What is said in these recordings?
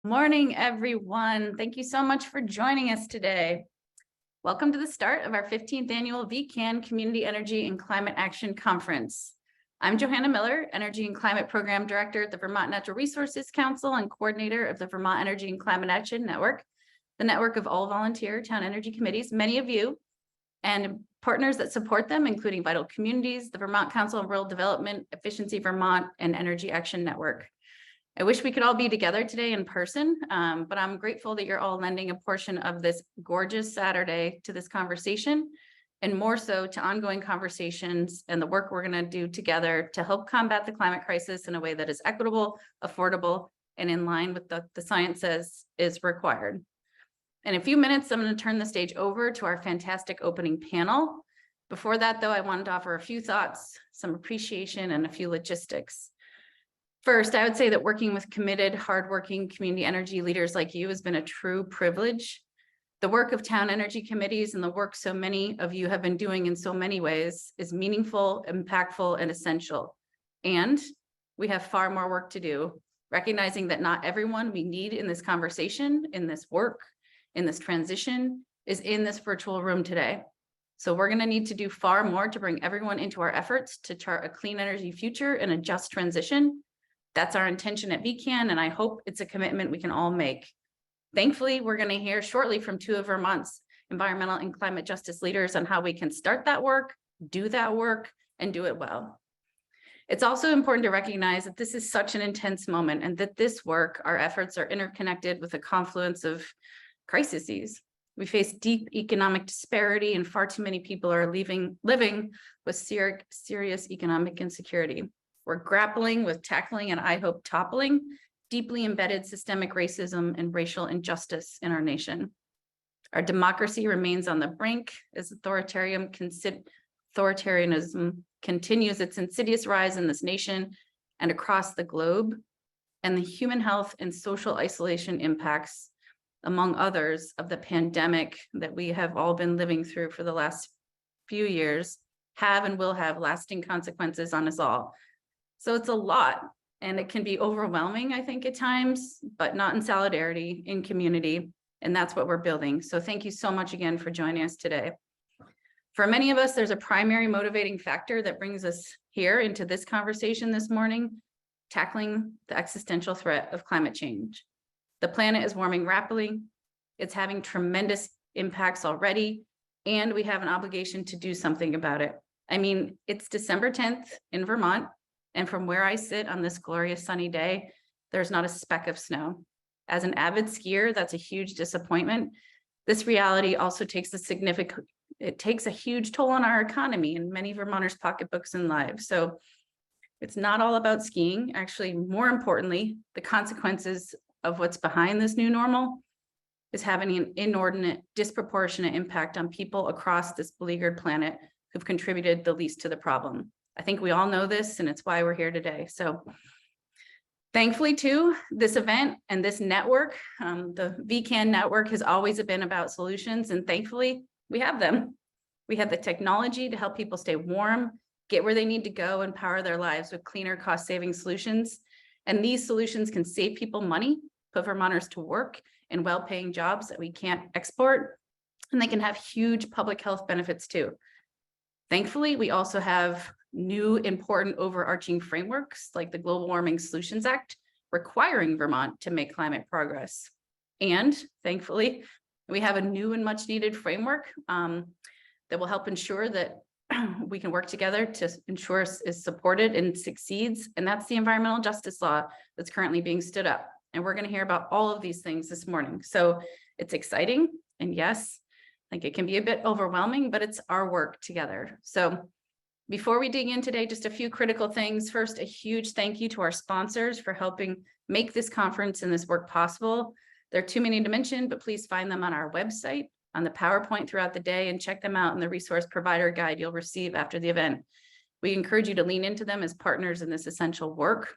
Morning, everyone. Thank you so much for joining us today. Welcome to the start of our 15th annual VECAN Community Energy and Climate Action Conference. I'm Johanna Miller, Energy and Climate Program Director at the Vermont Natural Resources Council and coordinator of the Vermont Energy and Climate Action Network, the network of all volunteer town energy committees, many of you, and partners that support them, including Vital Communities, the Vermont Council on Rural Development, Efficiency Vermont, and Energy Action Network. I wish we could all be together today in person, but I'm grateful that you're all lending a portion of this gorgeous Saturday to this conversation, and more so to ongoing conversations and the work we're going to do together to help combat the climate crisis in a way that is equitable, affordable, and in line with the science says is required. In a few minutes, I'm going to turn the stage over to our fantastic opening panel. Before that, though, I wanted to offer a few thoughts, some appreciation, and a few logistics. First, I would say that working with committed, hardworking community energy leaders like you has been a true privilege. The work of town energy committees and the work so many of you have been doing in so many ways is meaningful, impactful, and essential. And we have far more work to do, recognizing that not everyone we need in this conversation, in this work, in this transition, is in this virtual room today. So we're going to need to do far more to bring everyone into our efforts to chart a clean energy future and a just transition. That's our intention at VECAN, and I hope it's a commitment we can all make. Thankfully, we're going to hear shortly from two of Vermont's environmental and climate justice leaders on how we can start that work, and do it well. It's also important to recognize that this is such an intense moment and that this work, our efforts are interconnected with a confluence of crises. We face deep economic disparity and far too many people are living with serious economic insecurity. We're grappling with tackling and I hope toppling deeply embedded systemic racism and racial injustice in our nation. Our democracy remains on the brink as authoritarianism continues its insidious rise in this nation and across the globe, and the human health and social isolation impacts, among others, of the pandemic that we have all been living through for the last few years have and will have lasting consequences on us all. So it's a lot, and it can be overwhelming, I think, at times, but not in solidarity, in community, and that's what we're building. So thank you so much again for joining us today. For many of us, there's a primary motivating factor that brings us here into this conversation this morning, tackling the existential threat of climate change. The planet is warming rapidly, it's having tremendous impacts already, and we have an obligation to do something about it. I mean, it's December 10th in Vermont, and from where I sit on this glorious sunny day, there's not a speck of snow. As an avid skier, that's a huge disappointment. This reality also takes a huge toll on our economy and many Vermonters' pocketbooks and lives. So it's not all about skiing. Actually, more importantly, the consequences of what's behind this new normal is having an inordinate, disproportionate impact on people across this beleaguered planet who've contributed the least to the problem. I think we all know this, and it's why we're here today. So thankfully, too, this event and this network, the VECAN network, has always been about solutions, and thankfully, we have them. We have the technology to help people stay warm, get where they need to go, and power their lives with cleaner, cost-saving solutions. And these solutions can save people money, put Vermonters to work in well-paying jobs that we can't export, and they can have huge public health benefits, too. Thankfully, we also have new important overarching frameworks like the Global Warming Solutions Act requiring Vermont to make climate progress. And thankfully, we have a new and much needed framework that will help ensure that we can work together to ensure is supported and succeeds. And that's the environmental justice law that's currently being stood up. And we're going to hear about all of these things this morning. So it's exciting. And yes, I think it can be a bit overwhelming, but it's our work together. So before we dig in today, just a few critical things. First, a huge thank you to our sponsors for helping make this conference and this work possible. There are too many to mention, but please find them on our website, on the PowerPoint throughout the day, and check them out in the resource provider guide you'll receive after the event. We encourage you to lean into them as partners in this essential work.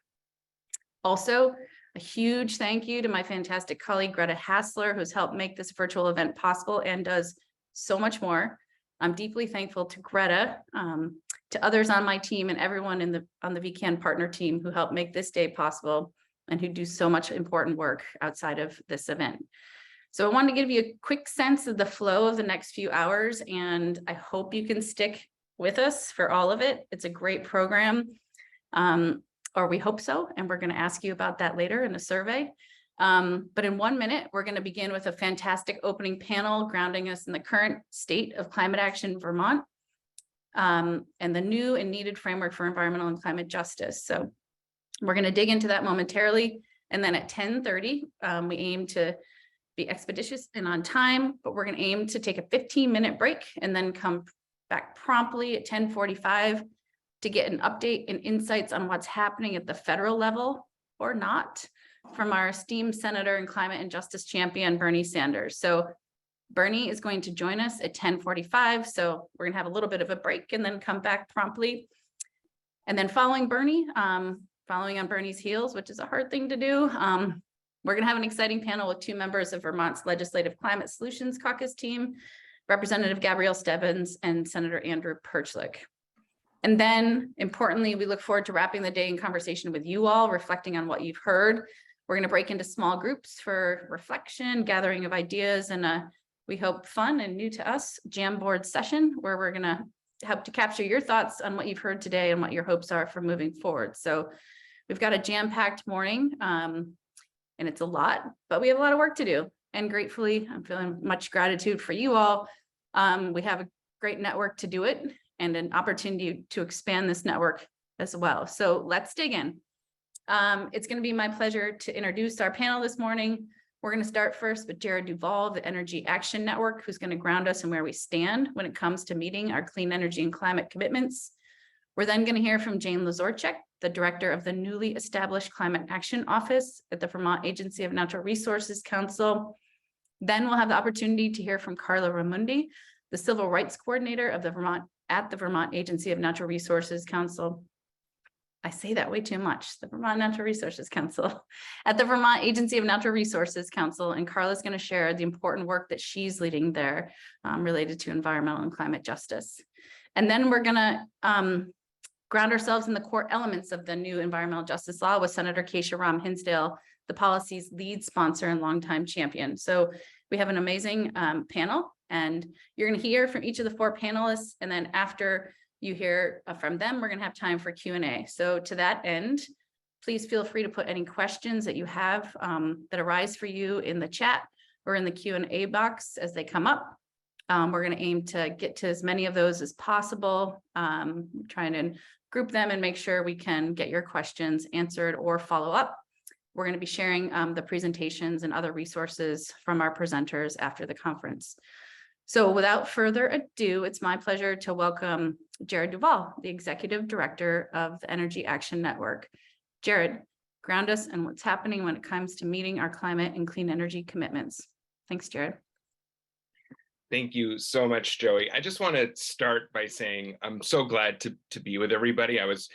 Also, a huge thank you to my fantastic colleague, Greta Hassler, who's helped make this virtual event possible and does so much more. I'm deeply thankful to Greta, to others on my team, and everyone on the VECAN partner team who helped make this day possible. and who do so much important work outside of this event. So I wanted to give you a quick sense of the flow of the next few hours, and I hope you can stick with us for all of it. It's a great program, or we hope so, and we're going to ask you about that later in a survey. But in 1 minute, we're going to begin with a fantastic opening panel grounding us in the current state of climate action in Vermont, and the new and needed framework for environmental and climate justice. So we're going to dig into that momentarily. And then at 10:30, we aim to be expeditious and on time, but we're going to aim to take a 15-minute break and then come back promptly at 10:45 to get an update and insights on what's happening at the federal level or not from our esteemed Senator and climate and justice champion, Bernie Sanders. So Bernie is going to join us at 10:45. So we're going to have a little bit of a break and then come back promptly. And then following Bernie, following on Bernie's heels, which is a hard thing to do, we're going to have an exciting panel with two members of Vermont's Legislative Climate Solutions Caucus team, Representative Gabrielle Stebbins and Senator Andrew Perchlik. And then importantly, we look forward to wrapping the day in conversation with you all, reflecting on what you've heard. We're going to break into small groups for reflection, gathering of ideas, and we hope fun and new to us Jamboard session where we're going to help to capture your thoughts on what you've heard today and what your hopes are for moving forward. So we've got a jam-packed morning, and it's a lot, but we have a lot of work to do. And gratefully, I'm feeling much gratitude for you all. We have a great network to do it and an opportunity to expand this network as well. So let's dig in. It's going to be my pleasure to introduce our panel this morning. We're going to start first with Jared Duvall of the Energy Action Network, who's going to ground us in where we stand when it comes to meeting our clean energy and climate commitments. We're then going to hear from Jane Lazorchik, the director of the newly established Climate Action Office at the Vermont Agency of Natural Resources Council. Then we'll have the opportunity to hear from Carla Ramundi, the civil rights coordinator of the Vermont Agency of Natural Resources Council. I say that way too much, the Vermont Natural Resources Council, at the Vermont Agency of Natural Resources Council. And Carla's going to share the important work that she's leading there related to environmental and climate justice. And then we're going to ground ourselves in the core elements of the new environmental justice law with Senator Keisha Ram Hinsdale, the policy's lead sponsor and longtime champion. So we have an amazing panel, and you're going to hear from each of the four panelists. And then after you hear from them, we're going to have time for Q&A. So to that end, please feel free to put any questions that you have that arise for you in the chat or in the Q&A box as they come up. We're going to aim to get to as many of those as possible, trying to group them and make sure we can get your questions answered or follow up. We're going to be sharing the presentations and other resources from our presenters after the conference. So without further ado, it's my pleasure to welcome Jared Duvall, the Executive Director of the Energy Action Network. Jared, ground us in what's happening when it comes to meeting our climate and clean energy commitments. Thanks, Jared. Thank you so much, Joey. I just want to start by saying I'm so glad to be with everybody. I was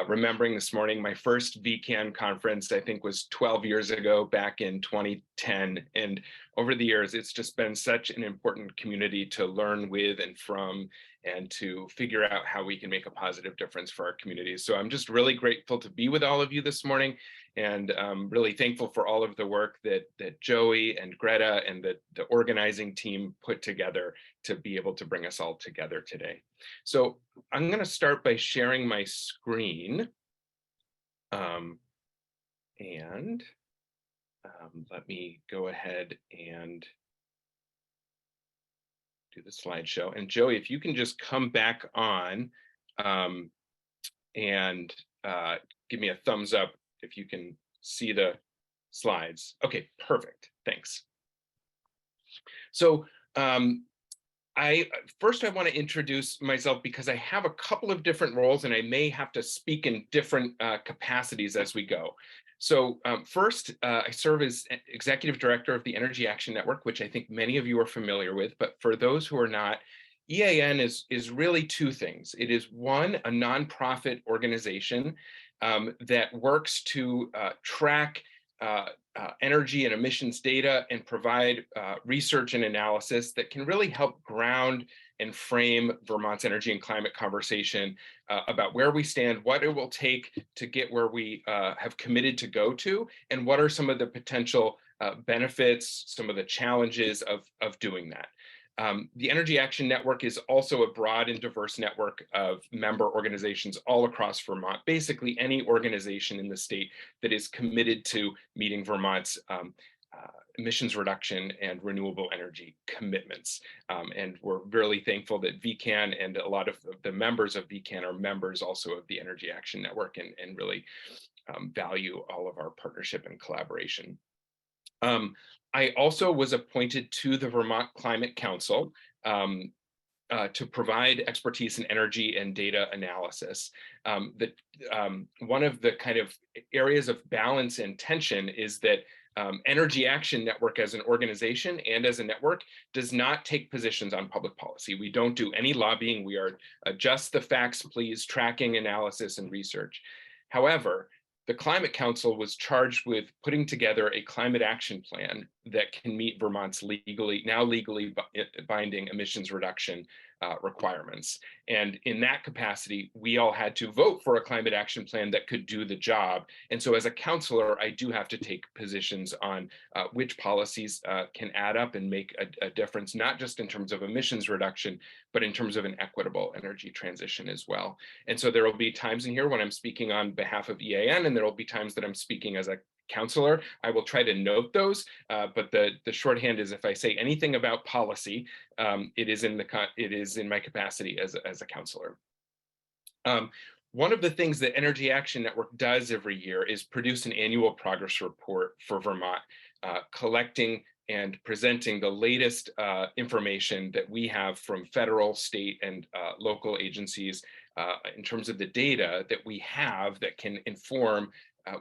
remembering this morning, my first VECAN conference, I think, was 12 years ago, back in 2010. And over the years, it's just been such an important community to learn with and from, and to figure out how we can make a positive difference for our communities. So I'm just really grateful to be with all of you this morning, and really thankful for all of the work that Joey and Greta and the organizing team put together to be able to bring us all together today. So I'm going to start by sharing my screen. Let me go ahead and do the slideshow. And Joey, if you can just come back on and give me a thumbs up if you can see the slides. Okay, perfect. Thanks. So I want to introduce myself because I have a couple of different roles and I may have to speak in different capacities as we go. So first, I serve as Executive Director of the Energy Action Network, which I think many of you are familiar with, but for those who are not, EAN is really two things. It is one, a nonprofit organization that works to track energy and emissions data and provide research and analysis that can really help ground and frame Vermont's energy and climate conversation about where we stand, what it will take to get where we have committed to go to, and what are some of the potential benefits, some of the challenges of doing that. The Energy Action Network is also a broad and diverse network of member organizations all across Vermont, basically any organization in the state that is committed to meeting Vermont's emissions reduction and renewable energy commitments. And we're really thankful that VECAN and a lot of the members of VECAN are members also of the Energy Action Network and really value all of our partnership and collaboration. I also was appointed to the Vermont Climate Council to provide expertise in energy and data analysis. One of the kind of areas of balance and tension is that Energy Action Network as an organization and as a network does not take positions on public policy. We don't do any lobbying. We are just the facts, please, tracking, analysis, and research. However, the Climate Council was charged with putting together a climate action plan that can meet Vermont's now legally binding emissions reduction requirements. And in that capacity, we all had to vote for a climate action plan that could do the job. And so as a counselor, I do have to take positions on which policies can add up and make a difference, not just in terms of emissions reduction, but in terms of an equitable energy transition as well. And so there will be times in here when I'm speaking on behalf of EAN, and there will be times that I'm speaking as a counselor. I will try to note those, but the shorthand is if I say anything about policy, it is in my capacity as a counselor. One of the things that Energy Action Network does every year is produce an annual progress report for Vermont, collecting and presenting the latest information that we have from federal, state, and local agencies in terms of the data that we have that can inform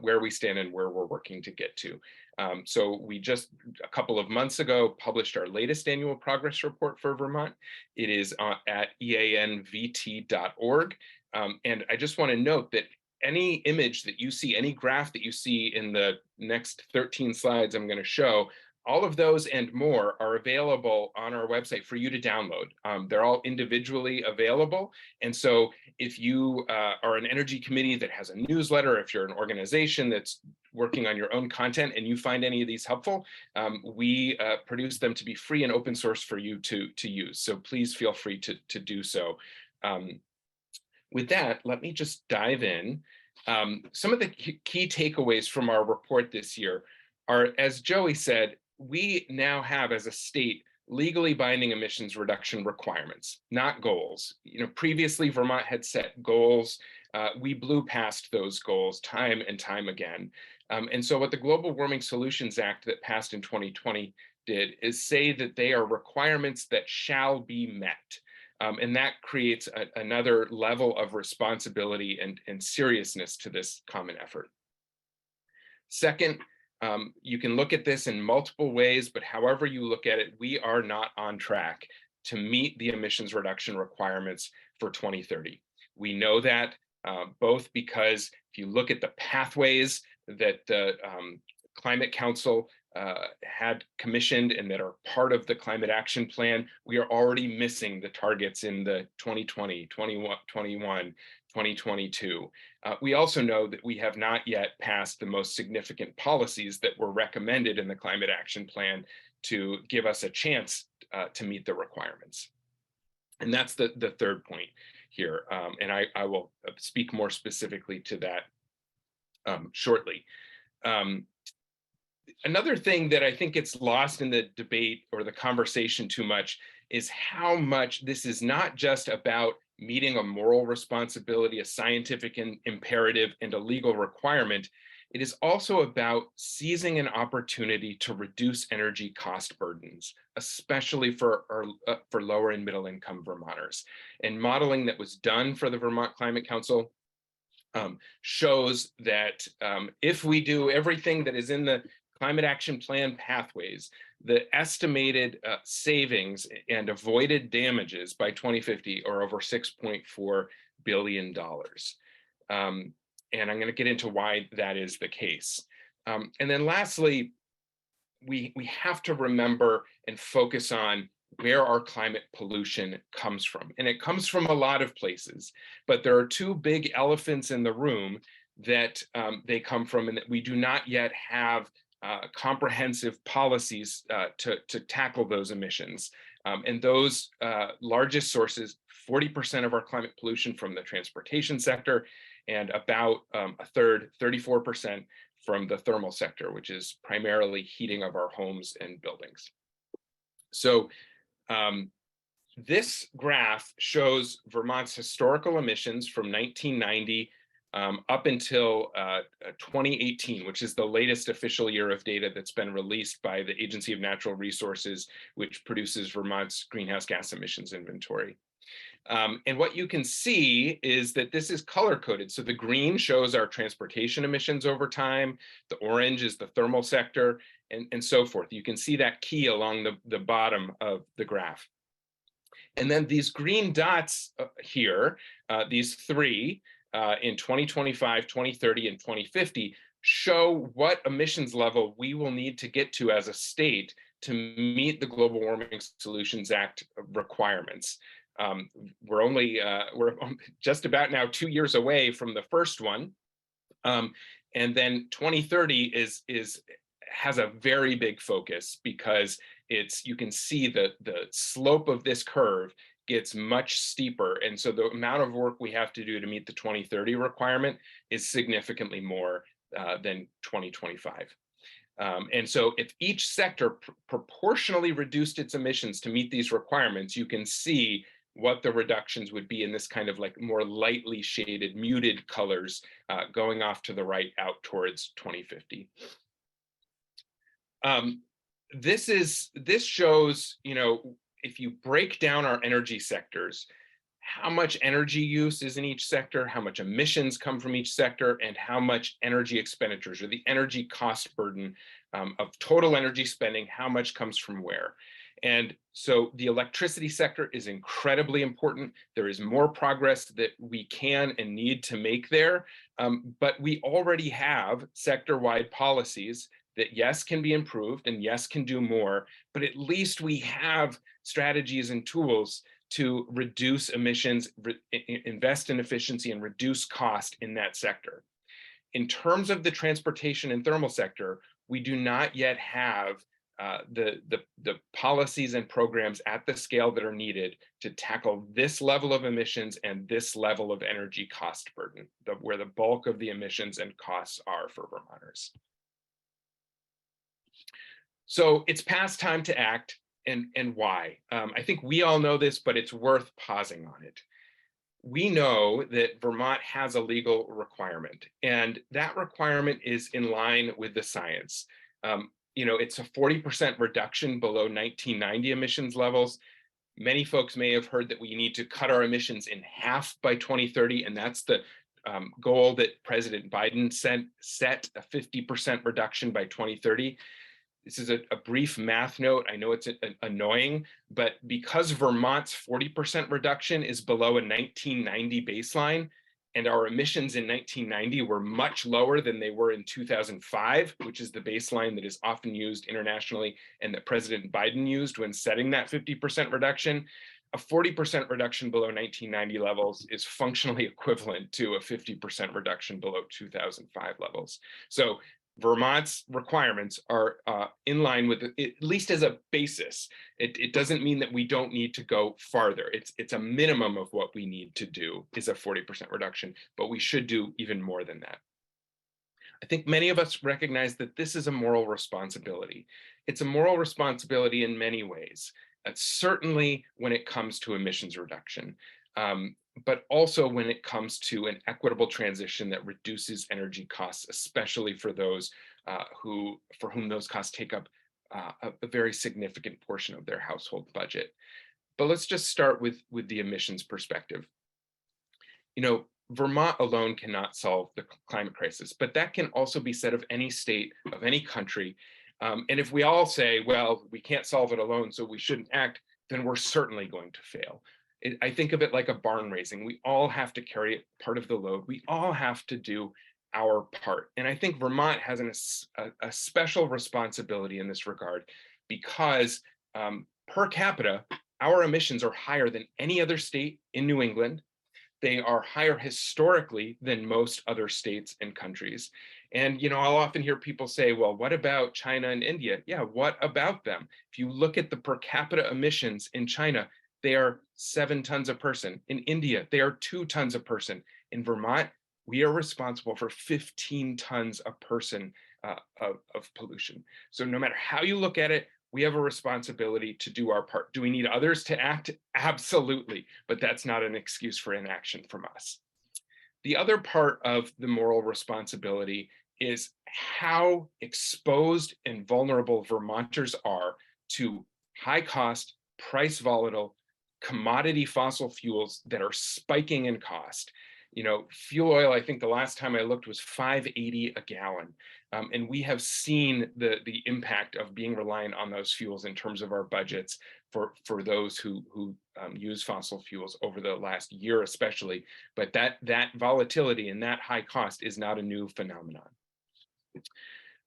where we stand and where we're working to get to. So we just a couple of months ago published our latest annual progress report for Vermont. It is at eanvt.org. And I just want to note that any image that you see, any graph that you see in the next 13 slides I'm going to show, all of those and more are available on our website for you to download. They're all individually available. And so if you are an energy committee that has a newsletter, if you're an organization that's working on your own content and you find any of these helpful, we produce them to be free and open source for you to use. So please feel free to do so. With that, let me just dive in. Some of the key takeaways from our report this year are, as Joey said, we now have as a state legally binding emissions reduction requirements, not goals. Previously Vermont had set goals. We blew past those goals time and time again. And so what the Global Warming Solutions Act that passed in 2020 did is say that they are requirements that shall be met. And that creates another level of responsibility and seriousness to this common effort. Second, you can look at this in multiple ways, but however you look at it, we are not on track to meet the emissions reduction requirements for 2030. We know that both because if you look at the pathways that the Climate Council had commissioned and that are part of the Climate Action Plan, we are already missing the targets in the 2020, 2021, 2022. We also know that we have not yet passed the most significant policies that were recommended in the Climate Action Plan to give us a chance to meet the requirements. And that's the third point here. And I will speak more specifically to that shortly. Another thing that I think gets lost in the debate or the conversation too much is how much this is not just about meeting a moral responsibility, a scientific imperative, and a legal requirement. It is also about seizing an opportunity to reduce energy cost burdens, especially for lower and middle income Vermonters. And modeling that was done for the Vermont Climate Council shows that if we do everything that is in the Climate Action Plan pathways, the estimated savings and avoided damages by 2050 are over $6.4 billion. And I'm going to get into why that is the case. And then lastly, we have to remember and focus on where our climate pollution comes from. And it comes from a lot of places, but there are two big elephants in the room that they come from, and that we do not yet have comprehensive policies to tackle those emissions. And those largest sources, 40% of our climate pollution from the transportation sector, and about a third, 34%, from the thermal sector, which is primarily heating of our homes and buildings. So this graph shows Vermont's historical emissions from 1990 up until 2018, which is the latest official year of data that's been released by the Agency of Natural Resources, which produces Vermont's greenhouse gas emissions inventory. And what you can see is that this is color coded. So the green shows our transportation emissions over time, the orange is the thermal sector, and so forth. You can see that key along the bottom of the graph. And then these green dots here, these three, in 2025, 2030, and 2050, show what emissions level we will need to get to as a state to meet the Global Warming Solutions Act requirements. We're just about now 2 years away from the first one. And then 2030 has a very big focus, because you can see the slope of this curve gets much steeper. And so the amount of work we have to do to meet the 2030 requirement is significantly more than 2025. And so if each sector proportionally reduced its emissions to meet these requirements, you can see what the reductions would be in this kind of like more lightly shaded, muted colors going off to the right out towards 2050. This shows, if you break down our energy sectors, how much energy use is in each sector, how much emissions come from each sector, and how much energy expenditures, or the energy cost burden of total energy spending, how much comes from where. And so the electricity sector is incredibly important. There is more progress that we can and need to make there, but we already have sector-wide policies that, yes, can be improved and yes, can do more, but at least we have strategies and tools to reduce emissions, invest in efficiency, and reduce cost in that sector. In terms of the transportation and thermal sector, we do not yet have the policies and programs at the scale that are needed to tackle this level of emissions and this level of energy cost burden, where the bulk of the emissions and costs are for Vermonters. So it's past time to act, and why? I think we all know this, but it's worth pausing on it. We know that Vermont has a legal requirement, and that requirement is in line with the science. It's a 40% reduction below 1990 emissions levels. Many folks may have heard that we need to cut our emissions in half by 2030, and that's the goal that President Biden set, a 50% reduction by 2030. This is a brief math note. I know it's annoying, but because Vermont's 40% reduction is below a 1990 baseline, and our emissions in 1990 were much lower than they were in 2005, which is the baseline that is often used internationally and that President Biden used when setting that 50% reduction, a 40% reduction below 1990 levels is functionally equivalent to a 50% reduction below 2005 levels. So Vermont's requirements are in line with, at least as a basis. It doesn't mean that we don't need to go farther. It's a minimum of what we need to do is a 40% reduction, but we should do even more than that. I think many of us recognize that this is a moral responsibility. It's a moral responsibility in many ways, certainly when it comes to emissions reduction. But also when it comes to an equitable transition that reduces energy costs, especially for those for whom those costs take up a very significant portion of their household budget. But let's just start with the emissions perspective. Vermont alone cannot solve the climate crisis, but that can also be said of any state, of any country. And if we all say, well, we can't solve it alone, so we shouldn't act, then we're certainly going to fail. I think of it like a barn raising. We all have to carry part of the load. We all have to do our part. And I think Vermont has a special responsibility in this regard, because per capita, our emissions are higher than any other state in New England. They are higher historically than most other states and countries. And, I'll often hear people say, well, what about China and India? Yeah, what about them? If you look at the per capita emissions in China, they are 7 tons a person. In India, they are 2 tons a person. In Vermont, we are responsible for 15 tons a person of pollution. So no matter how you look at it, we have a responsibility to do our part. Do we need others to act? Absolutely, but that's not an excuse for inaction from us. The other part of the moral responsibility is how exposed and vulnerable Vermonters are to high cost, price volatile, commodity fossil fuels that are spiking in cost. Fuel oil, I think the last time I looked was $5.80 a gallon. And we have seen the impact of being reliant on those fuels in terms of our budgets for those who use fossil fuels over the last year, especially. But that volatility and that high cost is not a new phenomenon.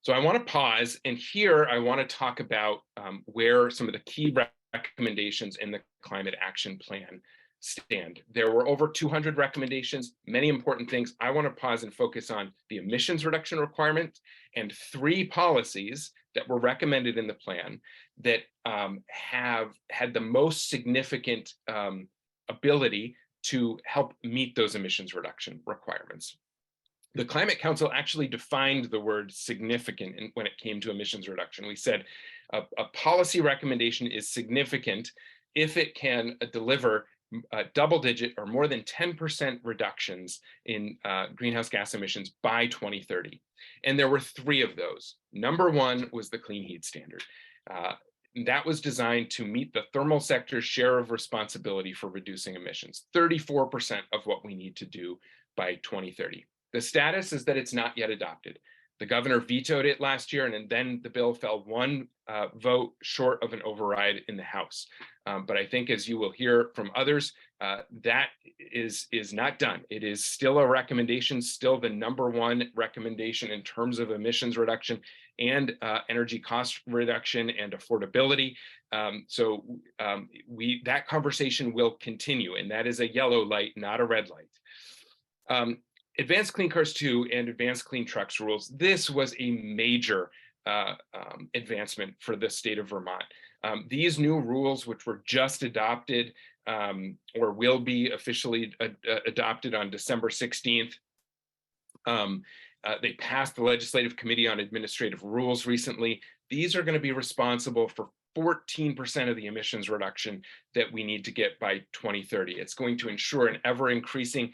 So I want to pause, and here I want to talk about where some of the key recommendations in the Climate Action Plan stand. There were over 200 recommendations, many important things. I want to pause and focus on the emissions reduction requirement and 3 policies that were recommended in the plan that have had the most significant ability to help meet those emissions reduction requirements. The Climate Council actually defined the word significant when it came to emissions reduction. We said a policy recommendation is significant if it can deliver double-digit or more than 10% reductions in greenhouse gas emissions by 2030. And there were 3 of those. Number 1 was the clean heat standard. That was designed to meet the thermal sector's share of responsibility for reducing emissions, 34% of what we need to do by 2030. The status is that it's not yet adopted. The governor vetoed it last year, and then the bill fell 1 vote short of an override in the House. But I think, as you will hear from others, that is not done. It is still a recommendation, still the number 1 recommendation in terms of emissions reduction and energy cost reduction and affordability. So that conversation will continue, and that is a yellow light, not a red light. Advanced Clean Cars 2 and Advanced Clean Trucks rules. This was a major advancement for the state of Vermont. These new rules, which were just adopted or will be officially adopted on December 16th, they passed the Legislative Committee on Administrative Rules recently. These are going to be responsible for 14% of the emissions reduction that we need to get by 2030. It's going to ensure an ever-increasing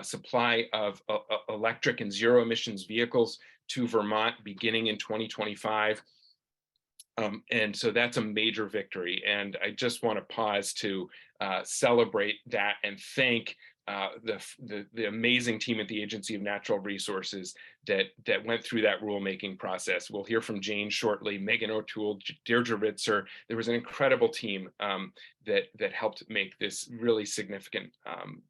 supply of electric and zero emissions vehicles to Vermont beginning in 2025. And so that's a major victory. And I just want to pause to celebrate that and thank the amazing team at the Agency of Natural Resources that went through that rulemaking process. We'll hear from Jane shortly, Megan O'Toole, Deirdre Ritzer. There was an incredible team that helped make this really significant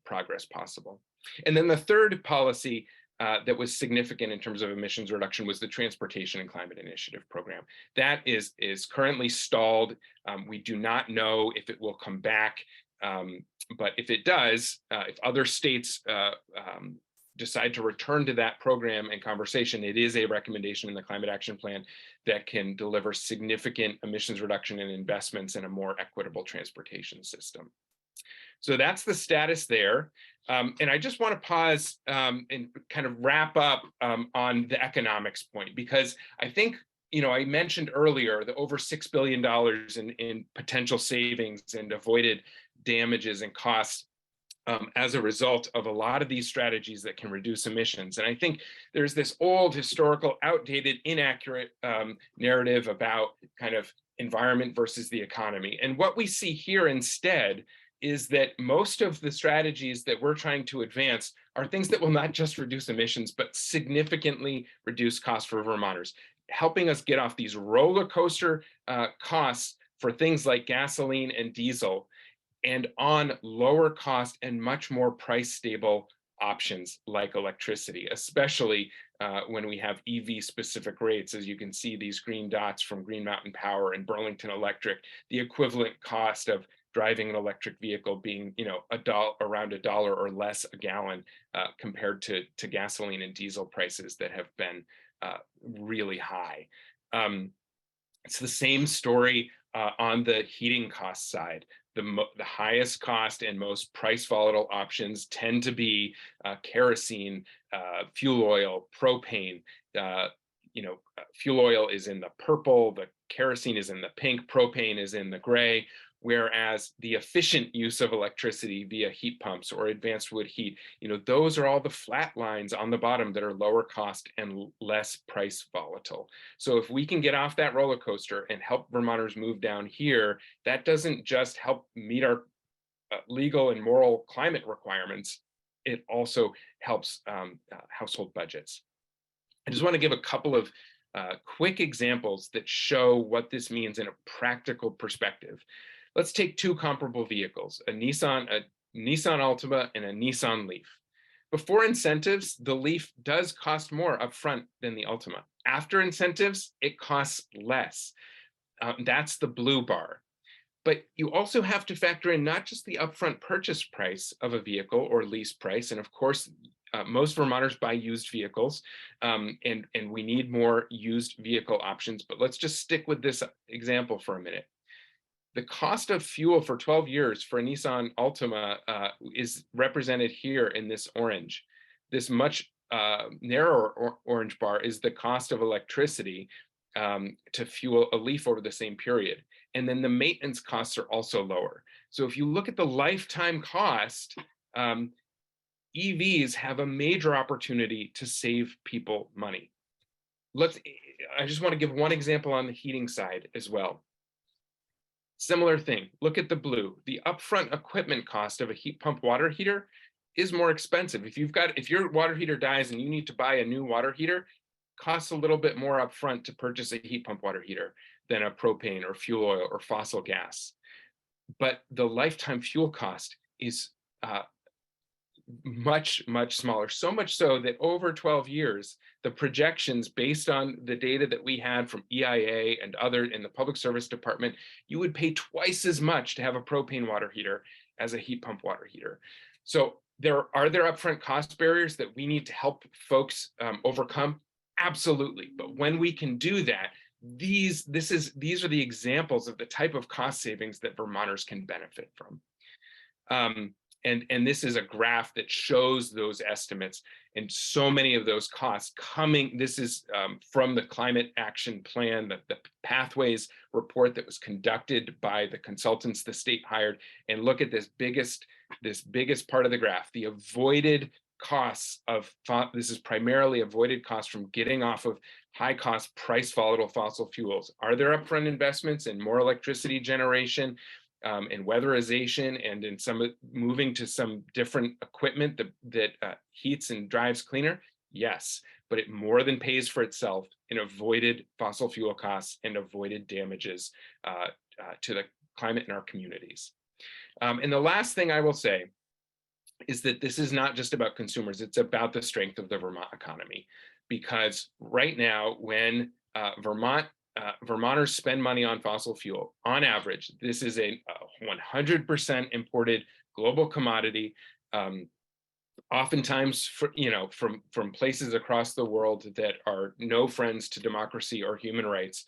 progress possible. And then the third policy that was significant in terms of emissions reduction was the Transportation and Climate Initiative program. That is currently stalled. We do not know if it will come back. But if it does, if other states decide to return to that program and conversation, it is a recommendation in the Climate Action Plan that can deliver significant emissions reduction and investments in a more equitable transportation system. So that's the status there. And I just want to pause and kind of wrap up on the economics point, because I think, I mentioned earlier the over $6 billion in potential savings and avoided damages and costs as a result of a lot of these strategies that can reduce emissions. And I think there's this old, historical, outdated, inaccurate narrative about kind of environment versus the economy. And what we see here instead is that most of the strategies that we're trying to advance are things that will not just reduce emissions, but significantly reduce costs for Vermonters, helping us get off these roller coaster costs for things like gasoline and diesel, and on lower cost and much more price stable options like electricity, especially when we have EV specific rates. As you can see, these green dots from Green Mountain Power and Burlington Electric, the equivalent cost of driving an electric vehicle being, around $1 or less a gallon compared to gasoline and diesel prices that have been really high. It's the same story on the heating cost side. The highest cost and most price volatile options tend to be kerosene, fuel oil, propane. Fuel oil is in the purple, the kerosene is in the pink, propane is in the gray, whereas the efficient use of electricity via heat pumps or advanced wood heat, those are all the flat lines on the bottom that are lower cost and less price volatile. So if we can get off that roller coaster and help Vermonters move down here, that doesn't just help meet our legal and moral climate requirements, it also helps household budgets. I just want to give a couple of quick examples that show what this means in a practical perspective. Let's take two comparable vehicles, a Nissan Altima and a Nissan Leaf. Before incentives, the Leaf does cost more upfront than the Altima. After incentives, it costs less. That's the blue bar. But you also have to factor in not just the upfront purchase price of a vehicle or lease price, and of course, most Vermonters buy used vehicles, and we need more used vehicle options, but let's just stick with this example for a minute. The cost of fuel for 12 years for a Nissan Altima is represented here in this orange. This much narrower orange bar is the cost of electricity to fuel a Leaf over the same period. And then the maintenance costs are also lower. So if you look at the lifetime cost, EVs have a major opportunity to save people money. I just want to give one example on the heating side as well. Similar thing, look at the blue. The upfront equipment cost of a heat pump water heater is more expensive. If your water heater dies and you need to buy a new water heater, costs a little bit more upfront to purchase a heat pump water heater than a propane or fuel oil or fossil gas. But the lifetime fuel cost is much, much smaller. So much so that over 12 years, the projections based on the data that we had from EIA and other in the Public Service Department, you would pay twice as much to have a propane water heater as a heat pump water heater. So are there upfront cost barriers that we need to help folks overcome? Absolutely. But when we can do that, these are the examples of the type of cost savings that Vermonters can benefit from. And this is a graph that shows those estimates and so many of those costs coming. This is from the Climate Action Plan, the Pathways report that was conducted by the consultants the state hired. And look at this biggest part of the graph, the avoided costs of, this is primarily avoided costs from getting off of high cost price volatile fossil fuels. Are there upfront investments in more electricity generation? And weatherization, and in moving to some different equipment that heats and drives cleaner? Yes, but it more than pays for itself in avoided fossil fuel costs and avoided damages to the climate in our communities. And the last thing I will say is that this is not just about consumers, it's about the strength of the Vermont economy. Because right now, when Vermonters spend money on fossil fuel, on average, this is a 100% imported global commodity, oftentimes from places across the world that are no friends to democracy or human rights,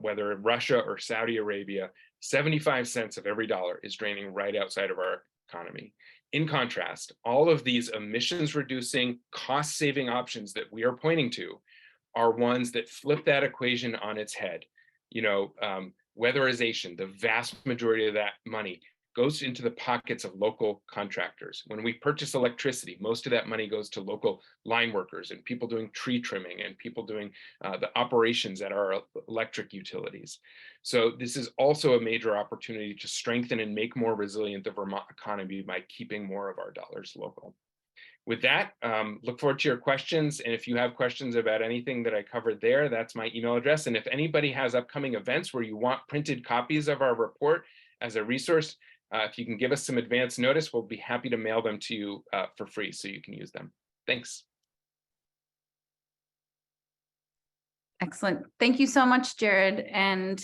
whether Russia or Saudi Arabia. 75 cents of every dollar is draining right outside of our economy. In contrast, all of these emissions reducing, cost saving options that we are pointing to are ones that flip that equation on its head. Weatherization, the vast majority of that money goes into the pockets of local contractors. When we purchase electricity, most of that money goes to local line workers and people doing tree trimming and people doing the operations at our electric utilities. So this is also a major opportunity to strengthen and make more resilient the Vermont economy by keeping more of our dollars local. With that, look forward to your questions. And if you have questions about anything that I covered there, that's my email address. And if anybody has upcoming events where you want printed copies of our report as a resource, If you can give us some advance notice, we'll be happy to mail them to you for free so you can use them. Thanks. Excellent. Thank you so much, Jared. And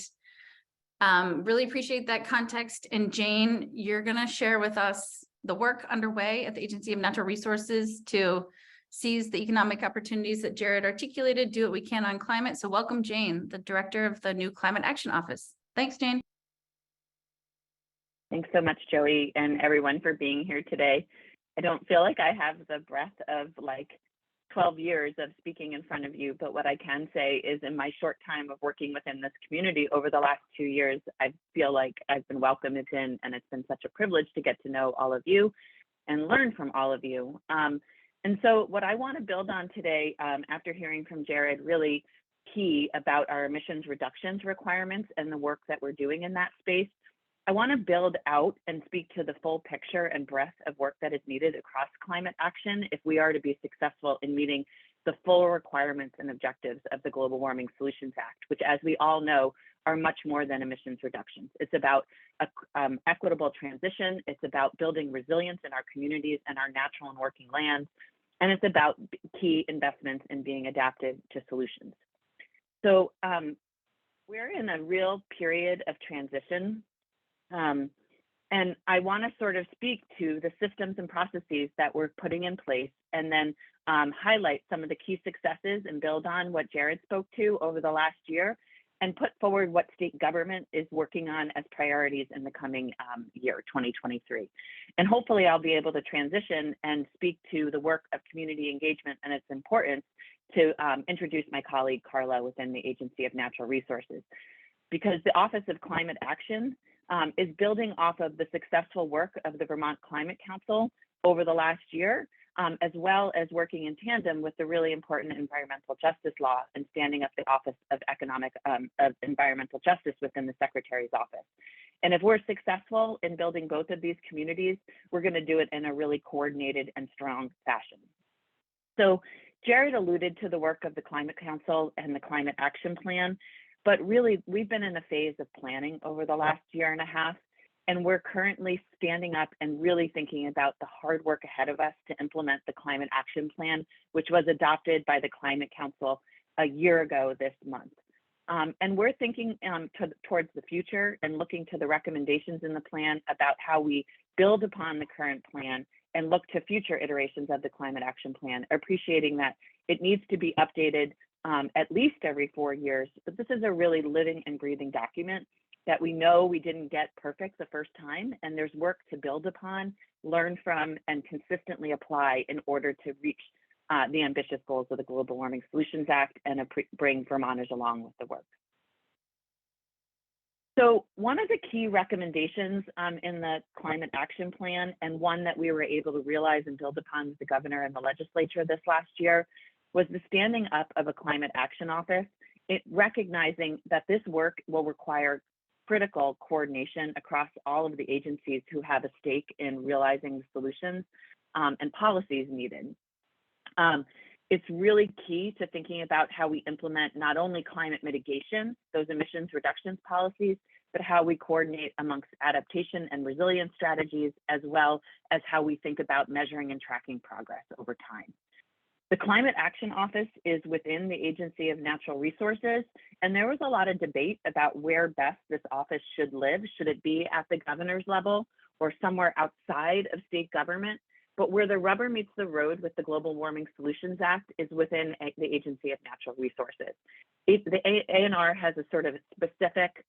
really appreciate that context. And Jane, you're going to share with us the work underway at the Agency of Natural Resources to seize the economic opportunities that Jared articulated, do what we can on climate. So welcome, Jane, the director of the new Climate Action Office. Thanks, Jane. Thanks so much, Joey, and everyone for being here today. I don't feel like I have the breadth of like 12 years of speaking in front of you, but what I can say is in my short time of working within this community over the last 2 years, I feel like I've been welcomed in, and it's been such a privilege to get to know all of you and learn from all of you. And so what I want to build on today, after hearing from Jared, really key about our emissions reductions requirements and the work that we're doing in that space, I want to build out and speak to the full picture and breadth of work that is needed across climate action if we are to be successful in meeting the full requirements and objectives of the Global Warming Solutions Act, which, as we all know, are much more than emissions reductions. It's about equitable transition. It's about building resilience in our communities and our natural and working lands. And it's about key investments in being adapted to solutions. So we're in a real period of transition. And I want to sort of speak to the systems and processes that we're putting in place, and then highlight some of the key successes and build on what Jared spoke to over the last year, and put forward what state government is working on as priorities in the coming year, 2023. And hopefully I'll be able to transition and speak to the work of community engagement and its importance to introduce my colleague Carla within the Agency of Natural Resources. Because the Office of Climate Action is building off of the successful work of the Vermont Climate Council over the last year, as well as working in tandem with the really important environmental justice law and standing up the Office of Environmental Justice within the Secretary's office. And if we're successful in building both of these communities, we're going to do it in a really coordinated and strong fashion. So Jared alluded to the work of the Climate Council and the Climate Action Plan. But really, we've been in a phase of planning over the last year and a half, and we're currently standing up and really thinking about the hard work ahead of us to implement the Climate Action Plan, which was adopted by the Climate Council a year ago this month. And we're thinking towards the future and looking to the recommendations in the plan about how we build upon the current plan and look to future iterations of the Climate Action Plan, appreciating that it needs to be updated at least every 4 years, but this is a really living and breathing document that we know we didn't get perfect the first time, and there's work to build upon, learn from, and consistently apply in order to reach the ambitious goals of the Global Warming Solutions Act and bring Vermonters along with the work. So one of the key recommendations in the Climate Action Plan, and one that we were able to realize and build upon with the governor and the legislature this last year, was the standing up of a Climate Action Office, recognizing that this work will require critical coordination across all of the agencies who have a stake in realizing the solutions and policies needed. It's really key to thinking about how we implement not only climate mitigation, those emissions reductions policies, but how we coordinate amongst adaptation and resilience strategies, as well as how we think about measuring and tracking progress over time. The Climate Action Office is within the Agency of Natural Resources, and there was a lot of debate about where best this office should live. Should it be at the governor's level or somewhere outside of state government? But where the rubber meets the road with the Global Warming Solutions Act is within the Agency of Natural Resources. The ANR has a sort of specific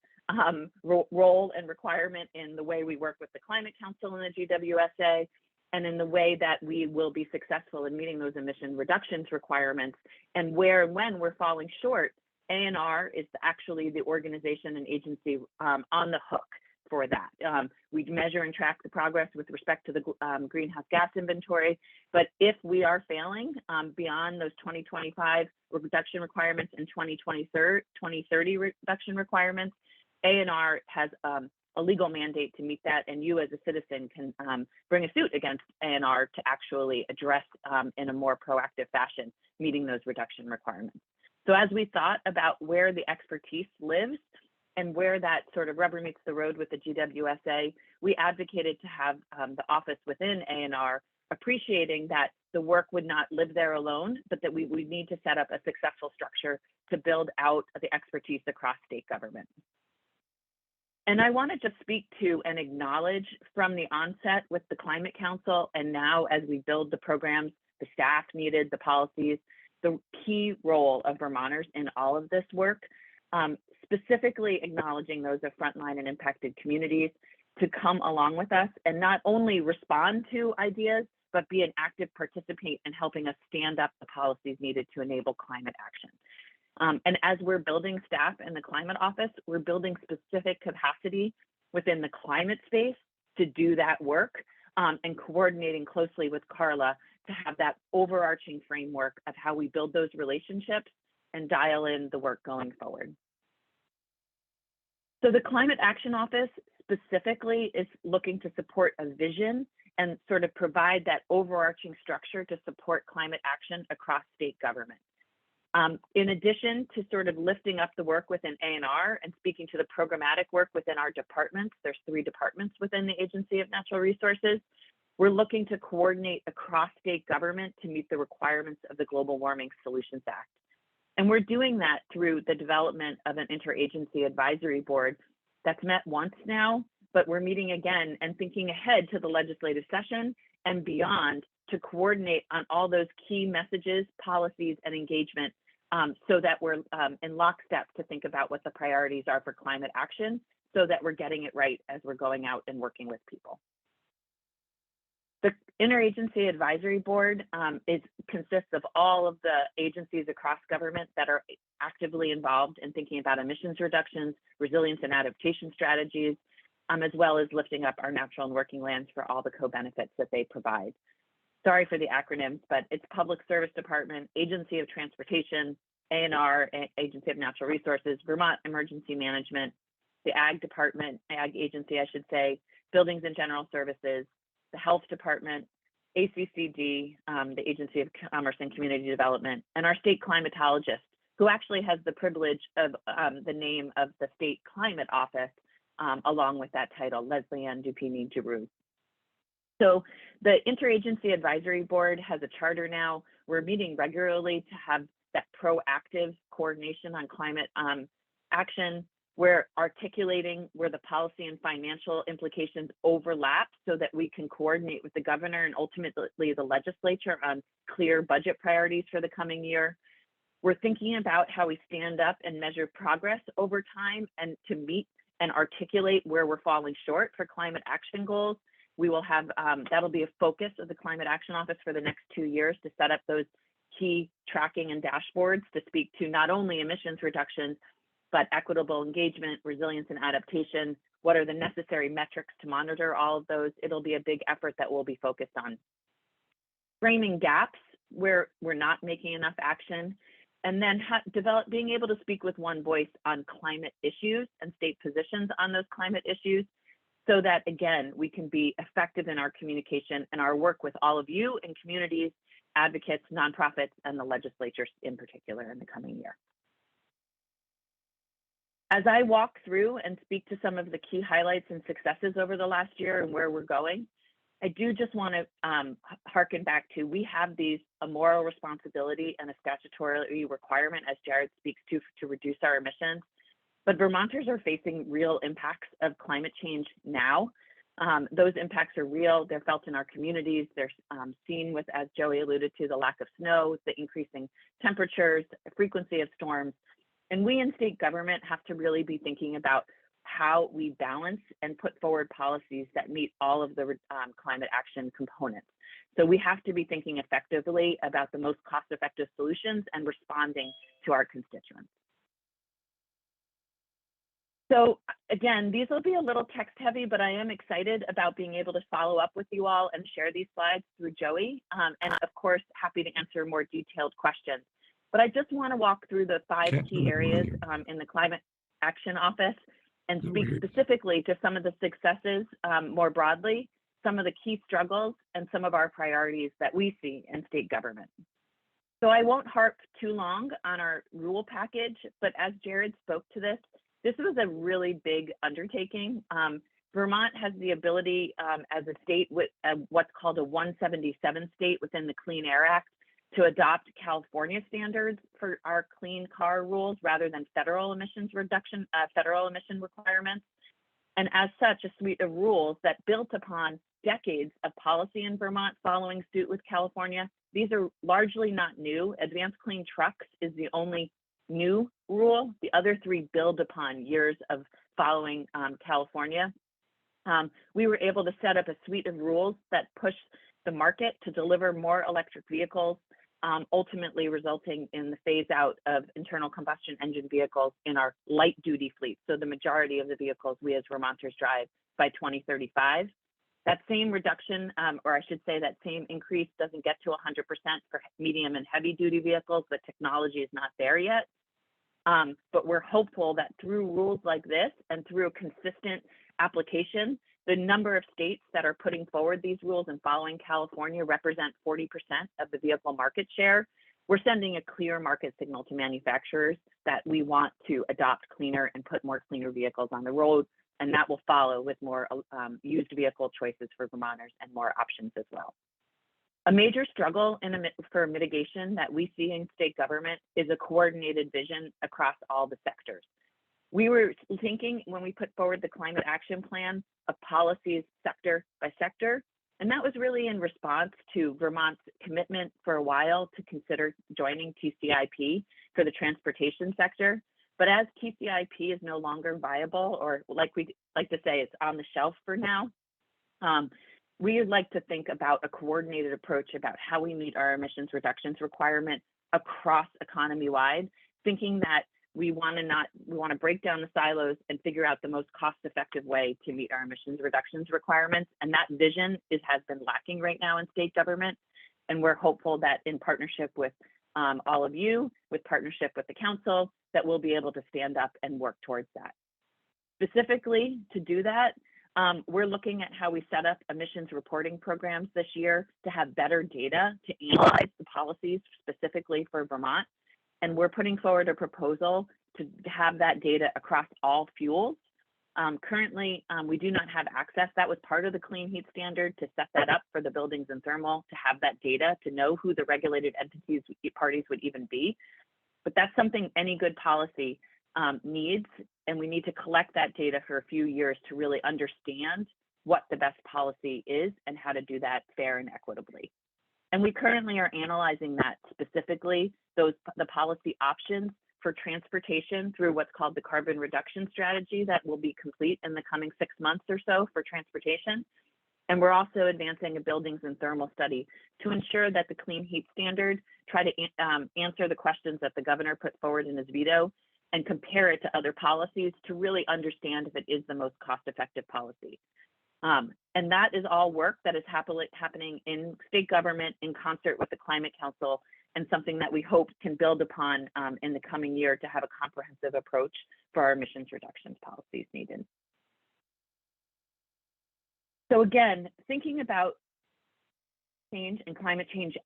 role and requirement in the way we work with the Climate Council and the GWSA, and in the way that we will be successful in meeting those emission reductions requirements. And where and when we're falling short, ANR is actually the organization and agency on the hook for that. We measure and track the progress with respect to the greenhouse gas inventory, but if we are failing beyond those 2025 reduction requirements and 2030 reduction requirements, ANR has a legal mandate to meet that, and you as a citizen can bring a suit against ANR to actually address in a more proactive fashion meeting those reduction requirements. So as we thought about where the expertise lives, And where that sort of rubber meets the road with the GWSA, we advocated to have the office within A&R appreciating that the work would not live there alone, but that we would need to set up a successful structure to build out the expertise across state government. And I want to just speak to and acknowledge from the onset with the Climate Council, and now as we build the programs, the staff needed, the policies, the key role of Vermonters in all of this work, specifically acknowledging those of frontline and impacted communities to come along with us and not only respond to ideas, but be an active participant in helping us stand up the policies needed to enable climate action. And as we're building staff in the Climate Office, we're building specific capacity within the climate space to do that work and coordinating closely with Carla to have that overarching framework of how we build those relationships and dial in the work going forward. So the Climate Action Office specifically is looking to support a vision and sort of provide that overarching structure to support climate action across state government. In addition to sort of lifting up the work within A&R and speaking to the programmatic work within our departments, there's 3 departments within the Agency of Natural Resources, we're looking to coordinate across state government to meet the requirements of the Global Warming Solutions Act. And we're doing that through the development of an interagency advisory board that's met once now, but we're meeting again and thinking ahead to the legislative session and beyond to coordinate on all those key messages, policies, and engagement so that we're in lockstep to think about what the priorities are for climate action so that we're getting it right as we're going out and working with people. The Interagency Advisory Board consists of all of the agencies across government that are actively involved in thinking about emissions reductions, resilience and adaptation strategies, as well as lifting up our natural and working lands for all the co-benefits that they provide. Sorry for the acronyms, but it's Public Service Department, Agency of Transportation, A&R, Agency of Natural Resources, Vermont Emergency Management, the Ag Department, Ag Agency, I should say, Buildings and General Services, the Health Department, ACCD, the Agency of Commerce and Community Development, and our state climatologist, who actually has the privilege of the name of the State Climate Office, along with that title, Leslie Ann Dupini-Giroux. So the Interagency Advisory Board has a charter now. We're meeting regularly to have that proactive coordination on climate action. We're articulating where the policy and financial implications overlap so that we can coordinate with the governor and ultimately the legislature on clear budget priorities for the coming year. We're thinking about how we stand up and measure progress over time and to meet and articulate where we're falling short for climate action goals. We will have, that'll be a focus of the Climate Action Office for the next 2 years to set up those key tracking and dashboards to speak to not only emissions reductions, but equitable engagement, resilience and adaptation. What are the necessary metrics to monitor all of those? It'll be a big effort that we'll be focused on. Framing gaps where we're not making enough action, and then being able to speak with one voice on climate issues and state positions on those climate issues so that, again, we can be effective in our communication and our work with all of you and communities, advocates, nonprofits, and the legislatures in particular in the coming year. As I walk through and speak to some of the key highlights and successes over the last year and where we're going, I do just want to harken back to, we have a moral responsibility and a statutory requirement, as Jared speaks to reduce our emissions. But Vermonters are facing real impacts of climate change now. Those impacts are real. They're felt in our communities. They're seen with, as Joey alluded to, the lack of snow, the increasing temperatures, the frequency of storms. And we in state government have to really be thinking about how we balance and put forward policies that meet all of the climate action components. So we have to be thinking effectively about the most cost-effective solutions and responding to our constituents. So again, these will be a little text heavy, but I am excited about being able to follow up with you all and share these slides through Joey. And of course, happy to answer more detailed questions. But I just want to walk through the 5 key areas in the Climate Action Office and speak specifically to some of the successes more broadly, some of the key struggles, and some of our priorities that we see in state government. So I won't harp too long on our rule package, but as Jared spoke to this, This was a really big undertaking. Vermont has the ability as a state with what's called a 177 state within the Clean Air Act to adopt California standards for our clean car rules rather than federal emission requirements. And as such, a suite of rules that built upon decades of policy in Vermont following suit with California. These are largely not new. Advanced Clean Trucks is the only new rule. The other three build upon years of following California. We were able to set up a suite of rules that push the market to deliver more electric vehicles, ultimately resulting in the phase out of internal combustion engine vehicles in our light duty fleet. So the majority of the vehicles we as Vermonters drive by 2035. That same reduction, or I should say that same increase doesn't get to 100% for medium and heavy duty vehicles. The technology is not there yet. But we're hopeful that through rules like this and through a consistent application, the number of states that are putting forward these rules and following California represent 40% of the vehicle market share. We're sending a clear market signal to manufacturers that we want to adopt cleaner and put more cleaner vehicles on the road, and that will follow with more used vehicle choices for Vermonters and more options as well. A major struggle for mitigation that we see in state government is a coordinated vision across all the sectors. We were thinking when we put forward the climate action plan of policies sector by sector, and that was really in response to Vermont's commitment for a while to consider joining TCIP for the transportation sector. But as TCIP is no longer viable, or like we like to say, it's on the shelf for now, we would like to think about a coordinated approach about how we meet our emissions reductions requirement across economy-wide, thinking that we want to break down the silos and figure out the most cost-effective way to meet our emissions reductions requirements. And that vision has been lacking right now in state government. And we're hopeful that in partnership with all of you, with partnership with the council, that we'll be able to stand up and work towards that. Specifically to do that, we're looking at how we set up emissions reporting programs this year to have better data to analyze the policies specifically for Vermont. And we're putting forward a proposal to have that data across all fuels. Currently, we do not have access. That was part of the clean heat standard to set that up for the buildings and thermal, to have that data, to know who the regulated entities, parties would even be. But that's something any good policy needs, and we need to collect that data for a few years to really understand what the best policy is and how to do that fair and equitably. And we currently are analyzing that specifically, the policy options for transportation through what's called the carbon reduction strategy that will be complete in the coming 6 months or so for transportation. And we're also advancing a buildings and thermal study to ensure that the clean heat standard try to answer the questions that the governor put forward in his veto and compare it to other policies to really understand if it is the most cost-effective policy. And that is all work that is happening in state government in concert with the Climate Council, and something that we hope can build upon in the coming year to have a comprehensive approach for our emissions reductions policies needed. So again, thinking about change and climate change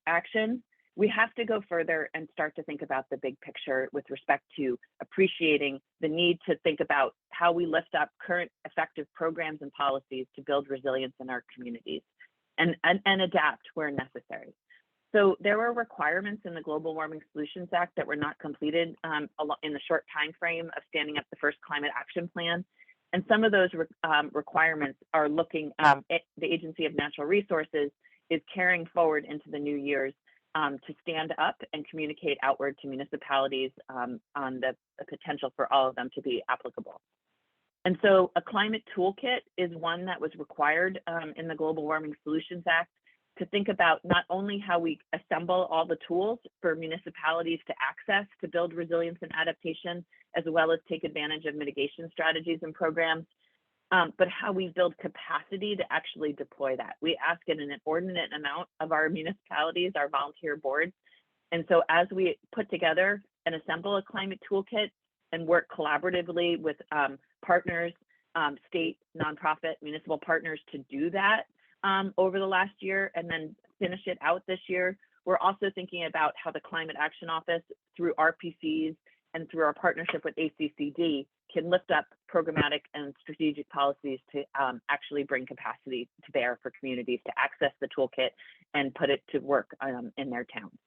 action, we have to go further and start to think about the big picture with respect to appreciating the need to think about how we lift up current effective programs and policies to build resilience in our communities and adapt where necessary. So there were requirements in the Global Warming Solutions Act that were not completed in the short time frame of standing up the first climate action plan. And some of those requirements are looking at the Agency of Natural Resources is carrying forward into the new years to stand up and communicate outward to municipalities on the potential for all of them to be applicable. And so a climate toolkit is one that was required in the Global Warming Solutions Act to think about not only how we assemble all the tools for municipalities to access to build resilience and adaptation, as well as take advantage of mitigation strategies and programs, but how we build capacity to actually deploy that. We ask an inordinate amount of our municipalities, our volunteer boards. And so as we put together and assemble a climate toolkit and work collaboratively with partners, state, nonprofit, municipal partners to do that over the last year and then finish it out this year, we're also thinking about how the Climate Action Office through RPCs and through our partnership with ACCD can lift up programmatic and strategic policies to actually bring capacity to bear for communities to access the toolkit and put it to work in their towns.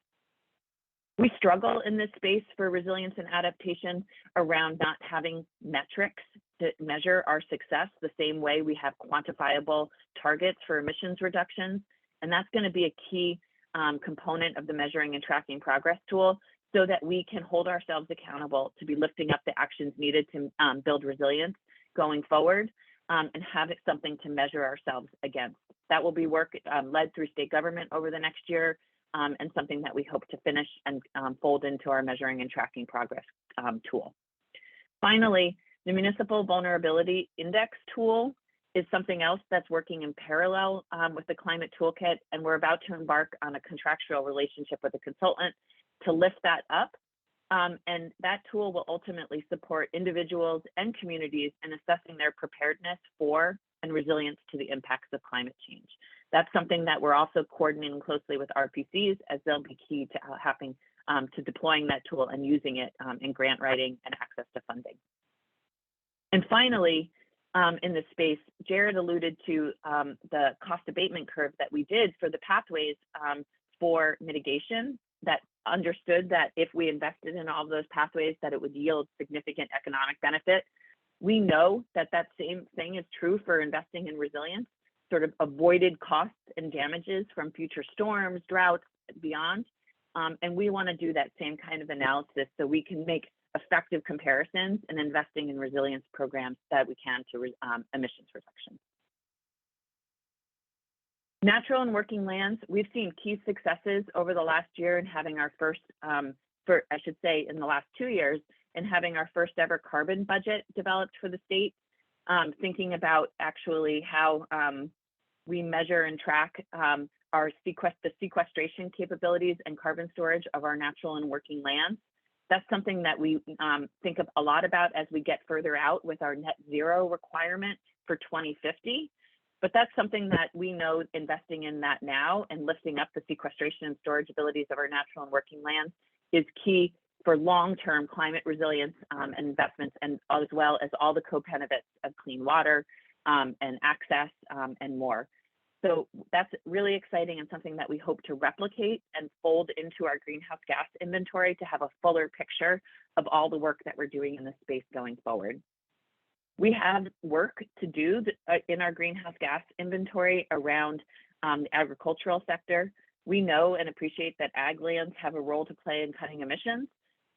We struggle in this space for resilience and adaptation around not having metrics to measure our success the same way we have quantifiable targets for emissions reductions. And that's going to be a key component of the measuring and tracking progress tool, so that we can hold ourselves accountable to be lifting up the actions needed to build resilience going forward, and have it something to measure ourselves against. That will be work led through state government over the next year, and something that we hope to finish and fold into our measuring and tracking progress tool. Finally, the Municipal Vulnerability Index tool is something else that's working in parallel with the climate toolkit, and we're about to embark on a contractual relationship with a consultant to lift that up. And that tool will ultimately support individuals and communities in assessing their preparedness for and resilience to the impacts of climate change. That's something that we're also coordinating closely with RPCs, as they'll be key to to deploying that tool and using it in grant writing and access to funding. And finally, in this space, Jared alluded to the cost abatement curve that we did for the pathways for mitigation, that understood that if we invested in all of those pathways, that it would yield significant economic benefit. We know that that same thing is true for investing in resilience, sort of avoided costs and damages from future storms, droughts, beyond. And we want to do that same kind of analysis so we can make effective comparisons and investing in resilience programs that we can to emissions reduction. Natural and working lands, we've seen key successes over the last year in having our first, in the last 2 years, in having our first ever carbon budget developed for the state, thinking about actually how we measure and track the sequestration capabilities and carbon storage of our natural and working lands. That's something that we think a lot about as we get further out with our net zero requirement for 2050. But that's something that we know investing in that now and lifting up the sequestration and storage abilities of our natural and working lands is key for long-term climate resilience and investments, and as well as all the co-benefits of clean water and access and more. So that's really exciting and something that we hope to replicate and fold into our greenhouse gas inventory to have a fuller picture of all the work that we're doing in this space going forward. We have work to do in our greenhouse gas inventory around the agricultural sector. We know and appreciate that ag lands have a role to play in cutting emissions,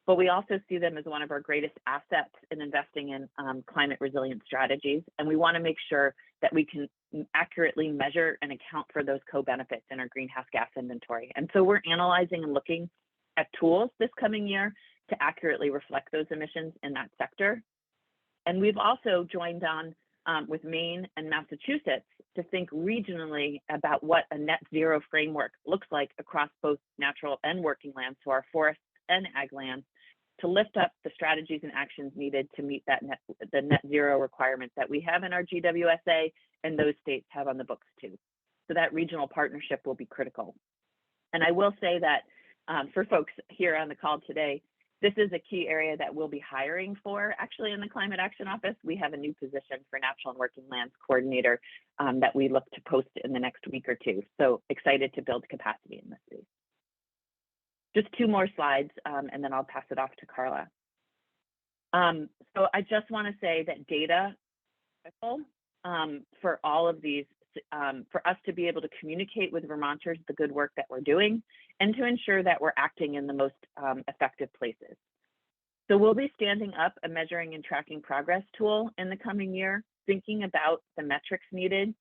but we also see them as one of our greatest assets in investing in climate resilient strategies. And we want to make sure that we can accurately measure and account for those co-benefits in our greenhouse gas inventory. And so we're analyzing and looking at tools this coming year to accurately reflect those emissions in that sector. And we've also joined on with Maine and Massachusetts to think regionally about what a net zero framework looks like across both natural and working lands, so our forests and ag lands, to lift up the strategies and actions needed to meet that the net zero requirements that we have in our GWSA and those states have on the books too. So that regional partnership will be critical. And I will say that for folks here on the call today, this is a key area that we'll be hiring for. Actually, in the Climate Action Office, we have a new position for Natural and Working Lands Coordinator that we look to post in the next week or two. So excited to build capacity in this space. Just 2 more slides, and then I'll pass it off to Carla. So I just want to say that data is critical for all of these, for us to be able to communicate with Vermonters the good work that we're doing and to ensure that we're acting in the most effective places. So we'll be standing up a measuring and tracking progress tool in the coming year, thinking about the metrics needed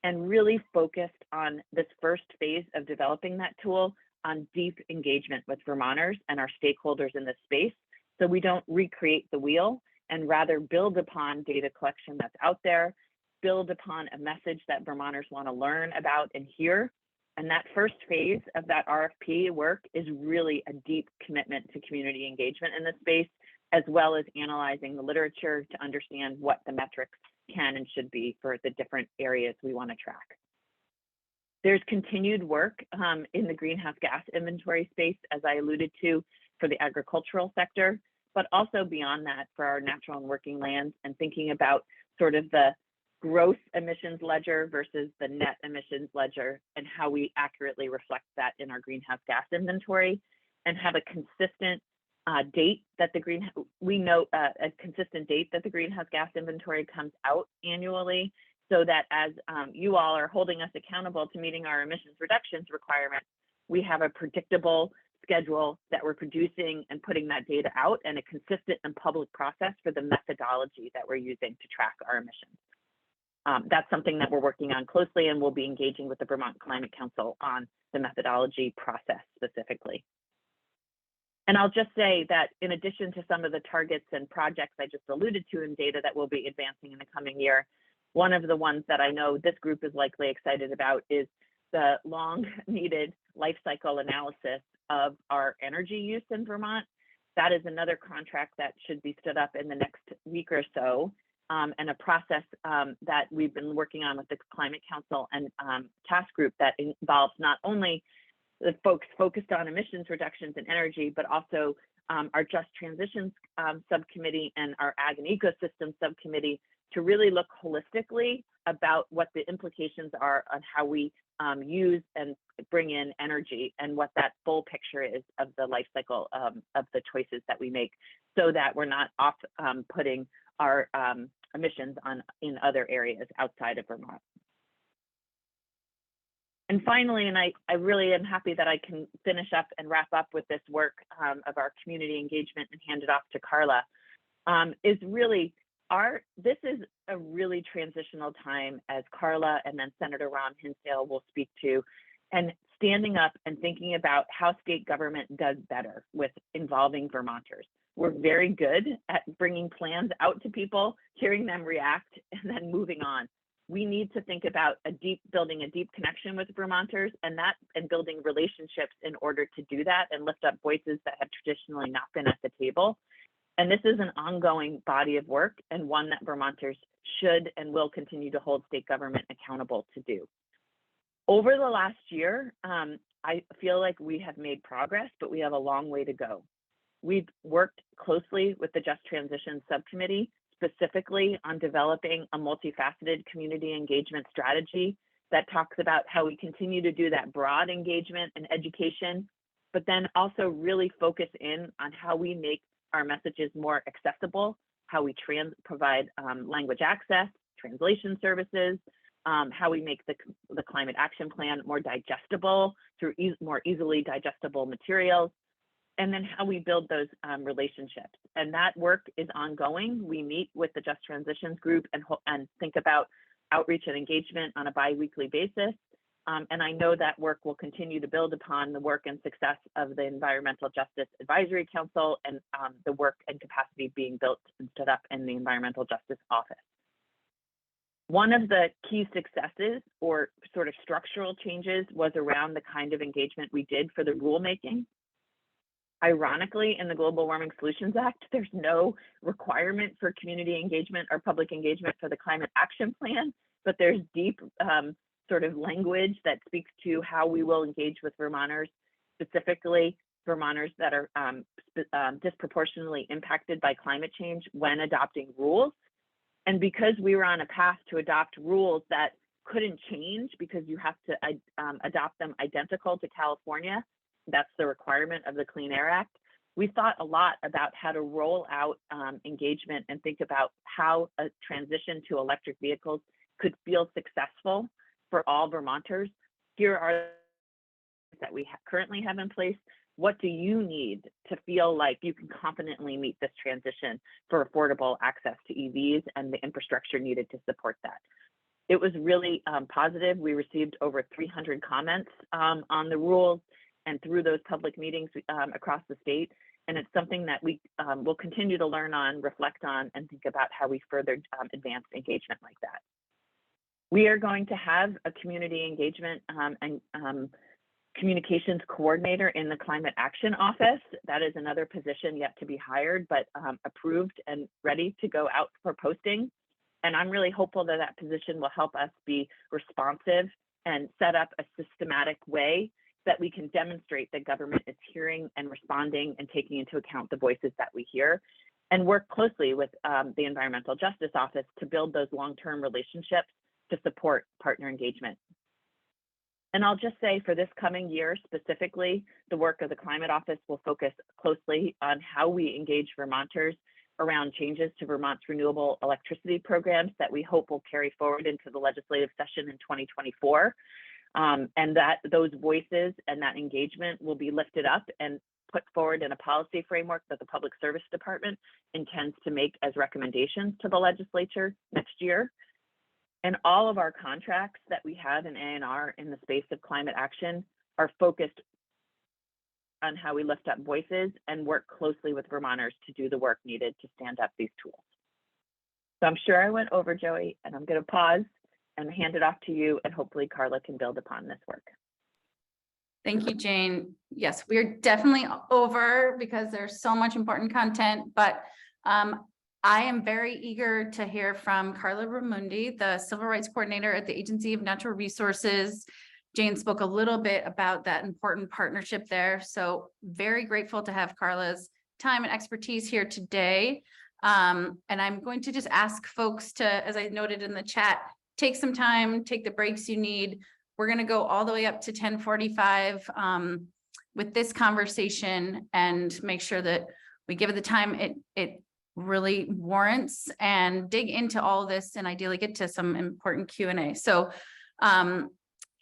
and really focused on this first phase of developing that tool on deep engagement with Vermonters and our stakeholders in this space, so we don't recreate the wheel and rather build upon data collection that's out there, build upon a message that Vermonters want to learn about and hear. And that first phase of that RFP work is really a deep commitment to community engagement in this space, as well as analyzing the literature to understand what the metrics can and should be for the different areas we want to track. There's continued work in the greenhouse gas inventory space, as I alluded to, for the agricultural sector, but also beyond that for our natural and working lands, and thinking about sort of the gross emissions ledger versus the net emissions ledger, and how we accurately reflect that in our greenhouse gas inventory, and have a consistent date that the consistent date that the greenhouse gas inventory comes out annually, so that as you all are holding us accountable to meeting our emissions reductions requirements, we have a predictable schedule that we're producing and putting that data out, and a consistent and public process for the methodology that we're using to track our emissions. That's something that we're working on closely, and we'll be engaging with the Vermont Climate Council on the methodology process specifically. And I'll just say that in addition to some of the targets and projects I just alluded to in data that we'll be advancing in the coming year, one of the ones that I know this group is likely excited about is the long needed life cycle analysis of our energy use in Vermont. That is another contract that should be stood up in the next week or so, and a process that we've been working on with the Climate Council and task group that involves not only the folks focused on emissions reductions and energy, but also our Just Transitions subcommittee and our Ag and Ecosystem subcommittee, to really look holistically about what the implications are on how we use and bring in energy, and what that full picture is of the life cycle of the choices that we make, so that we're not off putting our emissions in other areas outside of Vermont. And finally, and I really am happy that I can finish up and wrap up with this work of our community engagement and hand it off to Carla, is really this is a really transitional time, as Carla and then Senator Ron Hinsdale will speak to, and standing up and thinking about how state government does better with involving Vermonters. We're very good at bringing plans out to people, hearing them react, and then moving on. We need to think about building a deep connection with Vermonters, and building relationships in order to do that, and lift up voices that have traditionally not been at the table. And this is an ongoing body of work, and one that Vermonters should and will continue to hold state government accountable to do. Over the last year, I feel like we have made progress, but we have a long way to go. We've worked closely with the Just Transition subcommittee, specifically on developing a multifaceted community engagement strategy that talks about how we continue to do that broad engagement and education, but then also really focus in on how we make our messages more accessible, how we provide language access, translation services, how we make the climate action plan more digestible through more easily digestible materials, and then how we build those relationships. And that work is ongoing. We meet with the Just Transitions group and think about outreach and engagement on a bi-weekly basis. And I know that work will continue to build upon the work and success of the Environmental Justice Advisory Council, and the work and capacity being built and stood up in the Environmental Justice Office. One of the key successes, or sort of structural changes, was around the kind of engagement we did for the rulemaking. Ironically, in the Global Warming Solutions Act, there's no requirement for community engagement or public engagement for the climate action plan, but there's deep sort of language that speaks to how we will engage with Vermonters, specifically Vermonters that are disproportionately impacted by climate change when adopting rules. And because we were on a path to adopt rules that couldn't change because you have to adopt them identical to California, that's the requirement of the Clean Air Act, we thought a lot about how to roll out engagement and think about how a transition to electric vehicles could feel successful for all Vermonters. Here are that we currently have in place. What do you need to feel like you can confidently meet this transition for affordable access to EVs and the infrastructure needed to support that? It was really positive. We received over 300 comments on the rules and through those public meetings across the state. And it's something that we will continue to learn on, reflect on, and think about how we further advance engagement like that. We are going to have a community engagement and communications coordinator in the Climate Action Office. That is another position yet to be hired, but approved and ready to go out for posting. And I'm really hopeful that that position will help us be responsive and set up a systematic way that we can demonstrate that government is hearing and responding and taking into account the voices that we hear, and work closely with the Environmental Justice Office to build those long-term relationships to support partner engagement. And I'll just say for this coming year specifically, the work of the Climate Office will focus closely on how we engage Vermonters around changes to Vermont's renewable electricity programs that we hope will carry forward into the legislative session in 2024. And that those voices and that engagement will be lifted up and put forward in a policy framework that the Public Service Department intends to make as recommendations to the legislature next year. And all of our contracts that we have in A&R in the space of climate action are focused on how we lift up voices and work closely with Vermonters to do the work needed to stand up these tools. So I'm sure I went over, Joey, and I'm going to pause and hand it off to you, and hopefully Carla can build upon this work. Thank you, Jane. Yes, we are definitely over because there's so much important content, but I am very eager to hear from Carla Ramundi, the Civil Rights Coordinator at the Agency of Natural Resources. Jane spoke a little bit about that important partnership there. So very grateful to have Carla's time and expertise here today. And I'm going to just ask folks to, as I noted in the chat, take some time, take the breaks you need. We're going to go all the way up to 10:45 with this conversation and make sure that we give it the time it really warrants and dig into all this and ideally get to some important Q&A. So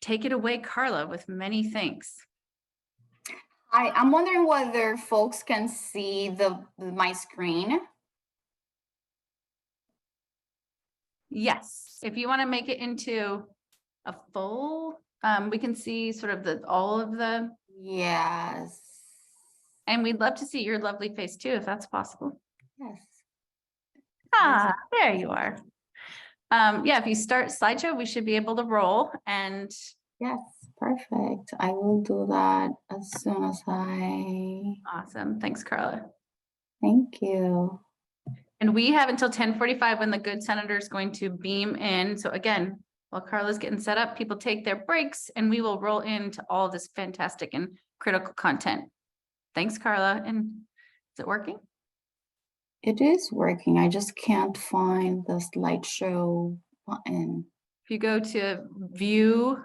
take it away, Carla, with many thanks. I'm wondering whether folks can see my screen. Yes, if you want to make it into a full, we can see sort of all of the. Yes. And we'd love to see your lovely face too, if that's possible. Yes. Ah, there you are. Yeah, if you start slideshow, we should be able to roll. And yes, perfect. I will do that as soon as awesome. Thanks, Carla. Thank you. And we have until 10:45 when the good senator is going to beam in. So again, while Carla's getting set up, people take their breaks and we will roll into all this fantastic and critical content. Thanks, Carla. And is it working? It is working. I just can't find the slideshow button. If you go to view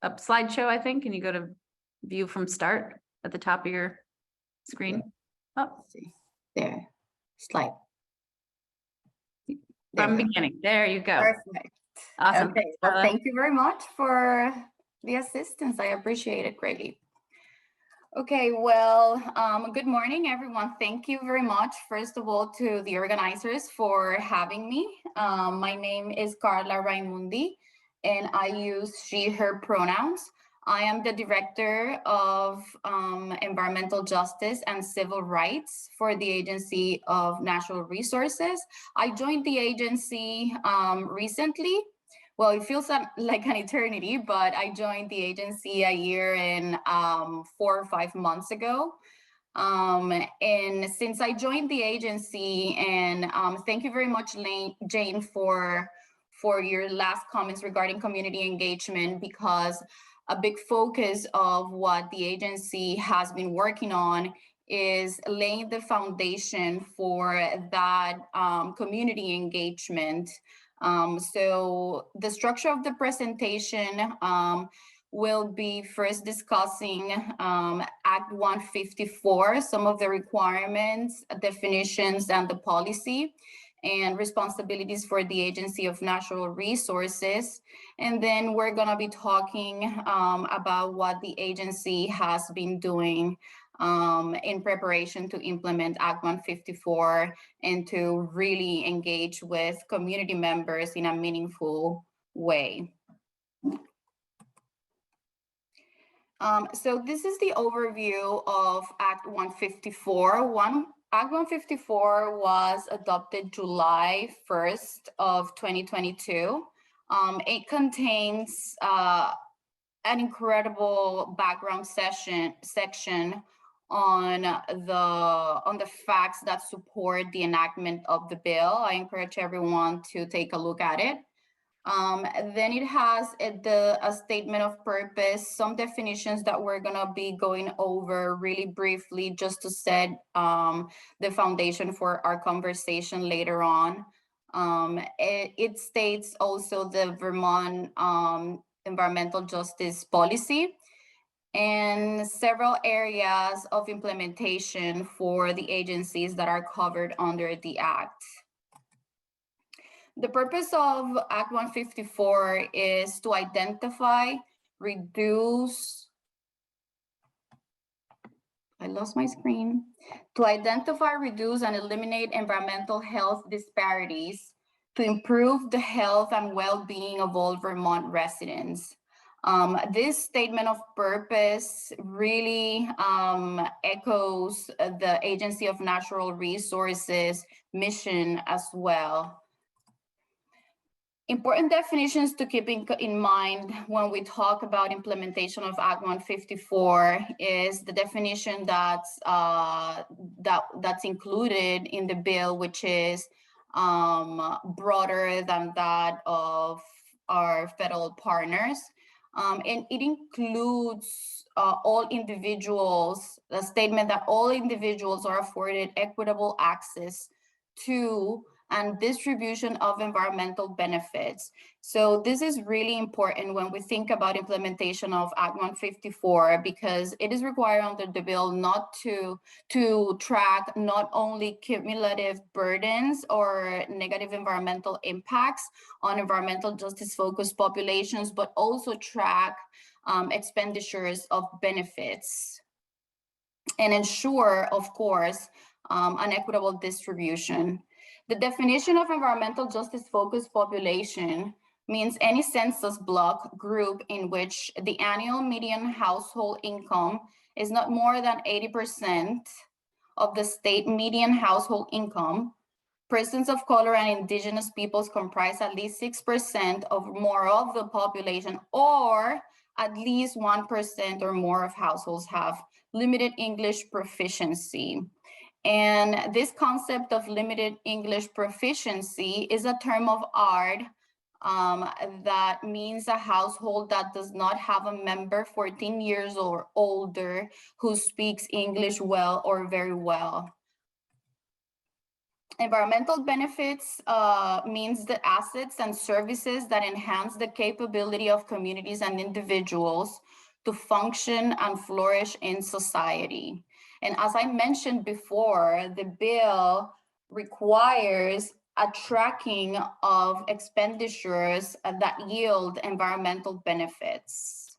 a slideshow, I think, and you go to view from start at the top of your screen. Oh, Let's see. There. Slide. from beginning. There you go. Perfect. Awesome. Okay. Well, thank you very much for the assistance. I appreciate it greatly. Okay, well, good morning, everyone. Thank you very much, first of all, to the organizers for having me. My name is Carla Raimundi, and I use she, her pronouns. I am the Director of Environmental Justice and Civil Rights for the Agency of Natural Resources. I joined the agency recently. Well, it feels like an eternity, but I joined the agency a year and 4 or 5 months ago. And since I joined the agency, and thank you very much, Jane, for your last comments regarding community engagement, because a big focus of what the agency has been working on is laying the foundation for that community engagement. So the structure of the presentation will be first discussing Act 154, some of the requirements, definitions, and the policy and responsibilities for the Agency of Natural Resources. And then we're gonna be talking about what the agency has been doing in preparation to implement Act 154 and to really engage with community members in a meaningful way. So this is the overview of Act 154. Act 154 was adopted July 1st of 2022. It contains an incredible background section on the facts that support the enactment of the bill. I encourage everyone to take a look at it. Then it has a statement of purpose, some definitions that we're gonna be going over really briefly just to set the foundation for our conversation later on. It states also the Vermont environmental justice policy and several areas of implementation for the agencies that are covered under the Act. The purpose of Act 154 is to identify, reduce, I lost my screen, to identify, reduce, and eliminate environmental health disparities to improve the health and well-being of all Vermont residents. This statement of purpose really echoes the Agency of Natural Resources mission as well. Important definitions to keep in mind when we talk about implementation of Act 154 is the definition that's included in the bill, which is broader than that of our federal partners. And it includes all individuals, the statement that all individuals are afforded equitable access to and distribution of environmental benefits. So this is really important when we think about implementation of Act 154, because it is required under the bill not to track not only cumulative burdens or negative environmental impacts on environmental justice focused populations, but also track expenditures of benefits and ensure, of course, an equitable distribution. The definition of environmental justice focused population means any census block group in which the annual median household income is not more than 80% of the state median household income. Persons of color and indigenous peoples comprise at least 6% or more of the population, or at least 1% or more of households have limited English proficiency. And this concept of limited English proficiency is a term of art that means a household that does not have a member 14 years or older who speaks English well or very well. Environmental benefits means the assets and services that enhance the capability of communities and individuals to function and flourish in society. And as I mentioned before, the bill requires a tracking of expenditures that yield environmental benefits.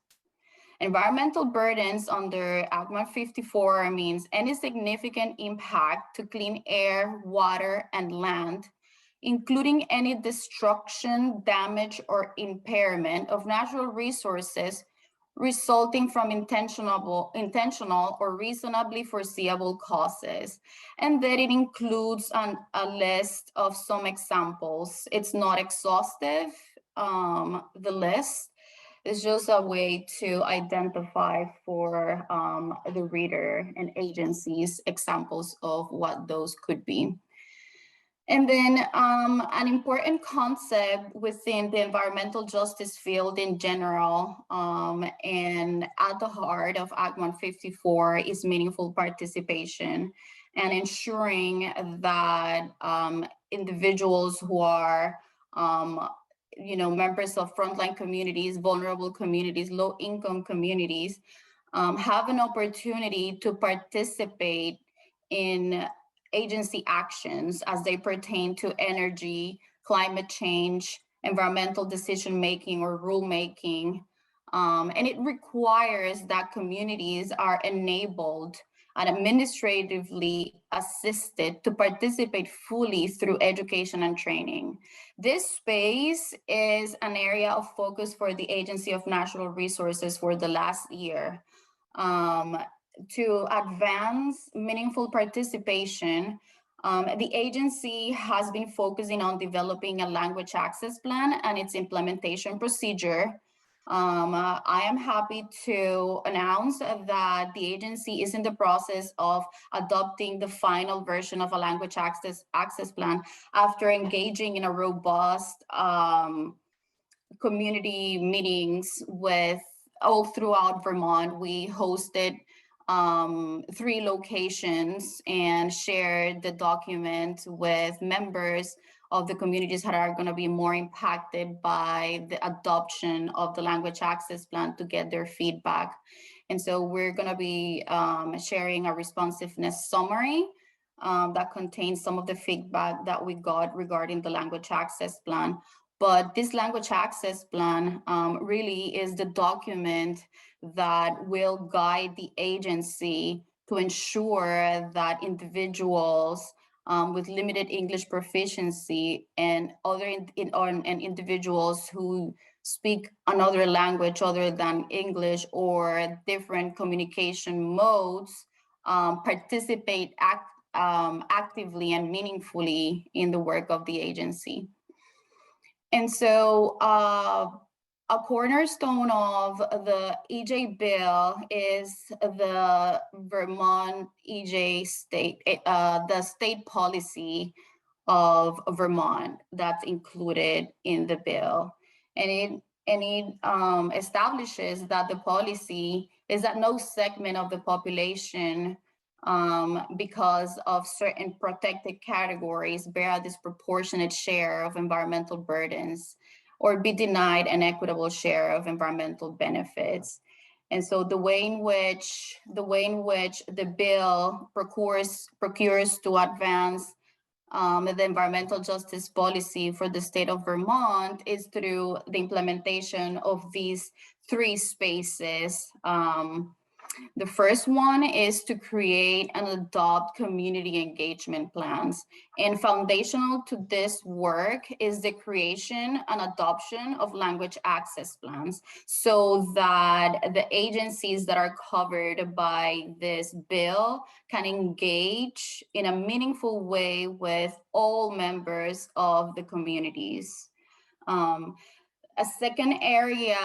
Environmental burdens under Act 154 means any significant impact to clean air, water, and land, including any destruction, damage, or impairment of natural resources resulting from intentional or reasonably foreseeable causes. And then it includes a list of some examples. It's not exhaustive, the list. It's just a way to identify for the reader and agencies examples of what those could be. And then an important concept within the environmental justice field in general, and at the heart of Act 154 is meaningful participation and ensuring that individuals who are members of frontline communities, vulnerable communities, low-income communities, have an opportunity to participate in agency actions as they pertain to energy, climate change, environmental decision-making or rulemaking. And it requires that communities are enabled and administratively assisted to participate fully through education and training. This space is an area of focus for the Agency of Natural Resources for the last year. To advance meaningful participation, the agency has been focusing on developing a language access plan and its implementation procedure. I am happy to announce that the agency is in the process of adopting the final version of a language access plan after engaging in a robust community meetings with all throughout Vermont. We hosted 3 locations and shared the document with members of the communities that are going to be more impacted by the adoption of the language access plan to get their feedback. And so we're going to be sharing a responsiveness summary that contains some of the feedback that we got regarding the language access plan. But this language access plan really is the document that will guide the agency to ensure that individuals with limited English proficiency and individuals who speak another language other than English or different communication modes participate actively and meaningfully in the work of the agency. And so a cornerstone of the EJ bill is the Vermont EJ state, the state policy of Vermont that's included in the bill. And it establishes that the policy is that no segment of the population because of certain protected categories bear a disproportionate share of environmental burdens or be denied an equitable share of environmental benefits. And so the way in which the bill procures to advance the environmental justice policy for the state of Vermont is through the implementation of these 3 spaces. The first one is to create and adopt community engagement plans. And foundational to this work is the creation and adoption of language access plans so that the agencies that are covered by this bill can engage in a meaningful way with all members of the communities. A second area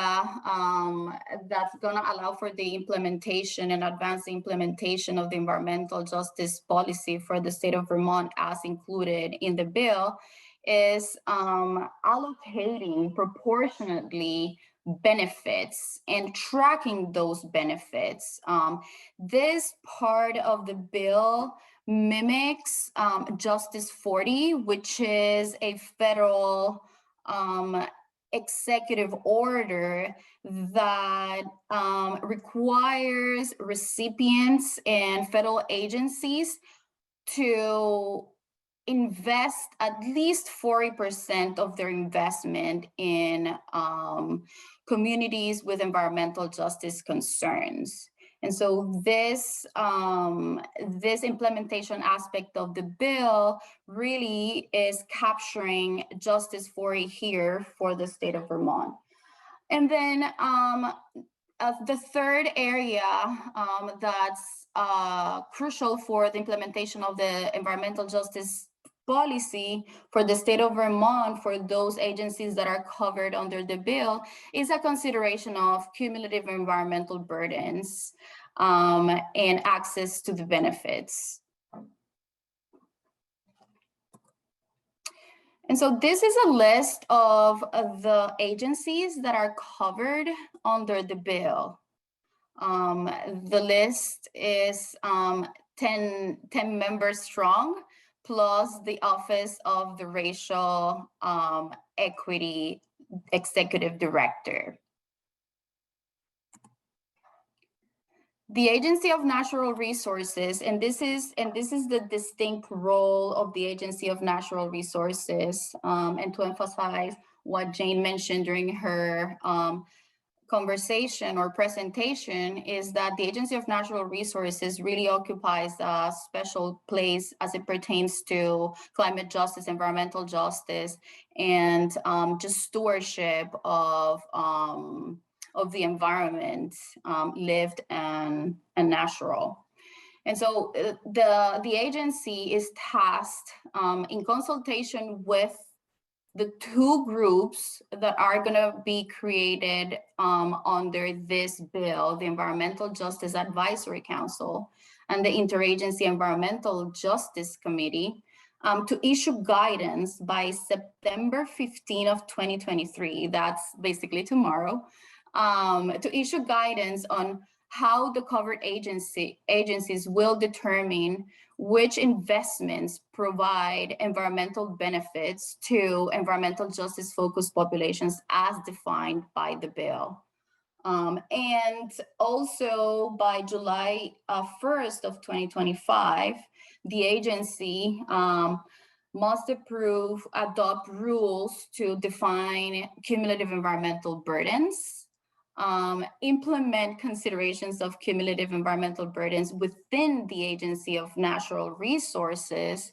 that's going to allow for the implementation and advance the implementation of the environmental justice policy for the state of Vermont as included in the bill is allocating proportionately benefits and tracking those benefits. This part of the bill mimics Justice 40, which is a federal executive order that requires recipients and federal agencies to invest at least 40% of their investment in communities with environmental justice concerns. And so this implementation aspect of the bill really is capturing Justice 40 here for the state of Vermont. And then the third area that's crucial for the implementation of the environmental justice policy for the state of Vermont for those agencies that are covered under the bill is a consideration of cumulative environmental burdens and access to the benefits. And so this is a list of the agencies that are covered under the bill. The list is 10 members strong, plus the Office of the Racial Equity Executive Director. The Agency of Natural Resources, and this is the distinct role of the Agency of Natural Resources, and to emphasize what Jane mentioned during her conversation or presentation, is that the Agency of Natural Resources really occupies a special place as it pertains to climate justice, environmental justice, and just stewardship of the environment, lived and natural. And so the agency is tasked in consultation with the 2 groups that are going to be created under this bill, the Environmental Justice Advisory Council and the Interagency Environmental Justice Committee, to issue guidance by September 15 of 2023, that's basically tomorrow, to issue guidance on how the covered agencies will determine which investments provide environmental benefits to environmental justice focused populations as defined by the bill. And also by July 1st of 2025, the agency must adopt rules to define cumulative environmental burdens, implement considerations of cumulative environmental burdens within the Agency of Natural Resources,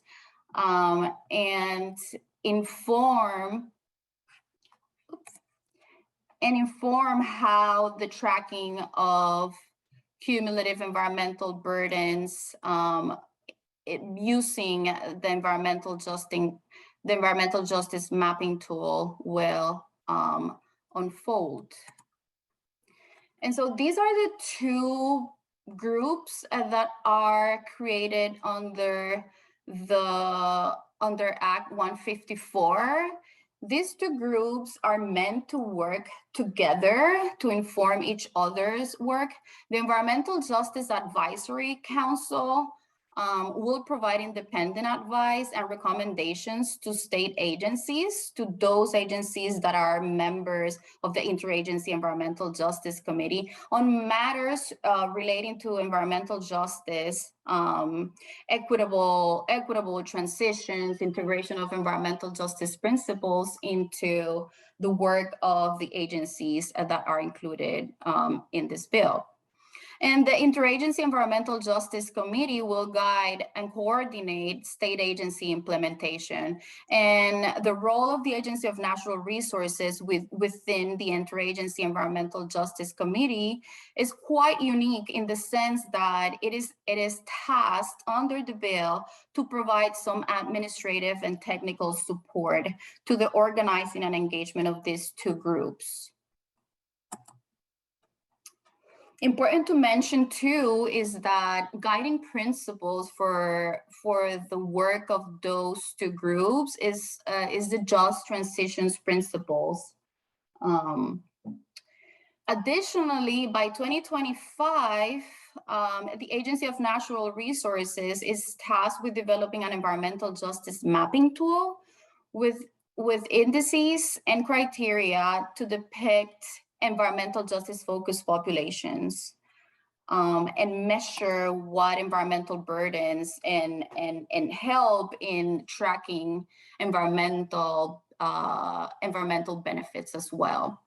and inform how the tracking of cumulative environmental burdens using the environmental justice mapping tool will unfold. And so these are the two groups that are created under Act 154. These two groups are meant to work together to inform each other's work. The Environmental Justice Advisory Council will provide independent advice and recommendations to state agencies, to those agencies that are members of the Interagency Environmental Justice Committee on matters relating to environmental justice, equitable transitions, integration of environmental justice principles into the work of the agencies that are included in this bill. And the Interagency Environmental Justice Committee will guide and coordinate state agency implementation. And the role of the Agency of Natural Resources within the Interagency Environmental Justice Committee is quite unique in the sense that it is tasked under the bill to provide some administrative and technical support to the organizing and engagement of these two groups. Important to mention too is that guiding principles for the work of those two groups is the just transitions principles. Additionally, by 2025, the Agency of Natural Resources is tasked with developing an environmental justice mapping tool with indices and criteria to depict environmental justice focused populations and measure what environmental burdens and help in tracking environmental benefits as well.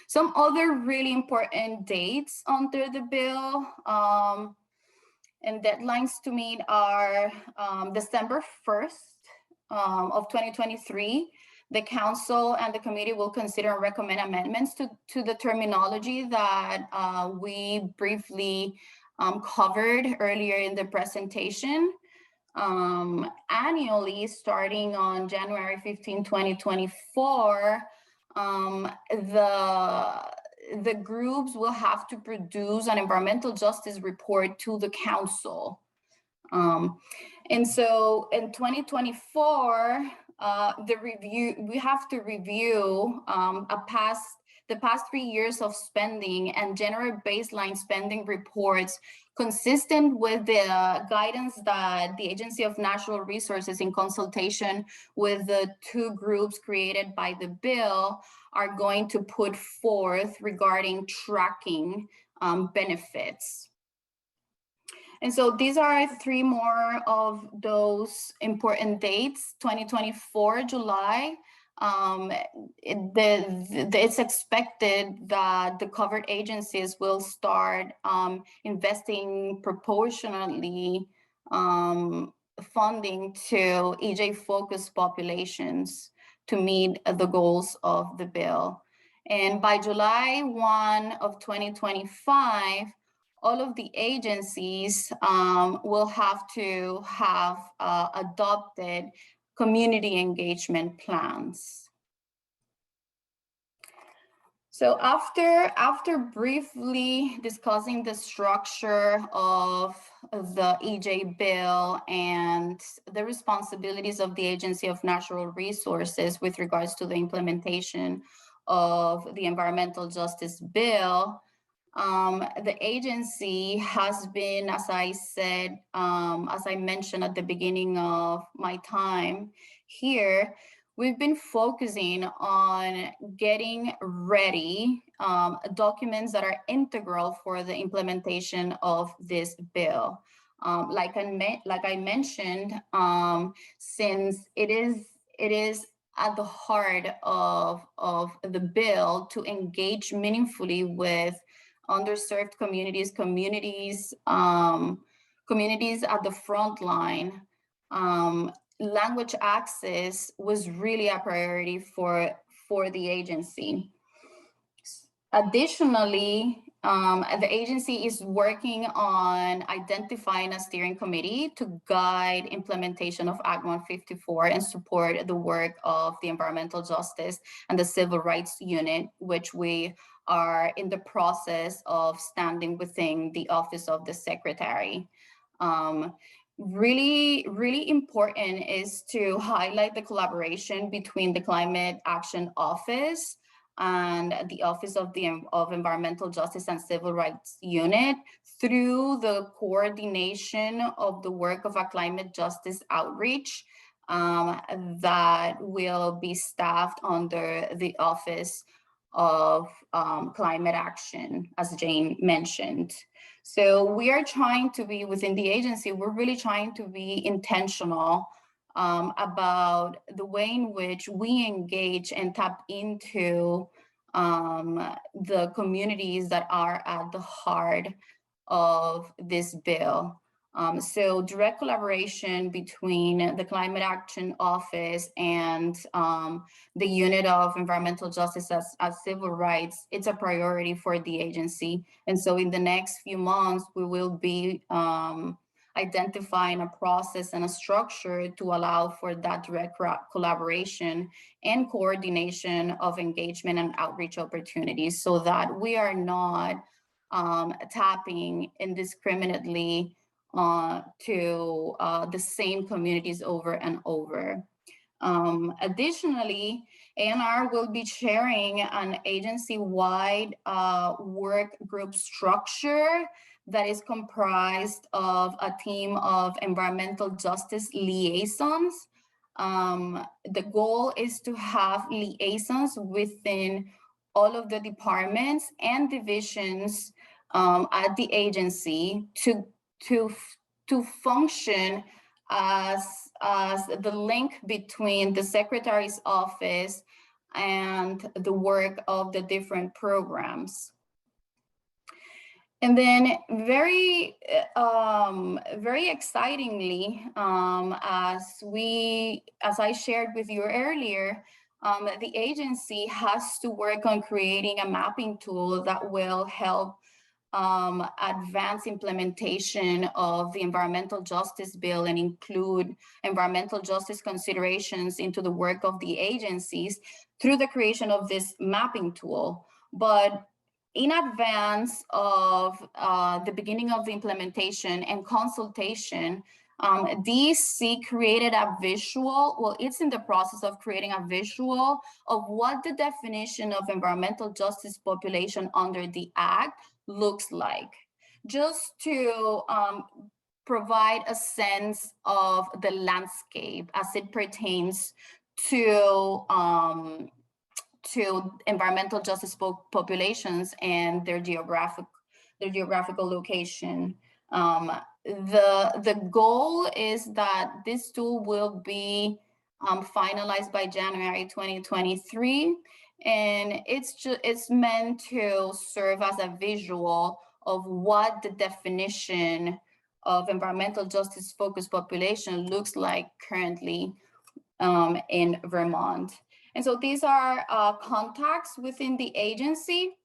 Some other really important dates under the bill and deadlines to meet are December 1st of 2023. The council and the committee will consider and recommend amendments to the terminology that we briefly covered earlier in the presentation. Annually, starting on January 15, 2024, the groups will have to produce an environmental justice report to the council. And so in 2024, we have to review the past 3 years of spending and generate baseline spending reports consistent with the guidance that the Agency of Natural Resources, in consultation with the two groups created by the bill, are going to put forth regarding tracking benefits. And so these are 3 more of those important dates. 2024, July, it's expected that the covered agencies will start investing proportionately funding to EJ-focused populations to meet the goals of the bill. And by July 1 of 2025, all of the agencies will have to have adopted community engagement plans. So after briefly discussing the structure of the EJ bill and the responsibilities of the Agency of Natural Resources with regards to the implementation of the environmental justice bill, the agency has been, as I said, as I mentioned at the beginning of my time here, we've been focusing on getting ready documents that are integral for the implementation of this bill. Like I mentioned, since it is at the heart of the bill to engage meaningfully with underserved communities, communities at the front line. Language access was really a priority for the agency. Additionally, the agency is working on identifying a steering committee to guide implementation of Act 154 and support the work of the Environmental Justice and the Civil Rights Unit, which we are in the process of standing within the Office of the Secretary. Really important is to highlight the collaboration between the Climate Action Office and the Office of Environmental Justice and Civil Rights Unit through the coordination of the work of a climate justice outreach that will be staffed under the Office of Climate Action, as Jane mentioned. So we are trying to be within the agency, we're really trying to be intentional about the way in which we engage and tap into the communities that are at the heart of this bill. So direct collaboration between the Climate Action Office and the Unit of Environmental Justice as Civil Rights, it's a priority for the agency. And so in the next few months, we will be identifying a process and a structure to allow for that direct collaboration and coordination of engagement and outreach opportunities so that we are not tapping indiscriminately to the same communities over and over. Additionally, ANR will be sharing an agency-wide work group structure that is comprised of a team of environmental justice liaisons. The goal is to have liaisons within all of the departments and divisions at the agency to function as the link between the Secretary's office and the work of the different programs. And then very excitingly, as I shared with you earlier, the agency has to work on creating a mapping tool that will help advance implementation of the environmental justice bill and include environmental justice considerations into the work of the agencies through the creation of this mapping tool. But in advance of the beginning of the implementation and consultation, DC created a visual, well, it's in the process of creating a visual of what the definition of environmental justice population under the Act looks like, just to provide a sense of the landscape as it pertains to environmental justice populations and their geographical location. The goal is that this tool will be finalized by January 2023, and it's meant to serve as a visual of what the definition of environmental justice focused population looks like currently in Vermont. And so these are contacts within the agency.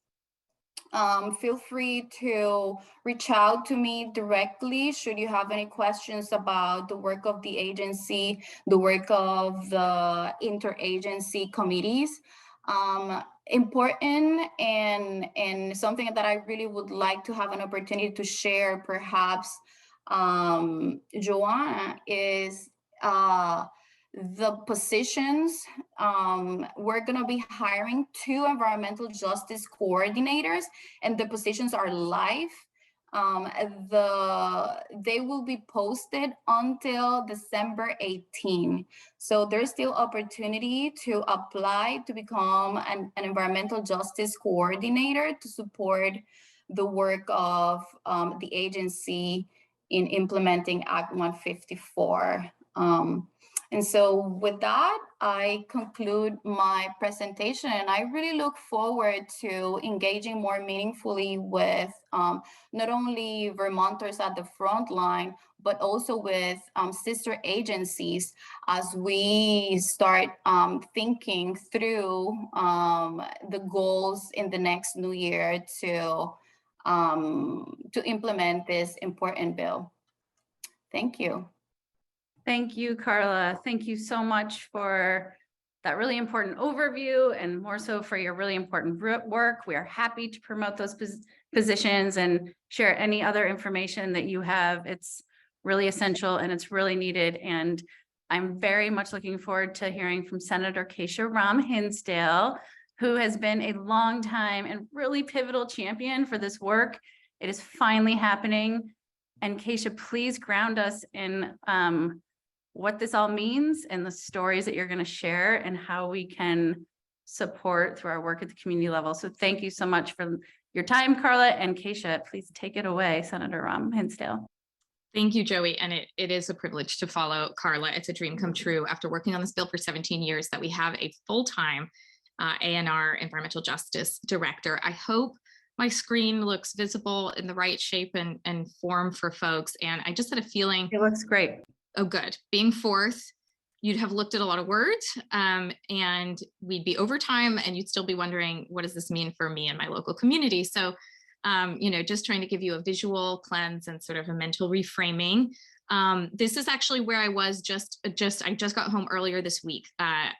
Feel free to reach out to me directly should you have any questions about the work of the agency, the work of the interagency committees. important and something that I really would like to have an opportunity to share, perhaps, Joanna, is the positions. We're going to be hiring 2 environmental justice coordinators, and the positions are live. They will be posted until December 18. So there's still opportunity to apply to become an environmental justice coordinator to support the work of the agency in implementing Act 154. And so with that, I conclude my presentation, and I really look forward to engaging more meaningfully with not only Vermonters at the front line, but also with sister agencies as we start thinking through the goals in the next new year to implement this important bill. Thank you. Thank you, Carla. Thank you so much for that really important overview, and more so for your really important work. We are happy to promote those positions and share any other information that you have. It's really essential and it's really needed. And I'm very much looking forward to hearing from Senator Keisha Hinsdale, who has been a long time and really pivotal champion for this work. It is finally happening. And Keisha, please ground us in what this all means and the stories that you're going to share and how we can support through our work at the community level. So thank you so much for your time, Carla. And Keisha, please take it away, Senator Hinsdale. Thank you, Joey. And it is a privilege to follow Carla. It's a dream come true after working on this bill for 17 years that we have a full-time ANR environmental justice director. I hope my screen looks visible in the right shape and form for folks. And I just had a feeling. It looks great. Oh, good. Being fourth, you'd have looked at a lot of words and we'd be over time and you'd still be wondering, what does this mean for me and my local community? So, just trying to give you a visual cleanse and sort of a mental reframing. This is actually where I was I just got home earlier this week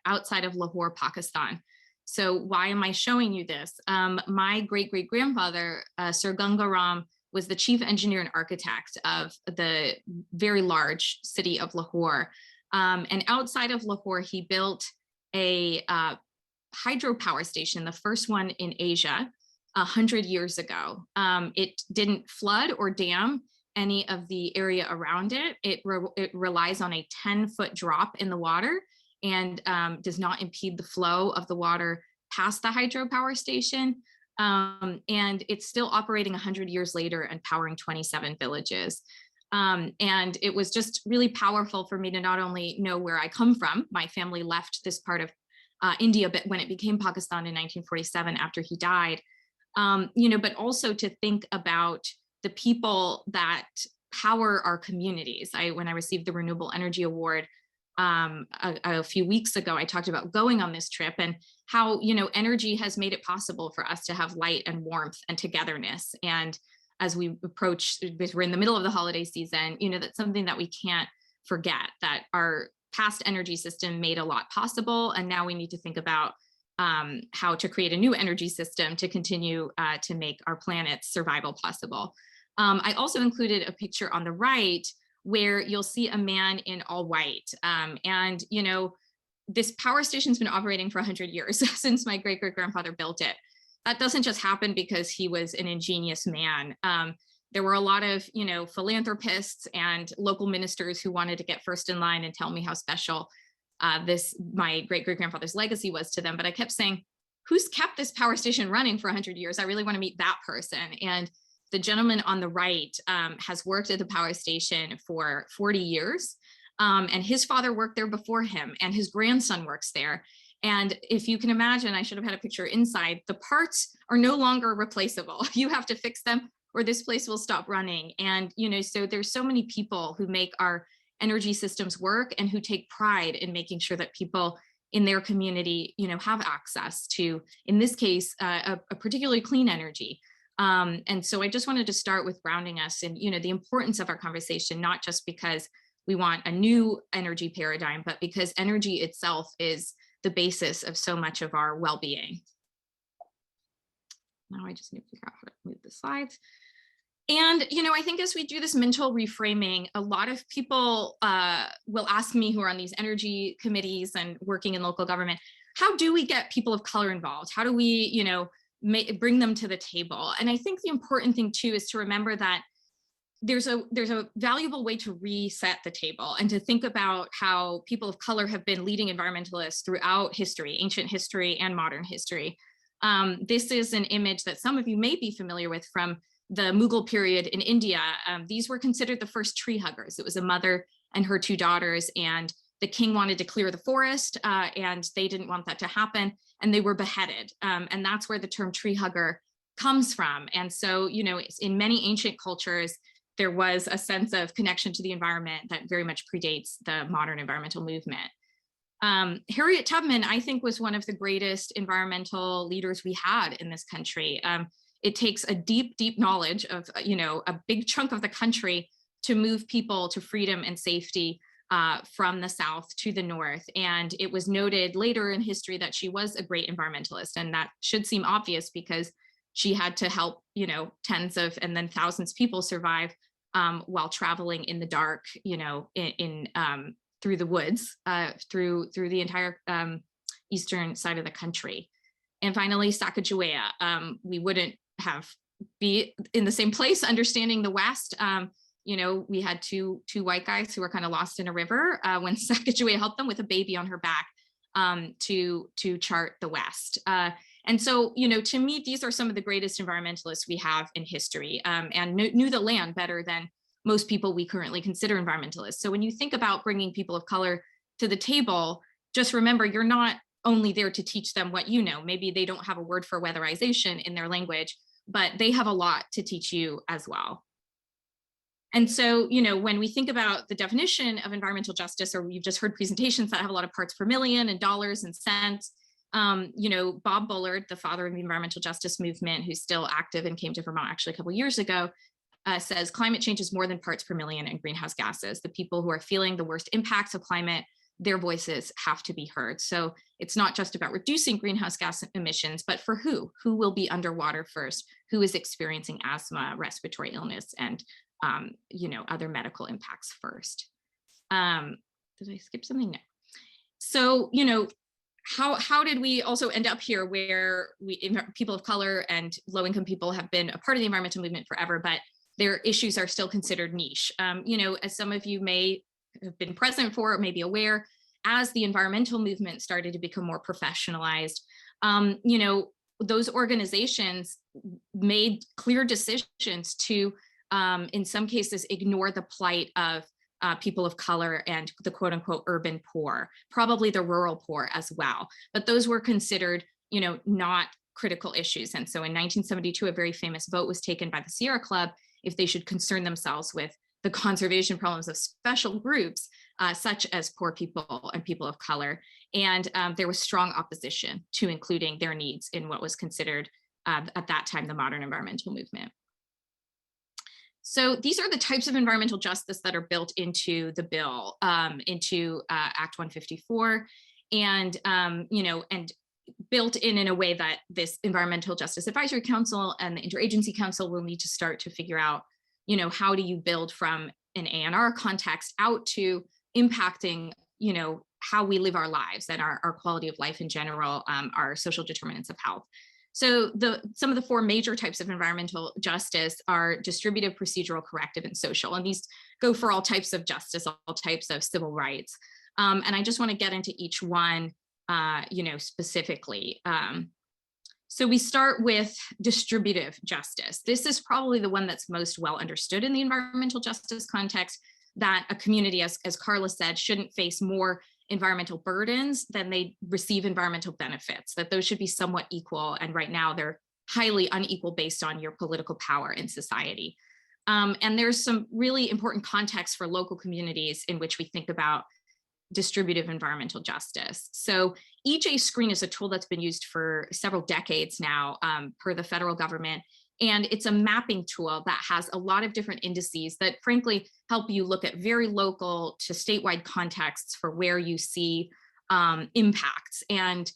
outside of Lahore, Pakistan. So why am I showing you this? My great-great-grandfather, Sir Gangaram, was the chief engineer and architect of the very large city of Lahore. And outside of Lahore, he built a hydropower station, the first one in Asia, 100 years ago. It didn't flood or dam any of the area around it. It relies on a 10-foot drop in the water and does not impede the flow of the water past the hydropower station. And it's still operating 100 years later and powering 27 villages. And it was just really powerful for me to not only know where I come from. My family left this part of India, but when it became Pakistan in 1947 after he died, but also to think about the people that power our communities. When I received the Renewable Energy Award a few weeks ago, I talked about going on this trip and how, energy has made it possible for us to have light and warmth and togetherness. And as we approach, we're in the middle of the holiday season, that's something that we can't forget, that our past energy system made a lot possible. And now we need to think about how to create a new energy system to continue to make our planet's survival possible. I also included a picture on the right where you'll see a man in all white. And, this power station's been operating for 100 years since my great-great-grandfather built it. That doesn't just happen because he was an ingenious man. There were a lot of, philanthropists and local ministers who wanted to get first in line and tell me how special my great-great-grandfather's legacy was to them. But I kept saying, who's kept this power station running for 100 years? I really want to meet that person. And the gentleman on the right has worked at the power station for 40 years. And his father worked there before him, and his grandson works there. And if you can imagine, I should have had a picture inside, the parts are no longer replaceable. You have to fix them or this place will stop running. And, so there's so many people who make our energy systems work and who take pride in making sure that people in their community, have access to, in this case, a particularly clean energy. And so I just wanted to start with grounding us in, the importance of our conversation, not just because we want a new energy paradigm, but because energy itself is the basis of so much of our well-being. Now I just need to figure out how to move the slides. And, I think as we do this mental reframing, a lot of people will ask me who are on these energy committees and working in local government, how do we get people of color involved? How do we, bring them to the table? And I think the important thing too is to remember that there's a valuable way to reset the table and to think about how people of color have been leading environmentalists throughout history, ancient history and modern history. This is an image that some of you may be familiar with from the Mughal period in India. These were considered the first tree huggers. It was a mother and her two daughters, and the king wanted to clear the forest, and they didn't want that to happen, and they were beheaded. And that's where the term tree hugger comes from. And so, in many ancient cultures, there was a sense of connection to the environment that very much predates the modern environmental movement. Harriet Tubman, I think, was one of the greatest environmental leaders we had in this country. It takes a deep, deep knowledge of, a big chunk of the country to move people to freedom and safety from the South to the North. And it was noted later in history that she was a great environmentalist. And that should seem obvious because she had to help, tens of and then thousands of people survive while traveling in the dark, through the woods, through the entire eastern side of the country. And finally, Sacagawea. We wouldn't be in the same place understanding the West. We had two white guys who were kind of lost in a river when Sacagawea helped them with a baby on her back to chart the West. And so, to me, these are some of the greatest environmentalists we have in history, and knew the land better than most people we currently consider environmentalists. So when you think about bringing people of color to the table, just remember you're not only there to teach them what you know. Maybe they don't have a word for weatherization in their language, but they have a lot to teach you as well. And so, when we think about the definition of environmental justice, or we've just heard presentations that have a lot of parts per million and dollars and cents, Bob Bullard, the father of the environmental justice movement, who's still active and came to Vermont actually a couple of years ago, says climate change is more than parts per million in greenhouse gases. The people who are feeling the worst impacts of climate, their voices have to be heard. So it's not just about reducing greenhouse gas emissions, but for who will be underwater first, who is experiencing asthma, respiratory illness, and other medical impacts first. Did I skip something? No. So, how did we also end up here where people of color and low-income people have been a part of the environmental movement forever, but their issues are still considered niche? As some of you may have been present for or may be aware, as the environmental movement started to become more professionalized, those organizations made clear decisions to, in some cases, ignore the plight of people of color and the quote unquote urban poor, probably the rural poor as well. But those were considered, not critical issues. And so in 1972, a very famous vote was taken by the Sierra Club if they should concern themselves with the conservation problems of special groups, such as poor people and people of color. And there was strong opposition to including their needs in what was considered at that time the modern environmental movement. So these are the types of environmental justice that are built into the bill, into Act 154, and and built in a way that this Environmental Justice Advisory Council and the Interagency Council will need to start to figure out, how do you build from an A&R context out to impacting, how we live our lives and our quality of life in general, our social determinants of health. So some of the four major types of environmental justice are distributive, procedural, corrective, and social. And these go for all types of justice, all types of civil rights. And I just want to get into each one, specifically. So we start with distributive justice. This is probably the one that's most well understood in the environmental justice context, that a community, as Carla said, shouldn't face more environmental burdens than they receive environmental benefits, that those should be somewhat equal. And right now they're highly unequal based on your political power in society. And there's some really important context for local communities in which we think about distributive environmental justice. So EJ Screen is a tool that's been used for several decades now per the federal government. And it's a mapping tool that has a lot of different indices that frankly help you look at very local to statewide contexts for where you see impacts. And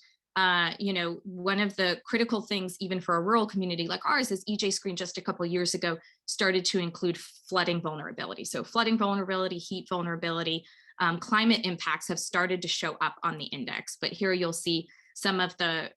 you know, one of the critical things, even for a rural community like ours, is EJ Screen just a couple of years ago started to include flooding vulnerability. So flooding vulnerability, heat vulnerability, climate impacts have started to show up on the index. But here you'll see some of the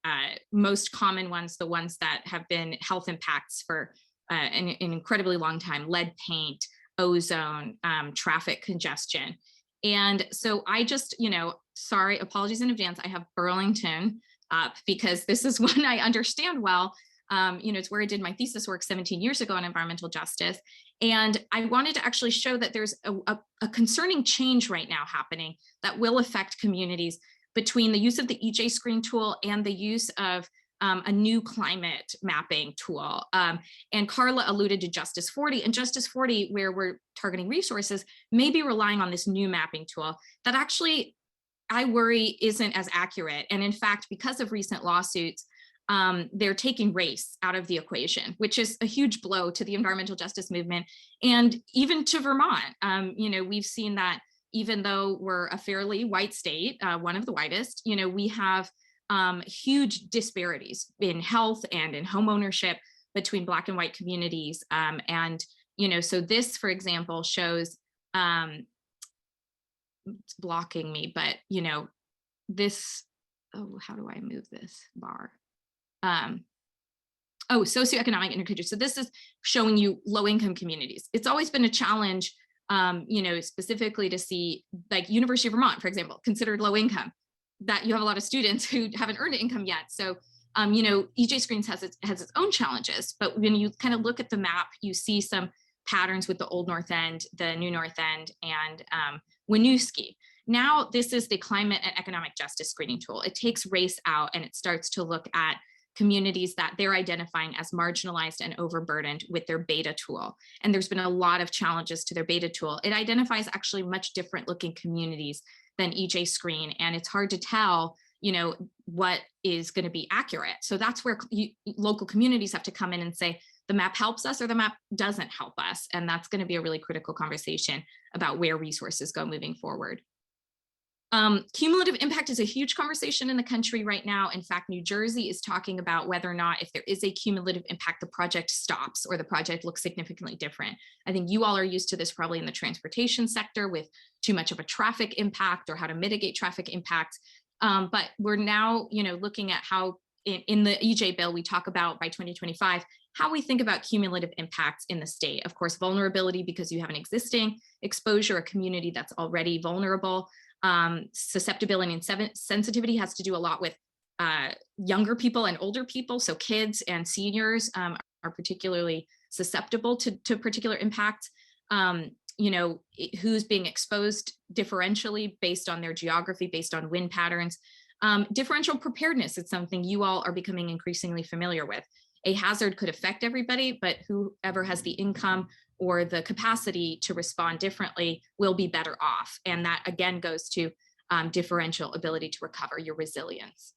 most common ones, the ones that have been health impacts for an incredibly long time: lead paint, ozone, traffic congestion. And so I just, you know, sorry, apologies in advance, I have Burlington up because this is one I understand well. You know, it's where I did my thesis work 17 years ago on environmental justice. And I wanted to actually show that there's a concerning change right now happening that will affect communities between the use of the EJ Screen tool and the use of a new climate mapping tool. And Carla alluded to Justice 40, and Justice 40, where we're targeting resources, may be relying on this new mapping tool that actually, I worry, isn't as accurate. And in fact, because of recent lawsuits, they're taking race out of the equation, which is a huge blow to the environmental justice movement and even to Vermont. You know, we've seen that even though we're a fairly white state, one of the whitest, you know, we have huge disparities in health and in home ownership between Black and white communities. And, you know, so this, for example, shows, it's blocking me, but, you know, this, oh, how do I move this bar? Oh, socioeconomic indicators. So this is showing you low-income communities. It's always been a challenge, you know, specifically to see, like University of Vermont, for example, considered low income, that you have a lot of students who haven't earned an income yet. So, you know, EJ Screens has its own challenges, but when you kind of look at the map, you see some patterns with the Old North End, the New North End, and Winooski. Now, this is the climate and economic justice screening tool. It takes race out and it starts to look at communities that they're identifying as marginalized and overburdened with their beta tool. And there's been a lot of challenges to their beta tool. It identifies actually much different looking communities than EJ Screen. And it's hard to tell, you know, what is going to be accurate. So that's where local communities have to come in and say, the map helps us or the map doesn't help us. And that's going to be a really critical conversation about where resources go moving forward. Cumulative impact is a huge conversation in the country right now. In fact, New Jersey is talking about whether or not, if there is a cumulative impact, the project stops or the project looks significantly different. I think you all are used to this probably in the transportation sector with too much of a traffic impact or how to mitigate traffic impacts. But we're now, you know, looking at how in the EJ bill, we talk about by 2025, how we think about cumulative impacts in the state. Of course, vulnerability, because you have an existing exposure, a community that's already vulnerable. Susceptibility and sensitivity has to do a lot with younger people and older people. So kids and seniors are particularly susceptible to particular impacts. You know, who's being exposed differentially based on their geography, based on wind patterns. Differential preparedness, it's something you all are becoming increasingly familiar with. A hazard could affect everybody, but whoever has the income or the capacity to respond differently will be better off. And that again goes to differential ability to recover, your resilience.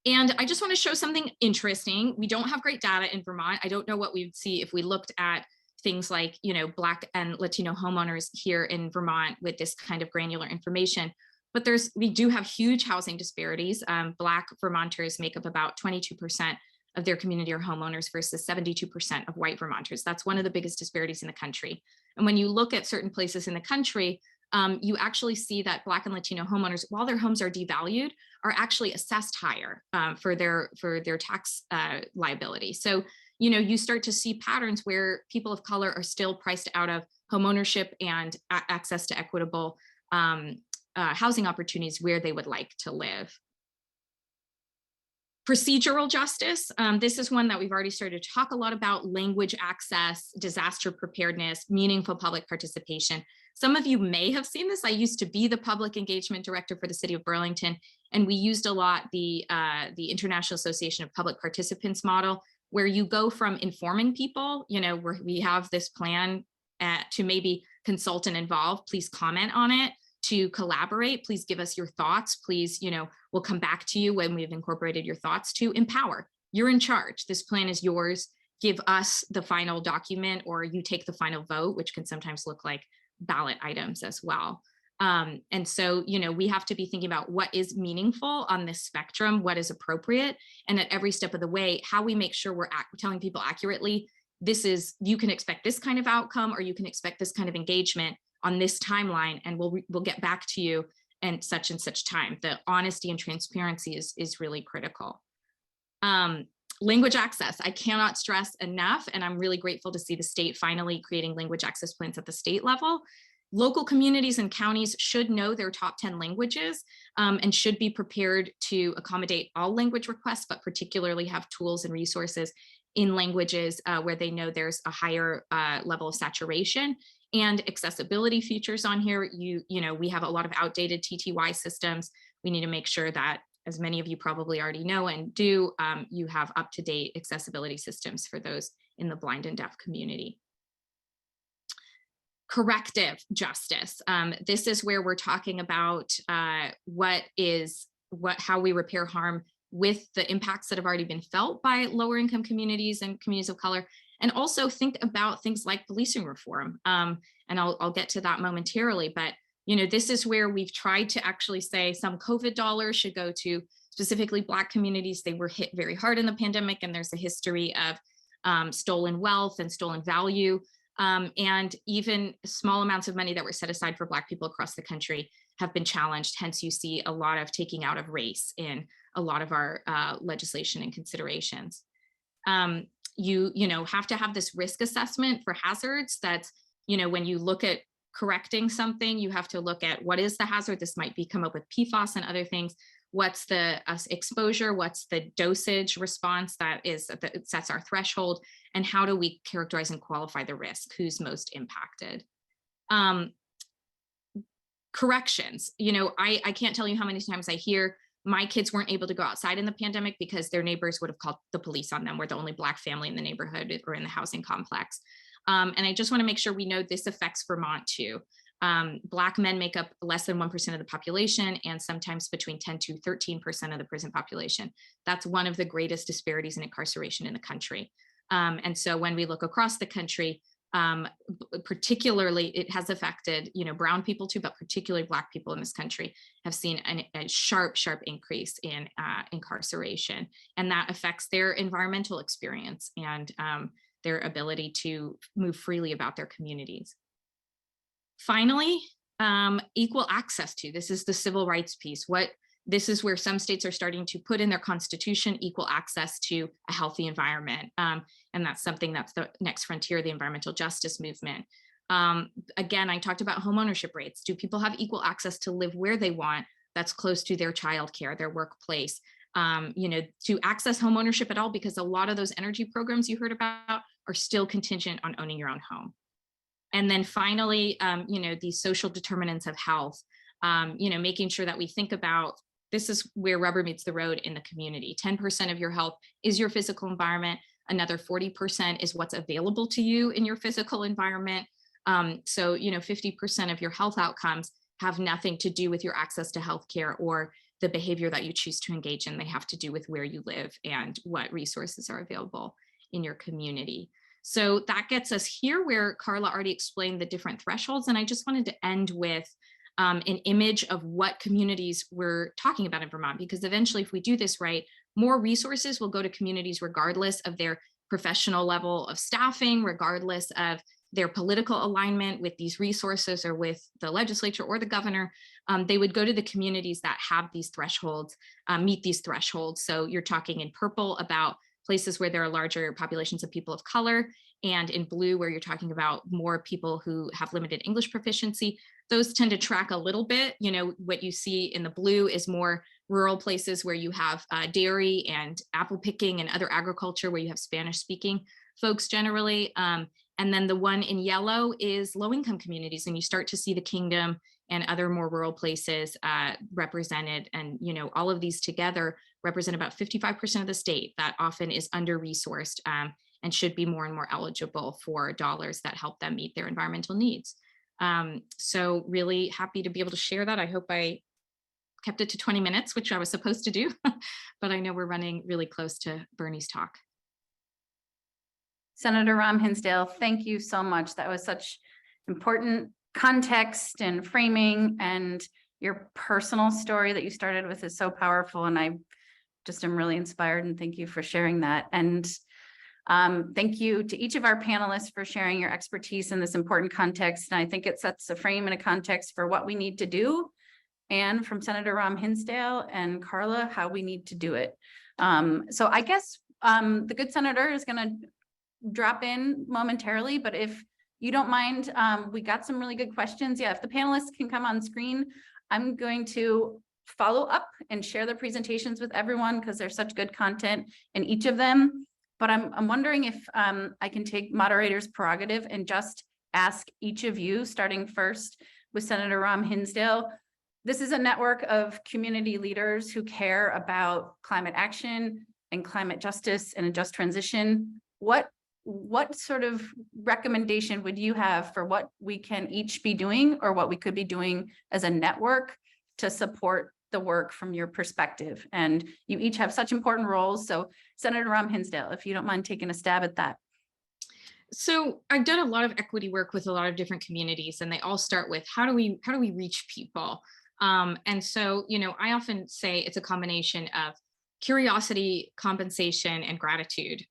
And I just want to show something interesting. We don't have great data in Vermont. I don't know what we would see if we looked at things like, you know, Black and Latino homeowners here in Vermont with this kind of granular information. But we do have huge housing disparities. Black Vermonters make up about 22% of their community or homeowners versus 72% of white Vermonters. That's one of the biggest disparities in the country. And when you look at certain places in the country, you actually see that Black and Latino homeowners, while their homes are devalued, are actually assessed higher for their tax liability. So, you know, you start to see patterns where people of color are still priced out of homeownership and access to equitable housing opportunities where they would like to live. Procedural justice. This is one that we've already started to talk a lot about: language access, disaster preparedness, meaningful public participation. Some of you may have seen this. I used to be the public engagement director for the city of Burlington, and we used a lot the International Association of Public Participants model, where you go from informing people, you know, where we have this plan to maybe consult and involve, please comment on it, to collaborate, please give us your thoughts, please, you know, we'll come back to you when we've incorporated your thoughts, to empower. You're in charge. This plan is yours. Give us the final document, or you take the final vote, which can sometimes look like ballot items as well. And so, we have to be thinking about what is meaningful on this spectrum, what is appropriate, and at every step of the way, how we make sure we're telling people accurately, you can expect this kind of outcome, or you can expect this kind of engagement on this timeline, and we'll get back to you and such time. The honesty and transparency is really critical. Language access, I cannot stress enough, and I'm really grateful to see the state finally creating language access plans at the state level. Local communities and counties should know their top 10 languages and should be prepared to accommodate all language requests, but particularly have tools and resources in languages where they know there's a higher level of saturation, and accessibility features on here. We have a lot of outdated TTY systems. We need to make sure that, as many of you probably already know and do, you have up-to-date accessibility systems for those in the blind and deaf community. Corrective justice. This is where we're talking about how we repair harm with the impacts that have already been felt by lower income communities and communities of color, and also think about things like policing reform. And I'll get to that momentarily, but this is where we've tried to actually say some COVID dollars should go to specifically Black communities. They were hit very hard in the pandemic, and there's a history of stolen wealth and stolen value. And even small amounts of money that were set aside for Black people across the country have been challenged. Hence, you see a lot of taking out of race in a lot of our legislation and considerations. You have to have this risk assessment for hazards. That's, when you look at correcting something, you have to look at what is the hazard. This might come up with PFAS and other things. What's the exposure? What's the dosage response that sets our threshold? And how do we characterize and qualify the risk? Who's most impacted? Corrections. I can't tell you how many times I hear my kids weren't able to go outside in the pandemic because their neighbors would have called the police on them. We're the only Black family in the neighborhood or in the housing complex. And I just want to make sure we know this affects Vermont too. Black men make up less than 1% of the population, and sometimes between 10 to 13% of the prison population. That's one of the greatest disparities in incarceration in the country. And so when we look across the country, particularly it has affected, brown people too, but particularly Black people in this country have seen a sharp increase in incarceration. And that affects their environmental experience and their ability to move freely about their communities. Finally, equal access to, this is the civil rights piece. This is where some states are starting to put in their constitution equal access to a healthy environment. And that's something that's the next frontier, the environmental justice movement. Again, I talked about homeownership rates. Do people have equal access to live where they want that's close to their childcare, their workplace? To access homeownership at all, because a lot of those energy programs you heard about are still contingent on owning your own home. And then finally, these social determinants of health, making sure that we think about, this is where rubber meets the road in the community. 10% of your health is your physical environment. Another 40% is what's available to you in your physical environment. So 50% of your health outcomes have nothing to do with your access to healthcare or the behavior that you choose to engage in. They have to do with where you live and what resources are available in your community. So that gets us here where Carla already explained the different thresholds. And I just wanted to end with an image of what communities we're talking about in Vermont, because eventually if we do this right, more resources will go to communities regardless of their professional level of staffing, regardless of their political alignment with these resources or with the legislature or the governor. They would go to the communities that have these thresholds, meet these thresholds. So you're talking in purple about places where there are larger populations of people of color, and in blue where you're talking about more people who have limited English proficiency. Those tend to track a little bit. What you see in the blue is more rural places where you have dairy and apple picking and other agriculture, where you have Spanish speaking folks generally. And then the one in yellow is low-income communities, and you start to see the Kingdom and other more rural places represented. And all of these together represent about 55% of the state that often is under-resourced and should be more and more eligible for dollars that help them meet their environmental needs. So really happy to be able to share that. I hope I kept it to 20 minutes, which I was supposed to do, but I know we're running really close to Bernie's talk. Senator Ram Hinsdale, thank you so much. That was such important context and framing, and your personal story that you started with is so powerful. And I just am really inspired, and thank you for sharing that. And thank you to each of our panelists for sharing your expertise in this important context. And I think it sets a frame and a context for what we need to do, and from Senator Ram Hinsdale and Carla, how we need to do it. So I guess the good senator is going to drop in momentarily, but if you don't mind, we got some really good questions. Yeah, if the panelists can come on screen, I'm going to follow up and share the presentations with everyone because there's such good content in each of them. But I'm wondering if I can take moderator's prerogative and just ask each of you, starting first with Senator Ram Hinsdale. This is a network of community leaders who care about climate action and climate justice and a just transition. What sort of recommendation would you have for what we can each be doing, or what we could be doing as a network to support the work from your perspective? And you each have such important roles. So Senator Ram Hinsdale, if you don't mind taking a stab at that. So I've done a lot of equity work with a lot of different communities, and they all start with how do we reach people? And so, I often say it's a combination of curiosity, compensation, and gratitude.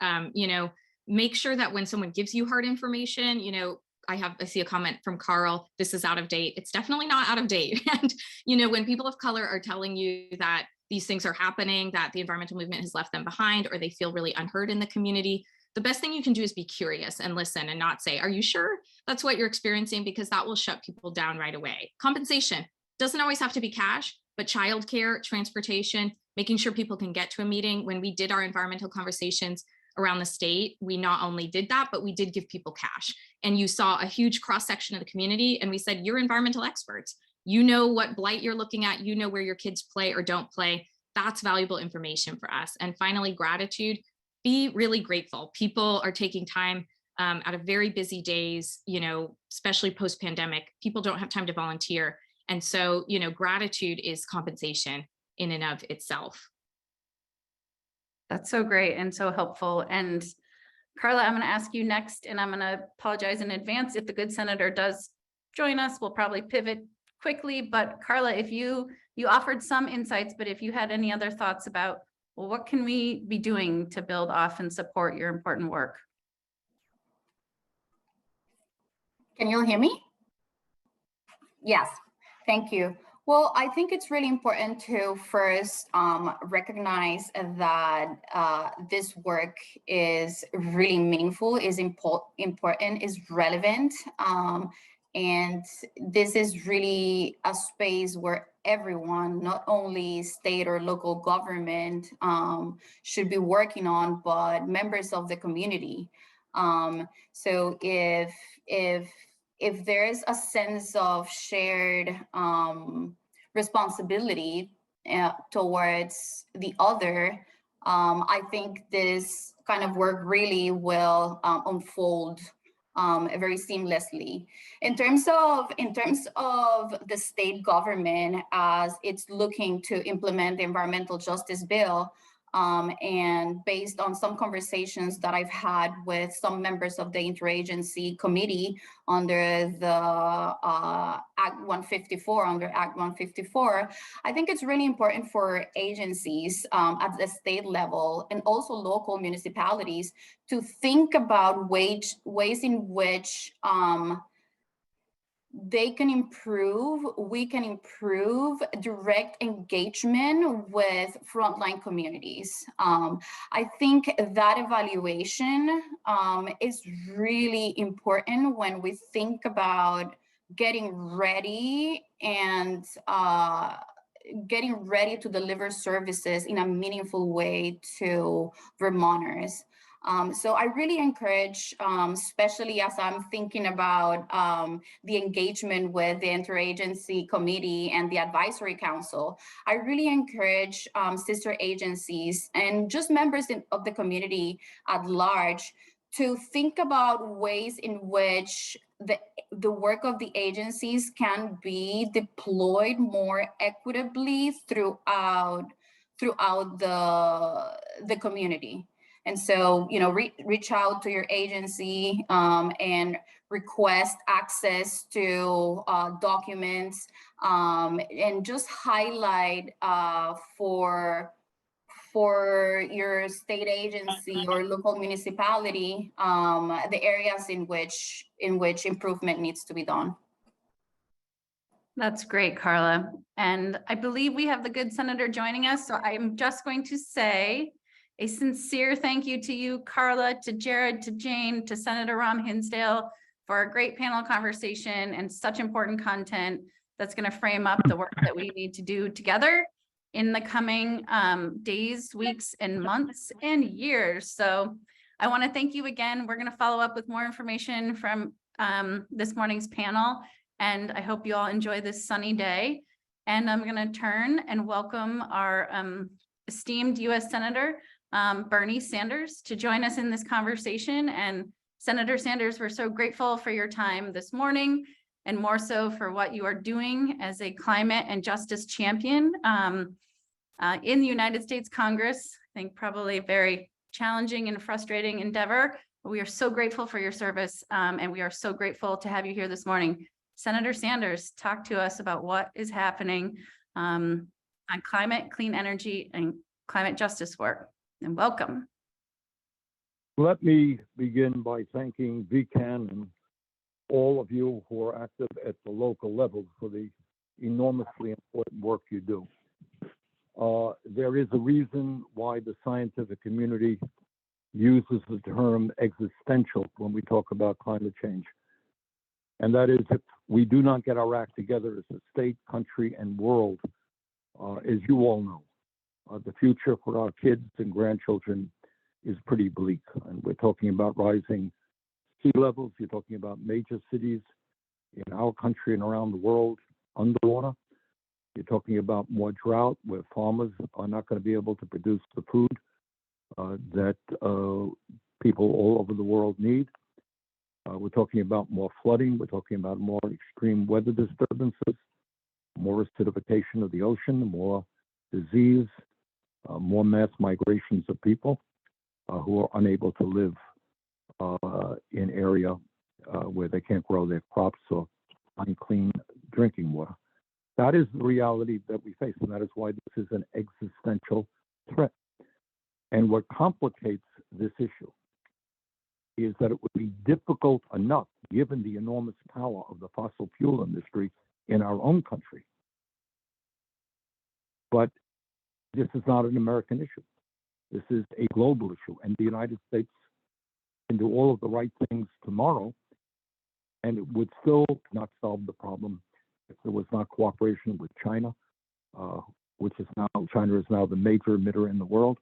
Make sure that when someone gives you hard information, I see a comment from Carl, this is out of date. It's definitely not out of date. And, when people of color are telling you that these things are happening, that the environmental movement has left them behind, or they feel really unheard in the community, the best thing you can do is be curious and listen, and not say, are you sure that's what you're experiencing? Because that will shut people down right away. Compensation doesn't always have to be cash, but childcare, transportation, making sure people can get to a meeting. When we did our environmental conversations around the state, we not only did that, but we did give people cash. And you saw a huge cross-section of the community, and we said, you're environmental experts. You know what blight you're looking at, you know where your kids play or don't play. That's valuable information for us. And finally, gratitude. Be really grateful. People are taking time out of very busy days, especially post-pandemic. People don't have time to volunteer. And so, gratitude is compensation in and of itself. That's so great and so helpful. And Carla, I'm going to ask you next, and I'm going to apologize in advance if the good senator does join us. We'll probably pivot quickly. But Carla, if you offered some insights, but if you had any other thoughts about, well, what can we be doing to build off and support your important work? Can you hear me? Yes, thank you. Well, I think it's really important to first recognize that this work is really meaningful, is important, is relevant. And this is really a space where everyone, not only state or local government, should be working on, but members of the community. So if there's a sense of shared responsibility towards the other, I think this kind of work really will unfold very seamlessly. In terms of the state government, as it's looking to implement the environmental justice bill, and based on some conversations that I've had with some members of the interagency committee under the Act 154, I think it's really important for agencies at the state level and also local municipalities to think about ways in which we can improve direct engagement with frontline communities. I think that evaluation is really important when we think about getting ready to deliver services in a meaningful way to Vermonters. So I really encourage, especially as I'm thinking about the engagement with the interagency committee and the advisory council, I really encourage sister agencies and just members of the community at large to think about ways in which the work of the agencies can be deployed more equitably throughout the community. And so, reach out to your agency and request access to documents, and just highlight for your state agency or local municipality the areas in which improvement needs to be done. That's great, Carla. And I believe we have the good senator joining us. So I'm just going to say a sincere thank you to you, Carla, to Jared, to Jane, to Senator Ram Hinsdale for a great panel conversation and such important content that's going to frame up the work that we need to do together in the coming days, weeks, and months and years. So I want to thank you again. We're going to follow up with more information from this morning's panel. And I hope you all enjoy this sunny day. And I'm going to turn and welcome our esteemed U.S. Senator, Bernie Sanders, to join us in this conversation. And Senator Sanders, we're so grateful for your time this morning, and more so for what you are doing as a climate and justice champion in the United States Congress. I think probably a very challenging and frustrating endeavor. But we are so grateful for your service, and we are so grateful to have you here this morning. Senator Sanders, talk to us about what is happening on climate, clean energy, and climate justice work. And welcome. Let me begin by thanking VECAN and all of you who are active at the local level for the enormously important work you do. There is a reason why the scientific community uses the term existential when we talk about climate change. And that is, if we do not get our act together as a state, country, and world, as you all know, the future for our kids and grandchildren is pretty bleak. And we're talking about rising sea levels. You're talking about major cities in our country and around the world underwater. You're talking about more drought, where farmers are not going to be able to produce the food that people all over the world need. We're talking about more flooding. We're talking about more extreme weather disturbances, more acidification of the ocean, more disease, more mass migrations of people who are unable to live in area where they can't grow their crops or unclean drinking water. That is the reality that we face, and that is why this is an existential threat. And what complicates this issue is that it would be difficult enough, given the enormous power of the fossil fuel industry in our own country. But this is not an American issue. This is a global issue, and the United States can do all of the right things tomorrow, and it would still not solve the problem if there was not cooperation with China, China is now the major emitter in the world,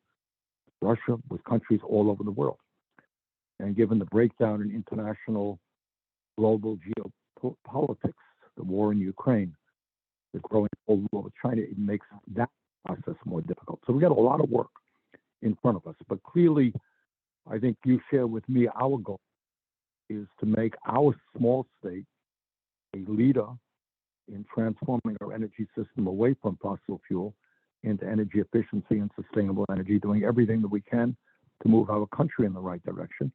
Russia, with countries all over the world. And given the breakdown in international global geopolitics, the war in Ukraine, the growing Cold War with China, it makes that process more difficult. So we got a lot of work in front of us. But clearly, I think you share with me our goal is to make our small state a leader in transforming our energy system away from fossil fuel into energy efficiency and sustainable energy, doing everything that we can to move our country in the right direction.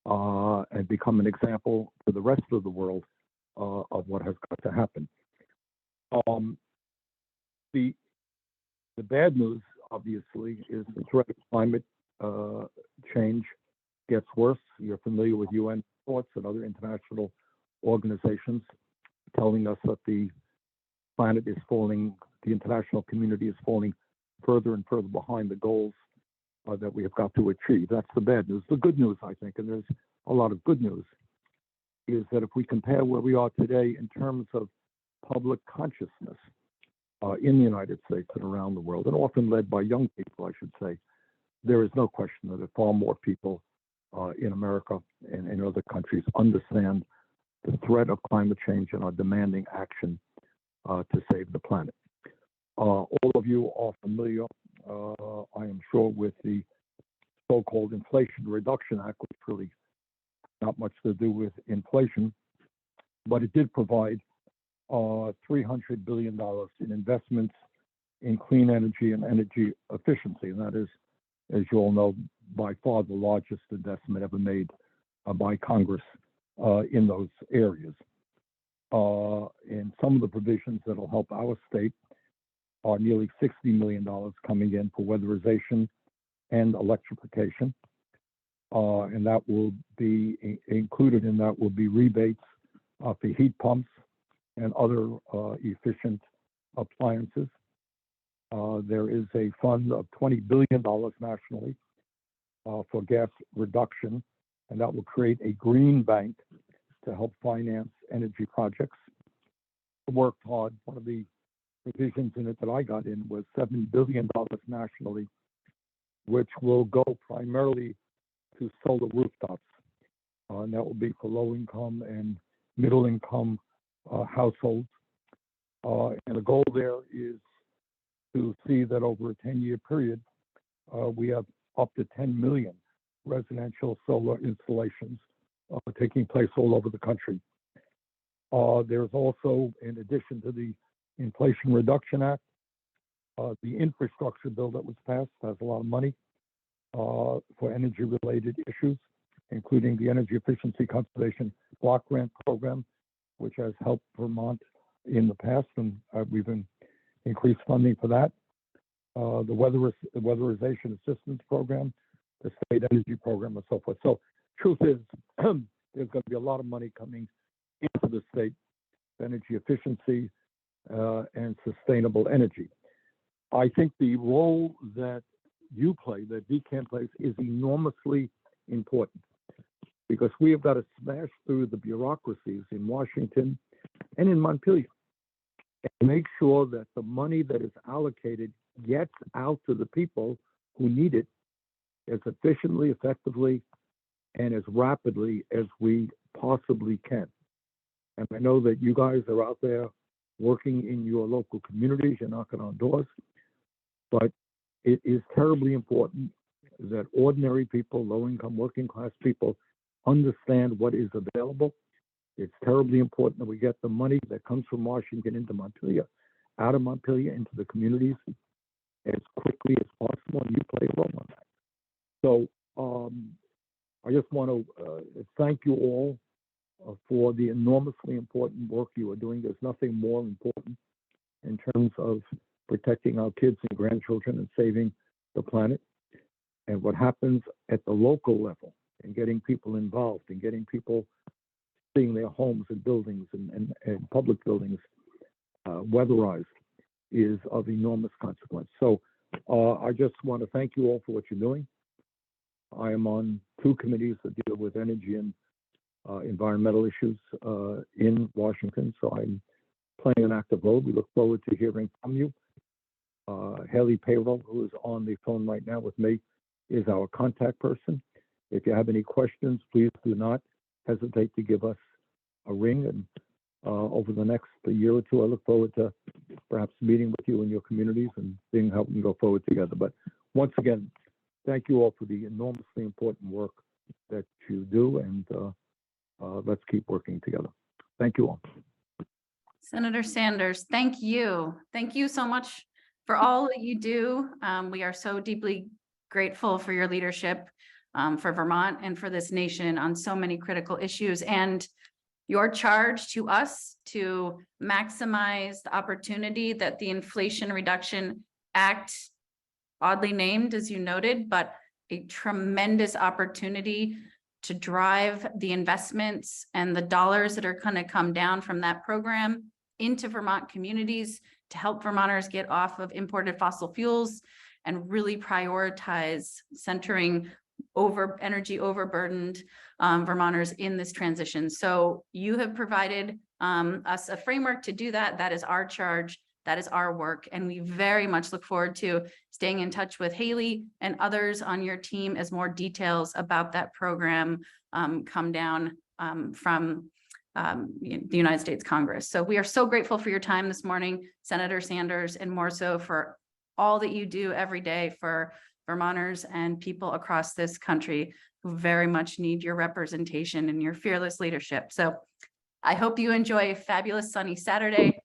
And become an example for the rest of the world of what has got to happen. The bad news, obviously, is the threat of climate change gets worse. You're familiar with UN reports and other international organizations telling us that the planet is falling, the international community is falling further and further behind the goals that we have got to achieve. That's the bad news. The good news, I think, and there's a lot of good news, is that if we compare where we are today in terms of public consciousness in the United States and around the world, and often led by young people, I should say, there is no question that far more people in America and in other countries understand the threat of climate change and are demanding action to save the planet. All of you are familiar, I am sure, with the so-called Inflation Reduction Act, which really not much to do with inflation, but it did provide $300 billion in investments in clean energy and energy efficiency. And that is, as you all know, by far the largest investment ever made by Congress in those areas. And some of the provisions that'll help our state are nearly $60 million coming in for weatherization and electrification. And that will be included in that will be rebates for heat pumps and other efficient appliances. There is a fund of $20 billion nationally for gas reduction, and that will create a green bank to help finance energy projects. I worked hard. One of the provisions in it that I got in was $7 billion nationally, which will go primarily to solar rooftops. And that will be for low income and middle income households. And the goal there is to see that over a 10-year period, we have up to 10 million residential solar installations taking place all over the country. There's also, in addition to the Inflation Reduction Act, the infrastructure bill that was passed has a lot of money for energy-related issues, including the Energy Efficiency Conservation Block Grant Program, which has helped Vermont in the past, and we've increased funding for that. The Weatherization Assistance Program, the State Energy Program, and so forth. So, truth is, there's going to be a lot of money coming into the state for energy efficiency and sustainable energy. I think the role that you play, that VECAN plays, is enormously important because we have got to smash through the bureaucracies in Washington and in Montpelier and make sure that the money that is allocated gets out to the people who need it as efficiently, effectively, and as rapidly as we possibly can. And I know that you guys are out there working in your local communities, you're knocking on doors, but it is terribly important that ordinary people, low-income, working-class people, understand what is available. It's terribly important that we get the money that comes from Washington into Montpelier, out of Montpelier into the communities as quickly as possible, and you play a role in that. So I just want to thank you all for the enormously important work you are doing. There's nothing more important in terms of protecting our kids and grandchildren and saving the planet. And what happens at the local level and getting people involved and getting people seeing their homes and buildings and public buildings weatherized is of enormous consequence. So I just want to thank you all for what you're doing. I am on 2 committees that deal with energy and environmental issues in Washington, so I'm playing an active role. We look forward to hearing from you. Haley Payroll, who is on the phone right now with me, is our contact person. If you have any questions, please do not hesitate to give us a ring. And over the next year or 2, I look forward to perhaps meeting with you in your communities and seeing how we can go forward together. But once again, thank you all for the enormously important work that you do, and let's keep working together. Thank you all. Senator Sanders, thank you. Thank you so much for all that you do. We are so deeply grateful for your leadership for Vermont and for this nation on so many critical issues, and your charge to us to maximize the opportunity that the Inflation Reduction Act, oddly named, as you noted, but a tremendous opportunity to drive the investments and the dollars that are going to come down from that program into Vermont communities to help Vermonters get off of imported fossil fuels and really prioritize centering energy overburdened Vermonters in this transition. So you have provided us a framework to do that. That is our charge. That is our work. And we very much look forward to staying in touch with Haley and others on your team as more details about that program come down from the United States Congress. So we are so grateful for your time this morning, Senator Sanders, and more so for all that you do every day for Vermonters and people across this country who very much need your representation and your fearless leadership. So I hope you enjoy a fabulous sunny Saturday.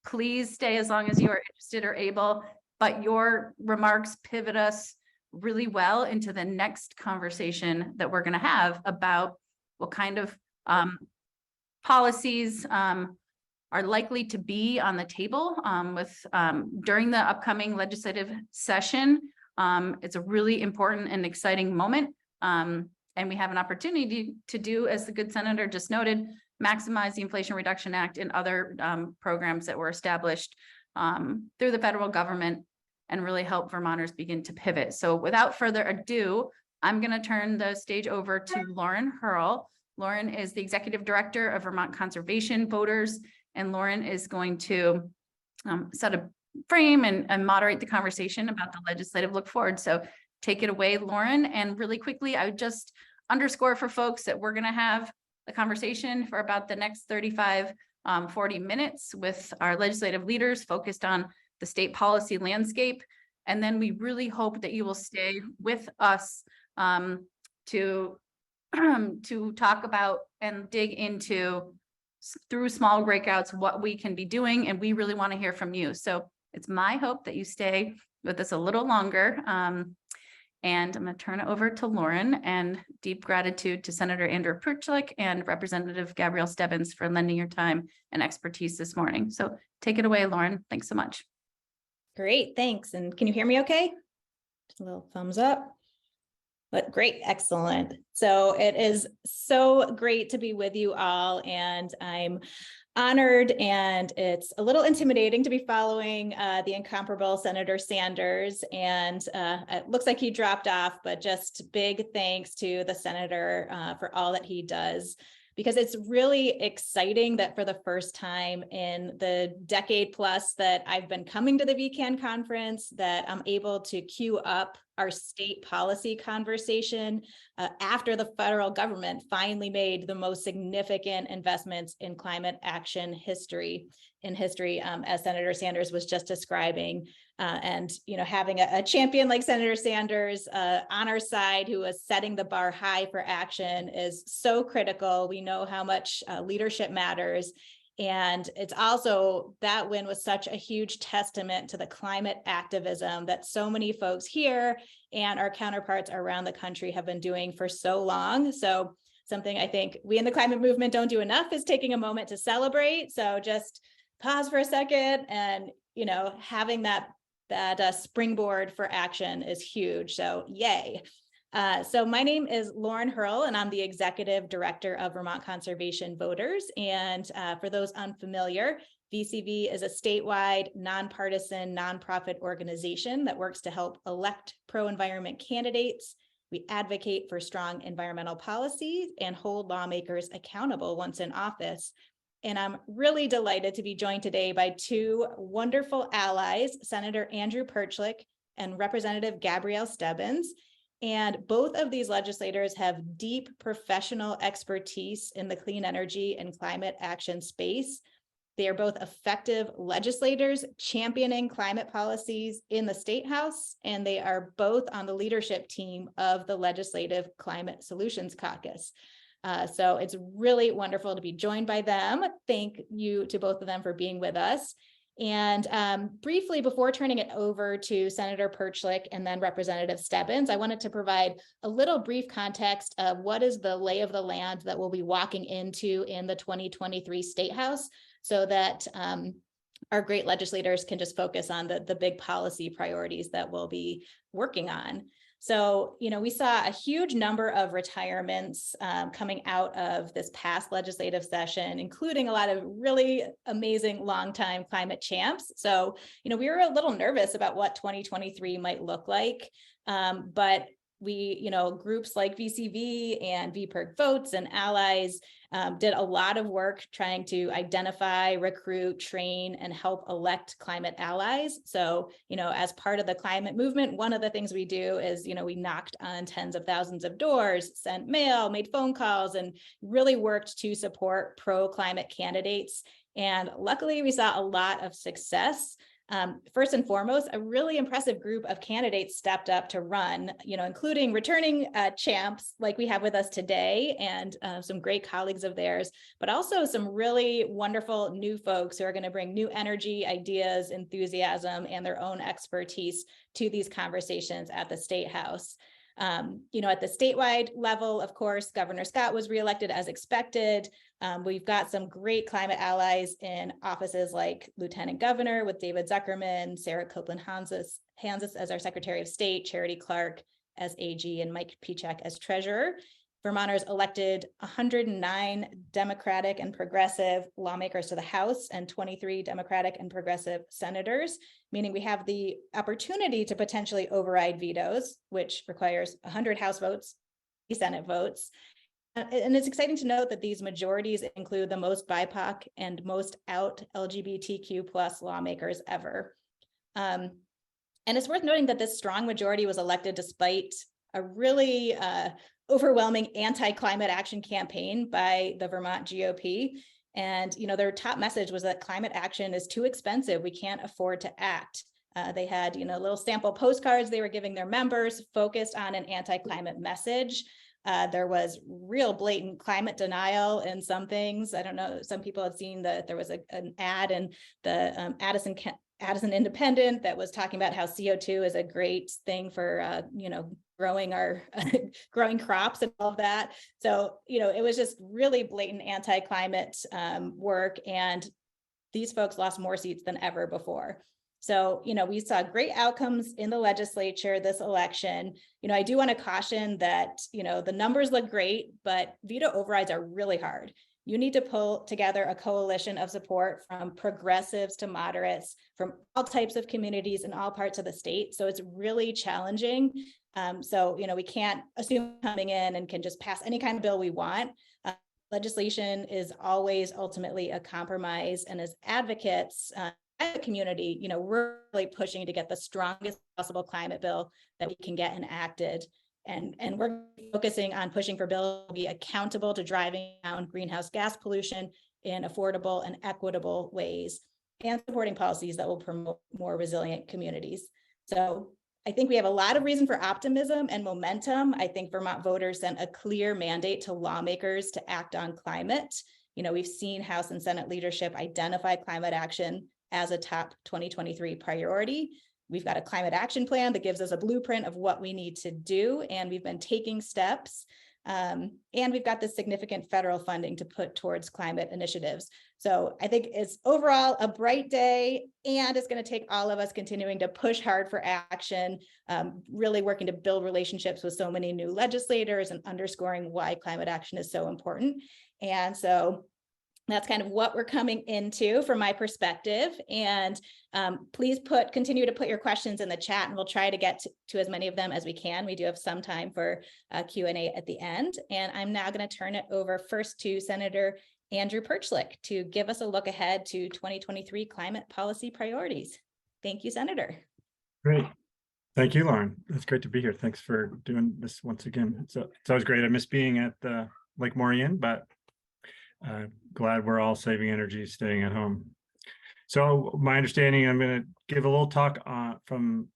Please stay as long as you are interested or able, but your remarks pivot us really well into the next conversation that we're going to have about what kind of Policies are likely to be on the table during the upcoming legislative session. It's a really important and exciting moment. And we have an opportunity to do, as the good senator just noted, maximize the Inflation Reduction Act and other programs that were established through the federal government and really help Vermonters begin to pivot. So without further ado, I'm going to turn the stage over to Lauren Hurl. Lauren is the Executive Director of Vermont Conservation Voters, and Lauren is going to set a frame and moderate the conversation about the legislative look forward. So take it away, Lauren. And really quickly, I would just underscore for folks that we're going to have the conversation for about the next 35, 40 minutes with our legislative leaders focused on the state policy landscape. And then we really hope that you will stay with us to talk about and dig into, through small breakouts, what we can be doing. And we really want to hear from you. So it's my hope that you stay with us a little longer. And I'm going to turn it over to Lauren, and deep gratitude to Senator Andrew Perchlik and Representative Gabrielle Stebbins for lending your time and expertise this morning. So take it away, Lauren. Thanks so much. Great, thanks. And can you hear me okay? Just a little thumbs up. But great, excellent. So it is so great to be with you all, and I'm honored, and it's a little intimidating to be following the incomparable Senator Sanders, and it looks like he dropped off, but just big thanks to the senator for all that he does, because it's really exciting that for the first time in the decade plus that I've been coming to the VECAN conference, that I'm able to queue up our state policy conversation after the federal government finally made the most significant investments in climate action history, as Senator Sanders was just describing. And having a champion like Senator Sanders on our side, who is setting the bar high for action, is so critical. We know how much leadership matters. And it's also, that win was such a huge testament to the climate activism that so many folks here and our counterparts around the country have been doing for so long. So something I think we in the climate movement don't do enough is taking a moment to celebrate. So just pause for a second, and having that springboard for action is huge. So yay. So my name is Lauren Hurl, and I'm the Executive Director of Vermont Conservation Voters. And for those unfamiliar, VCV is a statewide, nonpartisan, nonprofit organization that works to help elect pro-environment candidates. We advocate for strong environmental policies and hold lawmakers accountable once in office. And I'm really delighted to be joined today by two wonderful allies, Senator Andrew Perchlik and Representative Gabrielle Stebbins. And both of these legislators have deep professional expertise in the clean energy and climate action space. They are both effective legislators championing climate policies in the State House, and they are both on the leadership team of the Legislative Climate Solutions Caucus. So it's really wonderful to be joined by them. Thank you to both of them for being with us. And briefly, before turning it over to Senator Perchlik and then Representative Stebbins, I wanted to provide a little brief context of what is the lay of the land that we'll be walking into in the 2023 State House, so that our great legislators can just focus on the big policy priorities that we'll be working on. So, we saw a huge number of retirements coming out of this past legislative session, including a lot of really amazing longtime climate champs. So, we were a little nervous about what 2023 might look like, but we, groups like VCV and VPIRG Votes and allies did a lot of work trying to identify, recruit, train, and help elect climate allies. So, as part of the climate movement, one of the things we do is, we knocked on tens of thousands of doors, sent mail, made phone calls, and really worked to support pro-climate candidates. And luckily, we saw a lot of success. First and foremost, a really impressive group of candidates stepped up to run, including returning champs like we have with us today, and some great colleagues of theirs, but also some really wonderful new folks who are going to bring new energy, ideas, enthusiasm, and their own expertise to these conversations at the State House. At the statewide level, of course, Governor Scott was reelected as expected. We've got some great climate allies in offices like Lieutenant Governor with David Zuckerman, Sarah Copeland-Hansis as our Secretary of State, Charity Clark as AG, and Mike Pichak as Treasurer. Vermonters elected 109 Democratic and progressive lawmakers to the House and 23 Democratic and progressive senators, meaning we have the opportunity to potentially override vetoes, which requires 100 House votes, Senate votes. And it's exciting to note that these majorities include the most BIPOC and most out LGBTQ plus lawmakers ever. And it's worth noting that this strong majority was elected despite a really overwhelming anti-climate action campaign by the Vermont GOP. And, their top message was that climate action is too expensive. We can't afford to act. They had, little sample postcards they were giving their members focused on an anti-climate message. There was real blatant climate denial in some things. I don't know, some people have seen that there was an ad in the Addison Independent that was talking about how CO2 is a great thing for, growing crops and all of that. So, it was just really blatant anti-climate work, and these folks lost more seats than ever before. So, we saw great outcomes in the legislature this election. I do want to caution that, the numbers look great, but veto overrides are really hard. You need to pull together a coalition of support from progressives to moderates, from all types of communities in all parts of the state. So it's really challenging. So, we can't assume coming in and can just pass any kind of bill we want. Legislation is always ultimately a compromise. And as advocates, the community, we're really pushing to get the strongest possible climate bill that we can get enacted. And we're focusing on pushing for bills to be accountable to driving down greenhouse gas pollution in affordable and equitable ways, and supporting policies that will promote more resilient communities. So I think we have a lot of reason for optimism and momentum. I think Vermont voters sent a clear mandate to lawmakers to act on climate. We've seen House and Senate leadership identify climate action as a top 2023 priority. We've got a climate action plan that gives us a blueprint of what we need to do, and we've been taking steps. And we've got this significant federal funding to put towards climate initiatives. So I think it's overall a bright day, and it's going to take all of us continuing to push hard for action, really working to build relationships with so many new legislators and underscoring why climate action is so important. And so that's kind of what we're coming into from my perspective. And please continue to put your questions in the chat, and we'll try to get to as many of them as we can. We do have some time for Q&A at the end. And I'm now going to turn it over first to Senator Andrew Perchlik to give us a look ahead to 2023 climate policy priorities. Thank you, Senator. Great. Thank you, Lauren. It's great to be here. Thanks for doing this once again. It's always great. I miss being at Lake Moraine, but glad we're all saving energy, staying at home. So my understanding, I'm going to give a little talk from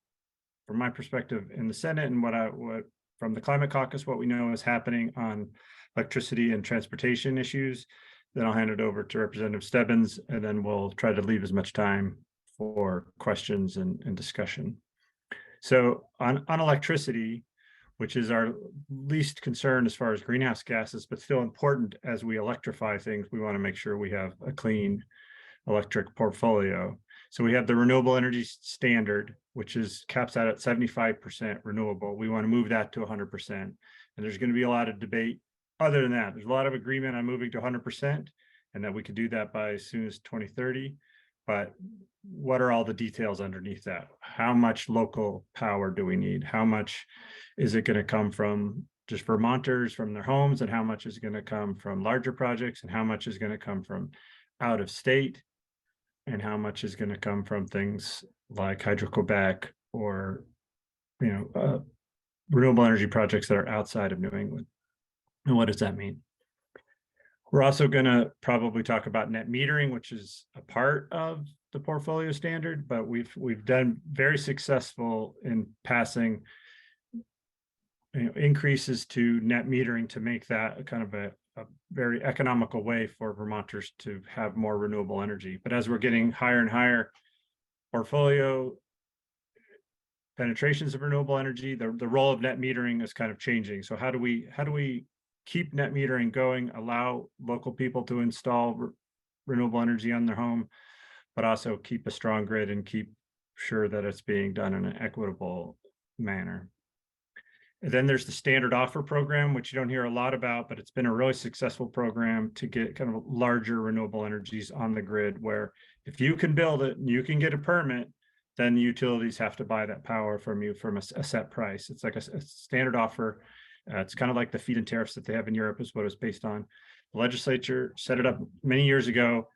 my perspective in the Senate, and what from the Climate Caucus, what we know is happening on electricity and transportation issues. Then I'll hand it over to Representative Stebbins, and then we'll try to leave as much time for questions and discussion. So on electricity, which is our least concern as far as greenhouse gases, but still important as we electrify things, we want to make sure we have a clean electric portfolio. So we have the renewable energy standard, which caps out at 75% renewable. We want to move that to 100%. And there's going to be a lot of debate. Other than that, there's a lot of agreement on moving to 100%, and that we could do that by as soon as 2030. But what are all the details underneath that? How much local power do we need? How much is it going to come from just Vermonters from their homes, and how much is going to come from larger projects, and how much is going to come from out of state, and how much is going to come from things like Hydro-Quebec or renewable energy projects that are outside of New England? And what does that mean? We're also going to probably talk about net metering, which is a part of the portfolio standard, but we've done very successful in passing increases to net metering to make that a kind of a very economical way for Vermonters to have more renewable energy. But as we're getting higher and higher portfolio, penetrations of renewable energy. The role of net metering is kind of changing. So how do we keep net metering going, allow local people to install renewable energy on their home, but also keep a strong grid and keep sure that it's being done in an equitable manner. And then there's the standard offer program, which you don't hear a lot about, but it's been a really successful program to get kind of larger renewable energies on the grid, where if you can build it and you can get a permit, then the utilities have to buy that power from you from a set price. It's like a standard offer. It's kind of like the feed-in tariffs that they have in Europe is what it's based on. The legislature set it up many years ago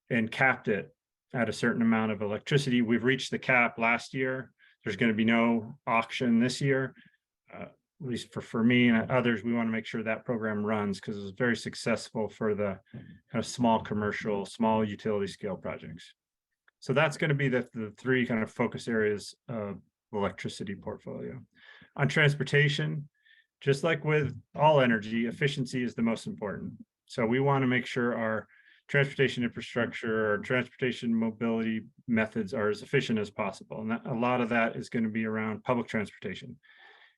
and capped it at a certain amount of electricity. We've reached the cap last year. There's going to be no auction this year. At least for me and others, we want to make sure that program runs because it's very successful for the kind of small commercial, small utility scale projects. So that's going to be the three kind of focus areas of the electricity portfolio. On transportation, just like with all energy, efficiency is the most important. So we want to make sure our transportation infrastructure or transportation mobility methods are as efficient as possible. And a lot of that is going to be around public transportation.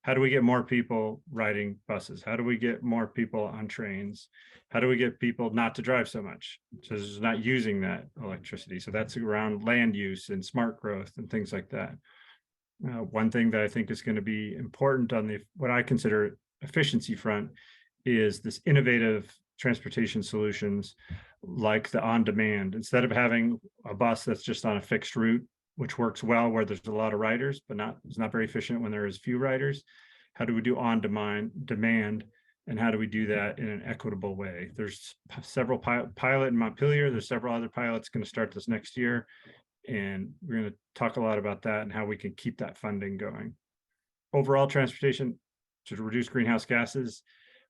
How do we get more people riding buses? How do we get more people on trains? How do we get people not to drive so much? So there's not using that electricity. So that's around land use and smart growth and things like that. One thing that I think is going to be important on the what I consider efficiency front is this innovative transportation solutions like the on-demand. Instead of having a bus that's just on a fixed route, which works well where there's a lot of riders, but it's not very efficient when there is few riders. How do we do on-demand, and how do we do that in an equitable way? There's several pilot in Montpelier. There's several other pilots going to start this next year, and we're going to talk a lot about that and how we can keep that funding going. Overall transportation to reduce greenhouse gases,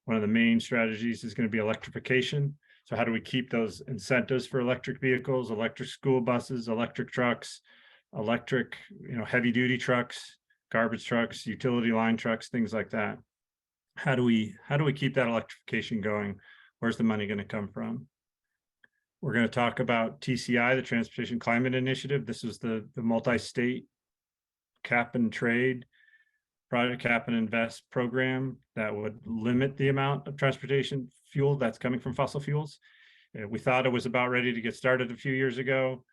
one of the main strategies is going to be electrification. So how do we keep those incentives for electric vehicles, electric school buses, electric trucks, electric, heavy duty trucks, garbage trucks, utility line trucks, things like that. How do we keep that electrification going? Where's the money going to come from? We're going to talk about TCI, the Transportation Climate Initiative. This is the multi-state cap and trade project cap and invest program that would limit the amount of transportation fuel that's coming from fossil fuels. We thought it was about ready to get started a few years ago.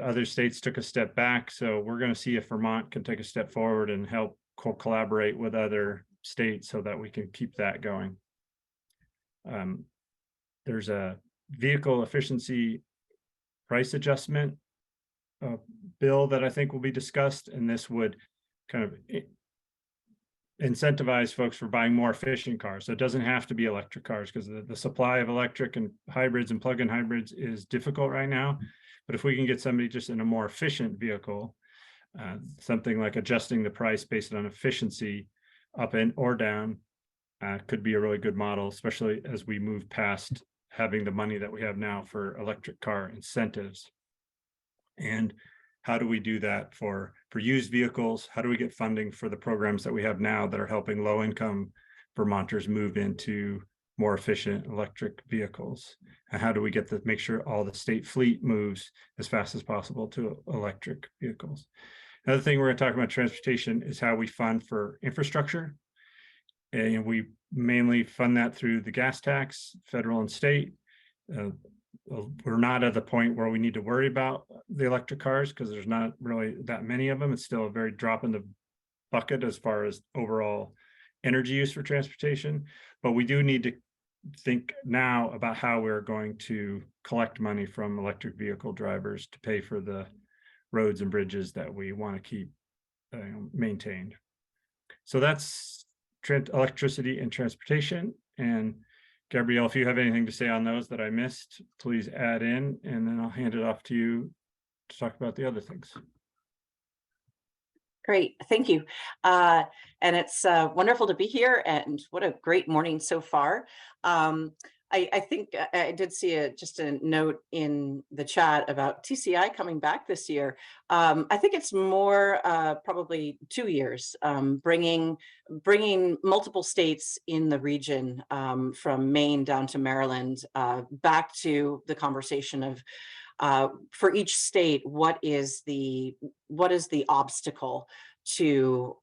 Other states took a step back, so we're going to see if Vermont can take a step forward and help collaborate with other states so that we can keep that going. There's a vehicle efficiency price adjustment bill that I think will be discussed, and this would kind of incentivize folks for buying more efficient cars. So it doesn't have to be electric cars because the supply of electric and hybrids and plug-in hybrids is difficult right now. But if we can get somebody just in a more efficient vehicle, something like adjusting the price based on efficiency up and or down could be a really good model, especially as we move past having the money that we have now for electric car incentives. And how do we do that for used vehicles? How do we get funding for the programs that we have now that are helping low-income Vermonters move into more efficient electric vehicles? And how do we make sure all the state fleet moves as fast as possible to electric vehicles? Another thing we're going to talk about transportation is how we fund for infrastructure. And we mainly fund that through the gas tax, federal and state. We're not at the point where we need to worry about the electric cars because there's not really that many of them. It's still a very drop in the bucket as far as overall energy use for transportation. But we do need to think now about how we're going to collect money from electric vehicle drivers to pay for the roads and bridges that we want to keep maintained. So that's electricity and transportation. And Gabrielle, if you have anything to say on those that I missed, please add in, and then I'll hand it off to you to talk about the other things. Great, thank you. And it's wonderful to be here, and what a great morning so far. I think I did see just a note in the chat about TCI coming back this year. I think it's more probably 2 years, bringing multiple states in the region from Maine down to Maryland back to the conversation for each state, what is the obstacle to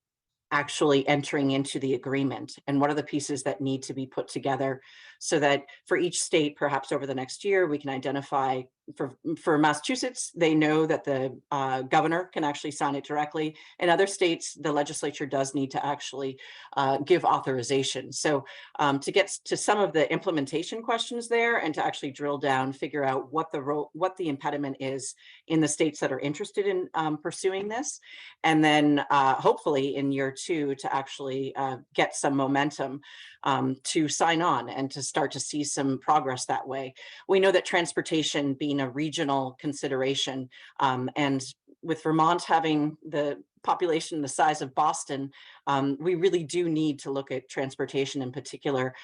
actually entering into the agreement, and what are the pieces that need to be put together so that for each state, perhaps over the next year, we can identify for Massachusetts, they know that the governor can actually sign it directly. In other states, the legislature does need to actually give authorization. So to get to some of the implementation questions there, and to actually drill down, figure out what the impediment is in the states that are interested in pursuing this, and then hopefully in year 2 to actually get some momentum to sign on and to start to see some progress that way. We know that transportation being a regional consideration, and with Vermont having the population the size of Boston, we really do need to look at transportation in particular,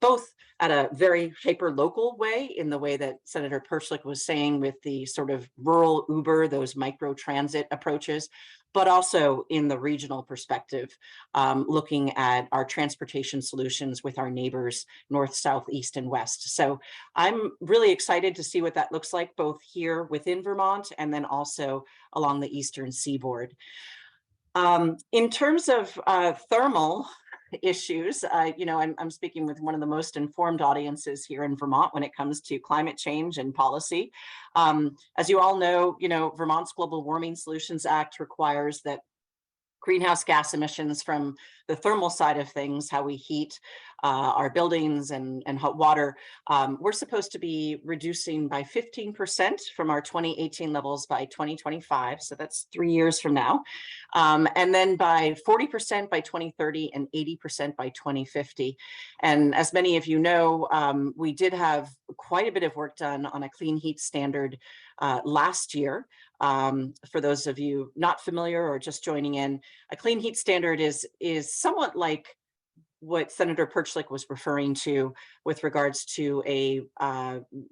both at a very hyper local way, in the way that Senator Perchlik was saying with the sort of rural Uber, those micro transit approaches, but also in the regional perspective, looking at our transportation solutions with our neighbors, north, south, east, and west. So I'm really excited to see what that looks like, both here within Vermont and then also along the eastern seaboard. In terms of thermal issues, I'm speaking with one of the most informed audiences here in Vermont when it comes to climate change and policy. As you all know, Vermont's Global Warming Solutions Act requires that greenhouse gas emissions from the thermal side of things, how we heat our buildings and hot water, we're supposed to be reducing by 15% from our 2018 levels by 2025. So that's 3 years from now. And then by 40% by 2030 and 80% by 2050. And as many of you know, we did have quite a bit of work done on a clean heat standard last year. For those of you not familiar or just joining in, a clean heat standard is somewhat like what Senator Perchlik was referring to with regards to a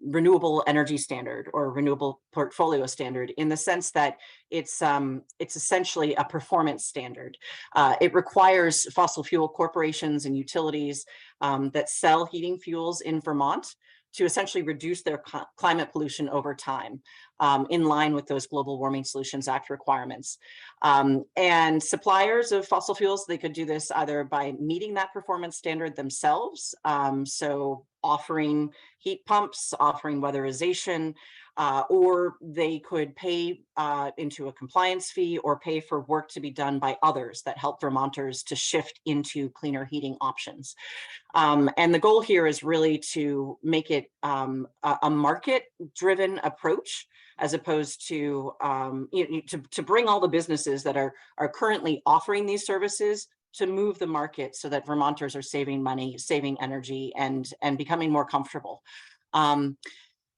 renewable energy standard or renewable portfolio standard, in the sense that it's essentially a performance standard. It requires fossil fuel corporations and utilities that sell heating fuels in Vermont to essentially reduce their climate pollution over time, in line with those Global Warming Solutions Act requirements. And suppliers of fossil fuels, they could do this either by meeting that performance standard themselves, so offering heat pumps, offering weatherization, or they could pay into a compliance fee or pay for work to be done by others that help Vermonters to shift into cleaner heating options. And the goal here is really to make it a market-driven approach, as opposed to to bring all the businesses that are currently offering these services to move the market so that Vermonters are saving money, saving energy, and becoming more comfortable.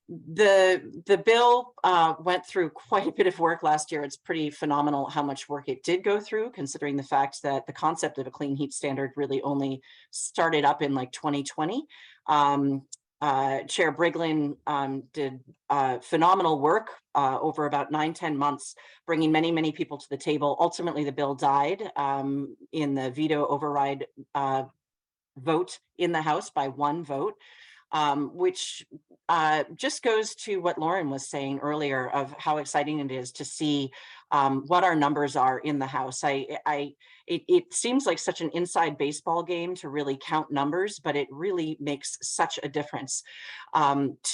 The bill went through quite a bit of work last year. It's pretty phenomenal how much work it did go through, considering the fact that the concept of a clean heat standard really only started up in like 2020. Chair Briglin did phenomenal work over about 9-10 months, bringing many, many people to the table. Ultimately, the bill died in the veto override vote in the House by 1 vote. Which just goes to what Lauren was saying earlier of how exciting it is to see what our numbers are in the House. It seems like such an inside baseball game to really count numbers, but it really makes such a difference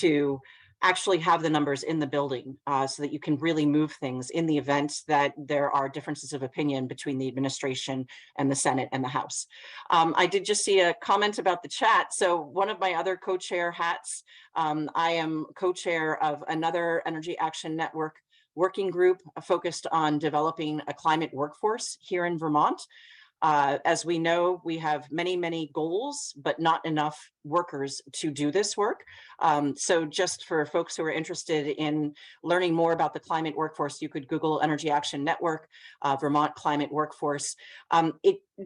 to actually have the numbers in the building so that you can really move things in the event that there are differences of opinion between the administration and the Senate and the House. I did just see a comment about the chat. So one of my other co-chair hats, I am co-chair of another Energy Action Network working group focused on developing a climate workforce here in Vermont. As we know, we have many, many goals, but not enough workers to do this work. So just for folks who are interested in learning more about the climate workforce, you could Google Energy Action Network, Vermont Climate Workforce.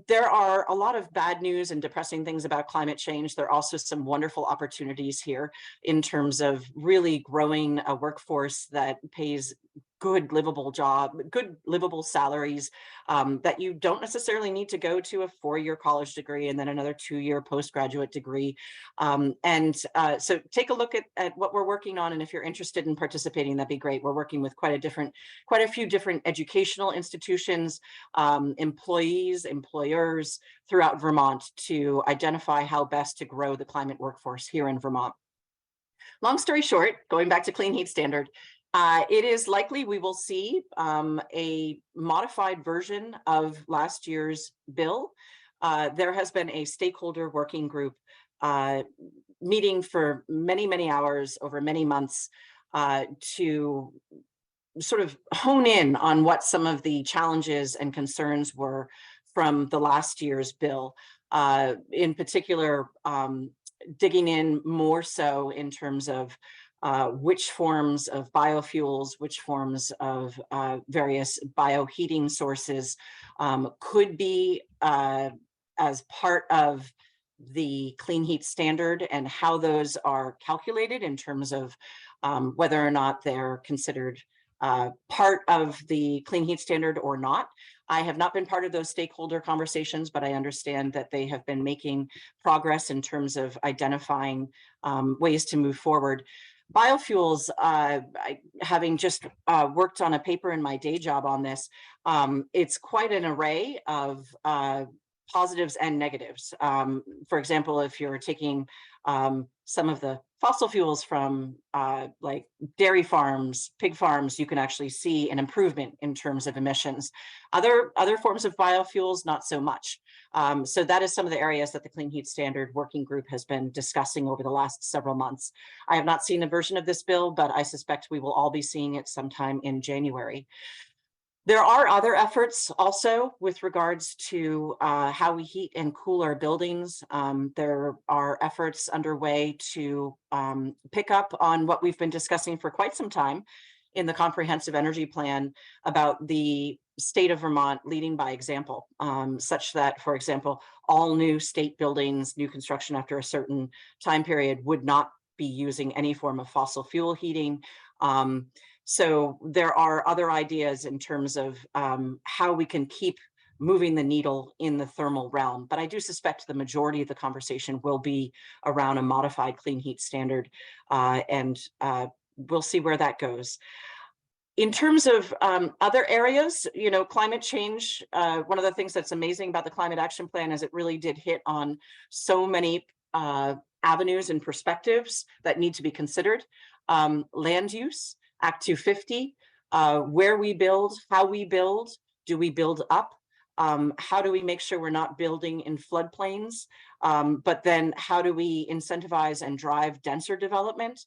There are a lot of bad news and depressing things about climate change. There are also some wonderful opportunities here in terms of really growing a workforce that pays good livable job, good livable salaries, that you don't necessarily need to go to a 4-year college degree and then another 2-year postgraduate degree. So take a look at what we're working on. And if you're interested in participating, that'd be great. We're working with quite a few different educational institutions, employees, employers throughout Vermont to identify how best to grow the climate workforce here in Vermont. Long story short, going back to Clean Heat Standard, it is likely we will see a modified version of last year's bill. There has been a stakeholder working group meeting for many hours over many months to sort of hone in on what some of the challenges and concerns were from the last year's bill. In particular, digging in more so in terms of which forms of biofuels, which forms of various bioheating sources could be as part of the Clean Heat Standard, and how those are calculated in terms of whether or not they're considered part of the Clean Heat Standard or not. I have not been part of those stakeholder conversations, but I understand that they have been making progress in terms of identifying ways to move forward. Biofuels, having just worked on a paper in my day job on this, it's quite an array of positives and negatives. For example, if you're taking some of the fossil fuels from like dairy farms, pig farms, you can actually see an improvement in terms of emissions. Other forms of biofuels, not so much. So that is some of the areas that the Clean Heat Standard Working Group has been discussing over the last several months. I have not seen a version of this bill, but I suspect we will all be seeing it sometime in January. There are other efforts also with regards to how we heat and cool our buildings. There are efforts underway to pick up on what we've been discussing for quite some time in the Comprehensive Energy Plan about the state of Vermont leading by example, such that, for example, all new state buildings, new construction after a certain time period would not be using any form of fossil fuel heating. So there are other ideas in terms of how we can keep moving the needle in the thermal realm. But I do suspect the majority of the conversation will be around a modified Clean Heat Standard, and we'll see where that goes. In terms of other areas, you know, climate change, one of the things that's amazing about the Climate Action Plan is it really did hit on so many avenues and perspectives that need to be considered. Land use, Act 250, where we build, how we build, do we build up? How do we make sure we're not building in floodplains? But then how do we incentivize and drive denser development?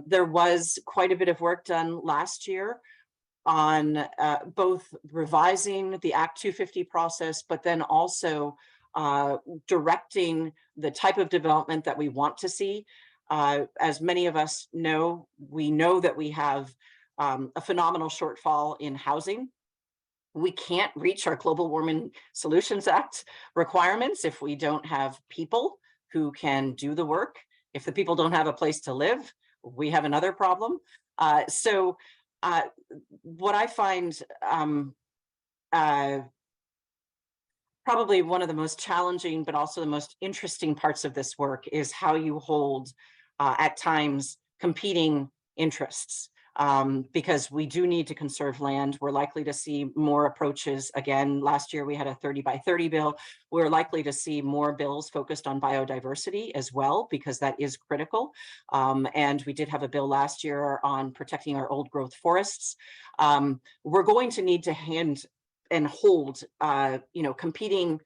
There was quite a bit of work done last year on both revising the Act 250 process, but then also directing the type of development that we want to see. As many of us know, we know that we have a phenomenal shortfall in housing. We can't reach our Global Warming Solutions Act requirements if we don't have people who can do the work. If the people don't have a place to live, we have another problem. So what I find probably one of the most challenging, but also the most interesting parts of this work is how you hold at times competing interests, because we do need to conserve land. We're likely to see more approaches. Again, last year we had a 30 by 30 bill. We're likely to see more bills focused on biodiversity as well, because that is critical. And we did have a bill last year on protecting our old growth forests. We're going to need to hand and hold, you know, competing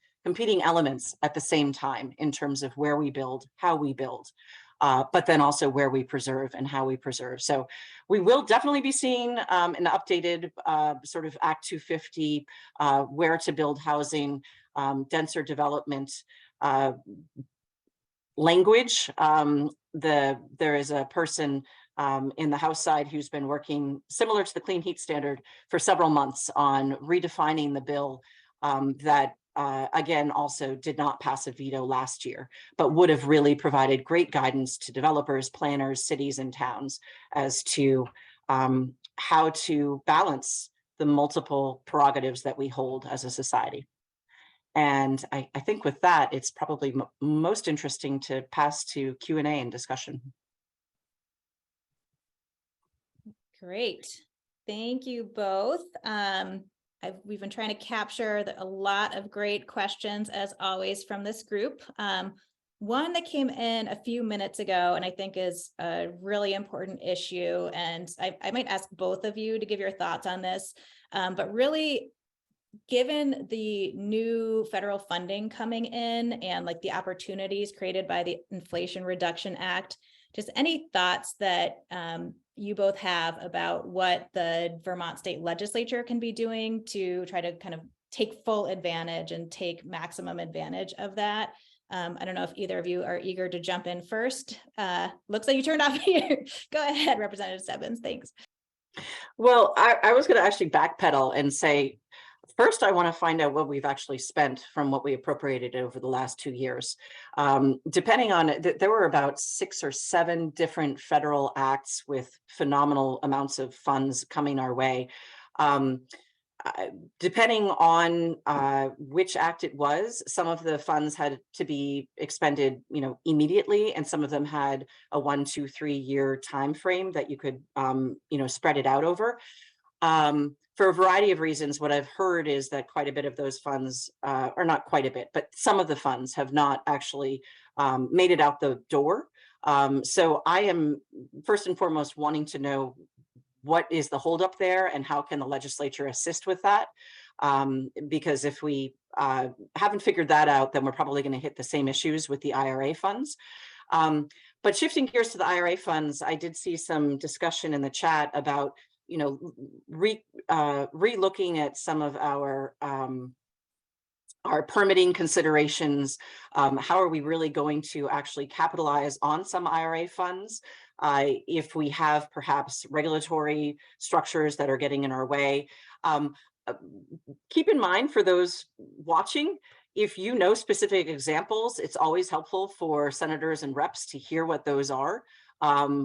elements at the same time in terms of where we build, how we build, but then also where we preserve and how we preserve. So we will definitely be seeing an updated sort of Act 250, where to build housing, denser development language. There is a person in the House side who's been working similar to the Clean Heat Standard for several months on redefining the bill that again also did not pass a veto last year, but would have really provided great guidance to developers, planners, cities, and towns as to how to balance the multiple prerogatives that we hold as a society. And I think with that, it's probably most interesting to pass to Q&A and discussion. Great. Thank you both. We've been trying to capture a lot of great questions, as always, from this group. One that came in a few minutes ago, and I think is a really important issue, and I might ask both of you to give your thoughts on this, but really, given the new federal funding coming in and like the opportunities created by the Inflation Reduction Act, just any thoughts that you both have about what the Vermont State Legislature can be doing to try to kind of take full advantage and take maximum advantage of that. I don't know if either of you are eager to jump in first. Looks like you turned off here. Go ahead, Representative Stebbins. Thanks. Well, I was going to actually backpedal and say, first, I want to find out what we've actually spent from what we appropriated over the last 2 years. Depending on it, there were about 6 or 7 different federal acts with phenomenal amounts of funds coming our way. Depending on which act it was, some of the funds had to be expended, immediately, and some of them had a 1, 2, 3 year time frame that you could, spread it out over. For a variety of reasons, what I've heard is that quite a bit of those funds, or not quite a bit, but some of the funds have not actually made it out the door. So I am first and foremost wanting to know what is the holdup there and how can the legislature assist with that? Because if we haven't figured that out, then we're probably going to hit the same issues with the IRA funds. But shifting gears to the IRA funds, I did see some discussion in the chat about re-looking at some of our permitting considerations. How are we really going to actually capitalize on some IRA funds if we have perhaps regulatory structures that are getting in our way? Keep in mind, for those watching, if you know specific examples, it's always helpful for senators and reps to hear what those are.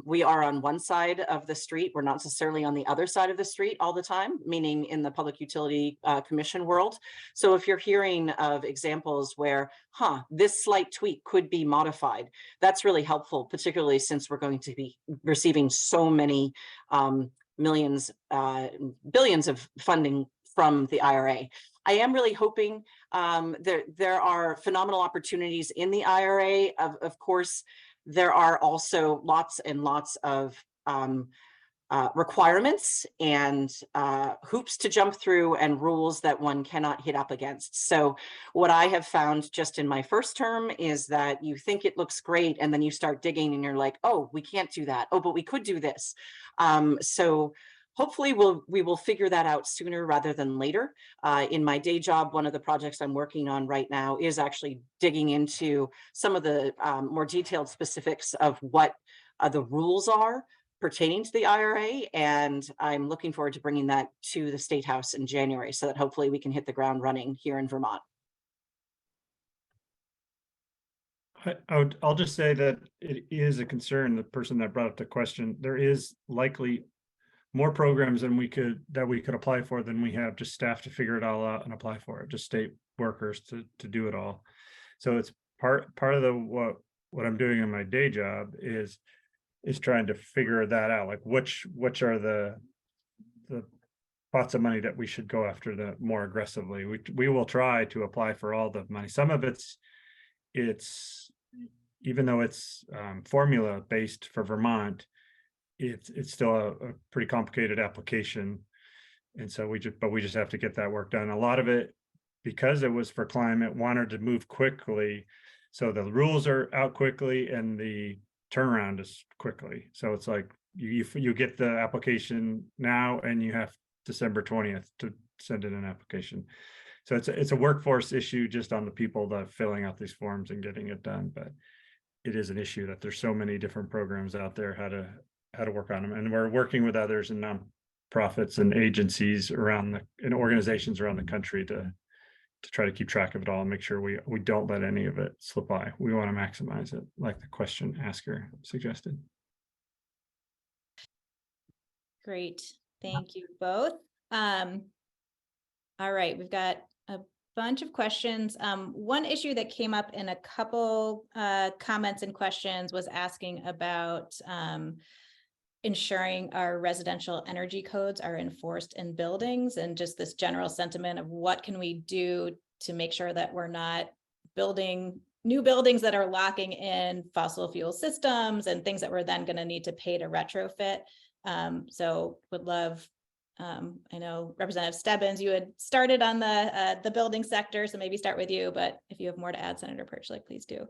We are on one side of the street. We're not necessarily on the other side of the street all the time, meaning in the Public Utility Commission world. So if you're hearing of examples where, this slight tweak could be modified, that's really helpful, particularly since we're going to be receiving so many billions of funding from the IRA. I am really hoping there are phenomenal opportunities in the IRA. Of course, there are also lots and lots of requirements and hoops to jump through and rules that one cannot hit up against. So what I have found just in my first term is that you think it looks great and then you start digging and you're like, oh, we can't do that. Oh, but we could do this. So hopefully we will figure that out sooner rather than later. In my day job, one of the projects I'm working on right now is actually digging into some of the more detailed specifics of what the rules are pertaining to the IRA. And I'm looking forward to bringing that to the State House in January so that hopefully we can hit the ground running here in Vermont. I'll just say that it is a concern, the person that brought up the question. There is likely more programs than we could apply for than we have just staff to figure it all out and apply for it, just state workers to do it all. So it's part of what I'm doing in my day job is trying to figure that out, like which are the pots of money that we should go after the more aggressively. We will try to apply for all the money. Some of it's even though it's formula based for Vermont, it's still a pretty complicated application. And so we just have to get that work done. A lot of it, because it was for climate, wanted to move quickly. So the rules are out quickly and the turnaround is quickly. So it's like you get the application now and you have December 20th to send in an application. So it's a workforce issue just on the people that filling out these forms and getting it done. But it is an issue that there's so many different programs out there, how to work on them. And we're working with others and nonprofits and agencies and organizations around the country to try to keep track of it all and make sure we don't let any of it slip by. We want to maximize it, like the question asker suggested. Great. Thank you both. All right, we've got a bunch of questions. One issue that came up in a couple comments and questions was asking about ensuring our residential energy codes are enforced in buildings, and just this general sentiment of what can we do to make sure that we're not building new buildings that are locking in fossil fuel systems and things that we're then going to need to pay to retrofit. So would love, I know Representative Stebbins, you had started on the building sector, so maybe start with you, but if you have more to add, Senator Perchlik, please do.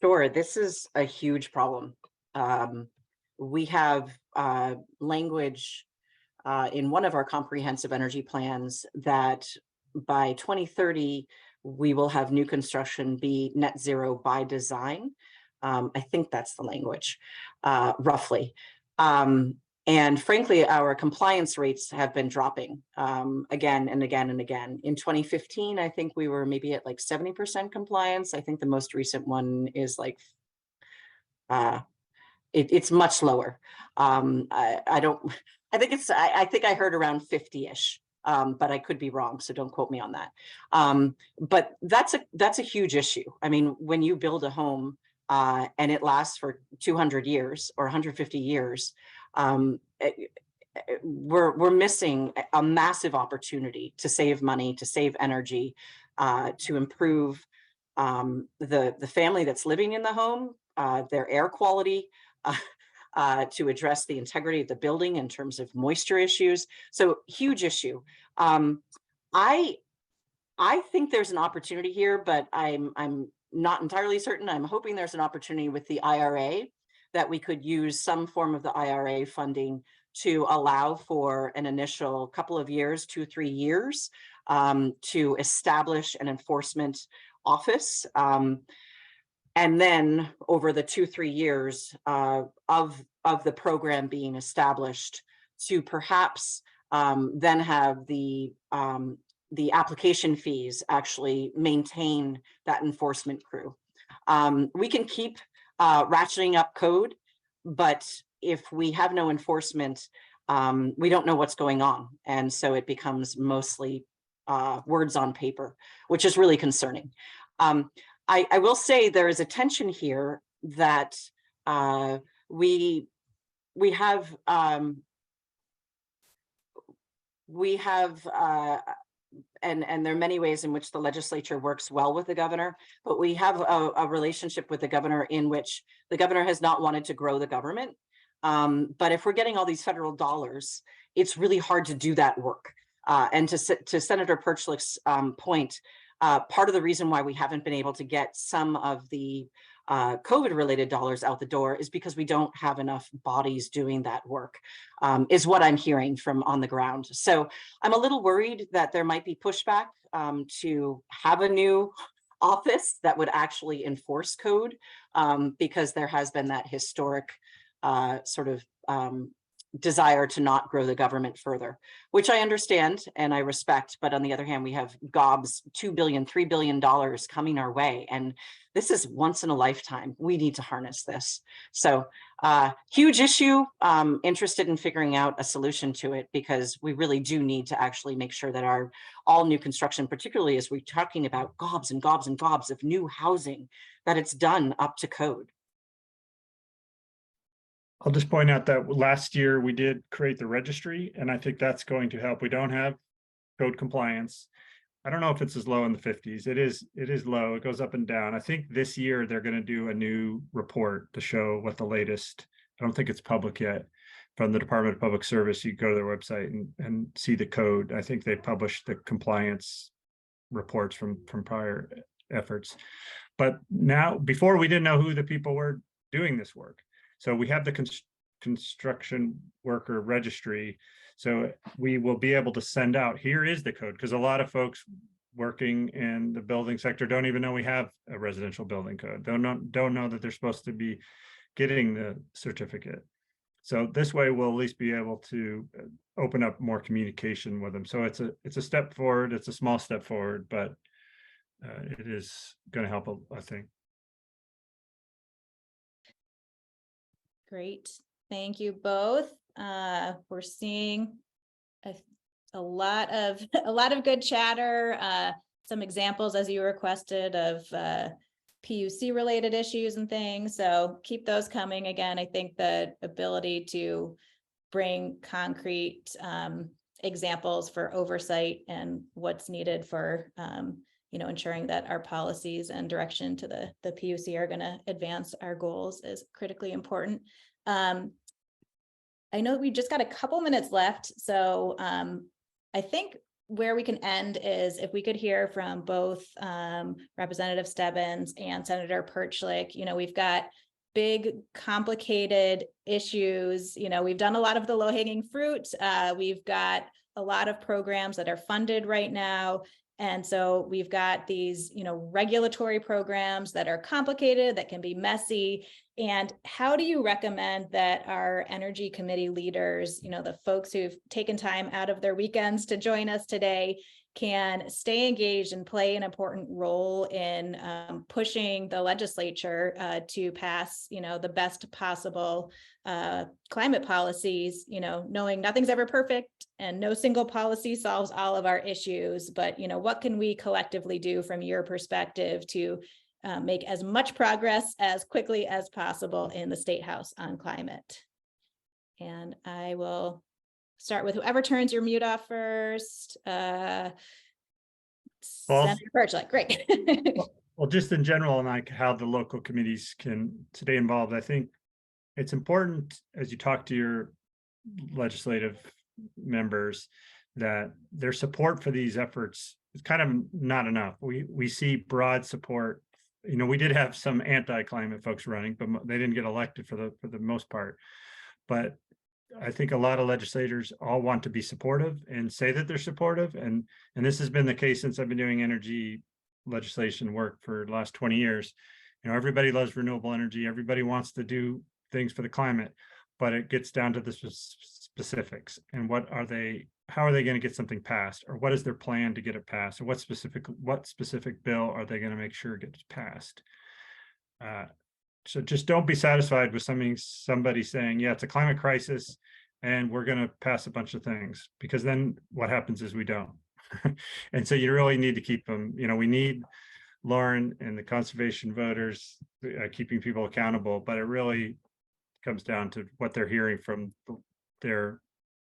Sure, this is a huge problem. We have language in one of our comprehensive energy plans that by 2030, we will have new construction be net zero by design. I think that's the language, roughly. And frankly, our compliance rates have been dropping again and again and again. In 2015, I think we were maybe at like 70% compliance. I think the most recent one is like, it's much lower. I think I heard around 50-ish, but I could be wrong, so don't quote me on that. But that's a huge issue. I mean, when you build a home and it lasts for 200 years or 150 years, we're missing a massive opportunity to save money, to save energy, to improve the family that's living in the home, their air quality, to address the integrity of the building in terms of moisture issues. So huge issue. I think there's an opportunity here, but I'm not entirely certain. I'm hoping there's an opportunity with the IRA that we could use some form of the IRA funding to allow for an initial couple of years, 2-3 years, to establish an enforcement office. And then over the 2-3 years of the program being established, to perhaps then have the application fees actually maintain that enforcement crew. We can keep ratcheting up code, but if we have no enforcement, we don't know what's going on. And so it becomes mostly words on paper, which is really concerning. I will say there is a tension here that we have and there are many ways in which the legislature works well with the governor, but we have a relationship with the governor in which the governor has not wanted to grow the government. But if we're getting all these federal dollars, it's really hard to do that work. And to Senator Perchlik's point, part of the reason why we haven't been able to get some of the COVID-related dollars out the door is because we don't have enough bodies doing that work, is what I'm hearing from on the ground. So I'm a little worried that there might be pushback to have a new office that would actually enforce code, because there has been that historic sort of desire to not grow the government further, which I understand and I respect. But on the other hand, we have gobs, $2 billion, $3 billion coming our way. And this is once in a lifetime. We need to harness this. So huge issue, interested in figuring out a solution to it, because we really do need to actually make sure that our all new construction, particularly as we're talking about gobs and gobs and gobs of new housing, that it's done up to code. I'll just point out that last year we did create the registry, and I think that's going to help. We don't have code compliance. I don't know if it's as low in the 50s. It is low. It goes up and down. I think this year they're going to do a new report to show what the latest, I don't think it's public yet, from the Department of Public Service. You go to their website and see the code. I think they published the compliance reports from prior efforts. But now, before we didn't know who the people were doing this work. So we have the construction worker registry. So we will be able to send out, here is the code, because a lot of folks working in the building sector don't even know we have a residential building code. Don't know that they're supposed to be getting the certificate. So this way we'll at least be able to open up more communication with them. So it's a step forward. It's a small step forward, but it is going to help, I think. Great. Thank you both. We're seeing a lot of good chatter, some examples as you requested of PUC related issues and things. So keep those coming. Again, I think the ability to bring concrete examples for oversight and what's needed for ensuring that our policies and direction to the PUC are going to advance our goals is critically important. I know we just got a couple minutes left, so I think where we can end is if we could hear from both Representative Stebbins and Senator Perchlik. We've got big, complicated issues. We've done a lot of the low-hanging fruit. We've got a lot of programs that are funded right now. And so we've got these, regulatory programs that are complicated, that can be messy. And how do you recommend that our energy committee leaders, the folks who've taken time out of their weekends to join us today, can stay engaged and play an important role in pushing the legislature to pass, the best possible climate policies, knowing nothing's ever perfect and no single policy solves all of our issues, but, what can we collectively do from your perspective to make as much progress as quickly as possible in the State House on climate? And I will start with whoever turns your mute off first. Senator Perchlik, great. Well, just in general, and like how the local committees can stay involved, I think it's important as you talk to your legislative members that their support for these efforts is kind of not enough. We see broad support. We did have some anti-climate folks running, but they didn't get elected for the most part. But I think a lot of legislators all want to be supportive and say that they're supportive. And this has been the case since I've been doing energy legislation work for the last 20 years. Everybody loves renewable energy. Everybody wants to do things for the climate, but it gets down to the specifics. And how are they going to get something passed? Or what is their plan to get it passed? Or what specific bill are they going to make sure gets passed? So just don't be satisfied with somebody saying, yeah, it's a climate crisis and we're going to pass a bunch of things, because then what happens is we don't. And so you really need to keep them, we need Lauren and the conservation voters keeping people accountable, but it really comes down to what they're hearing from their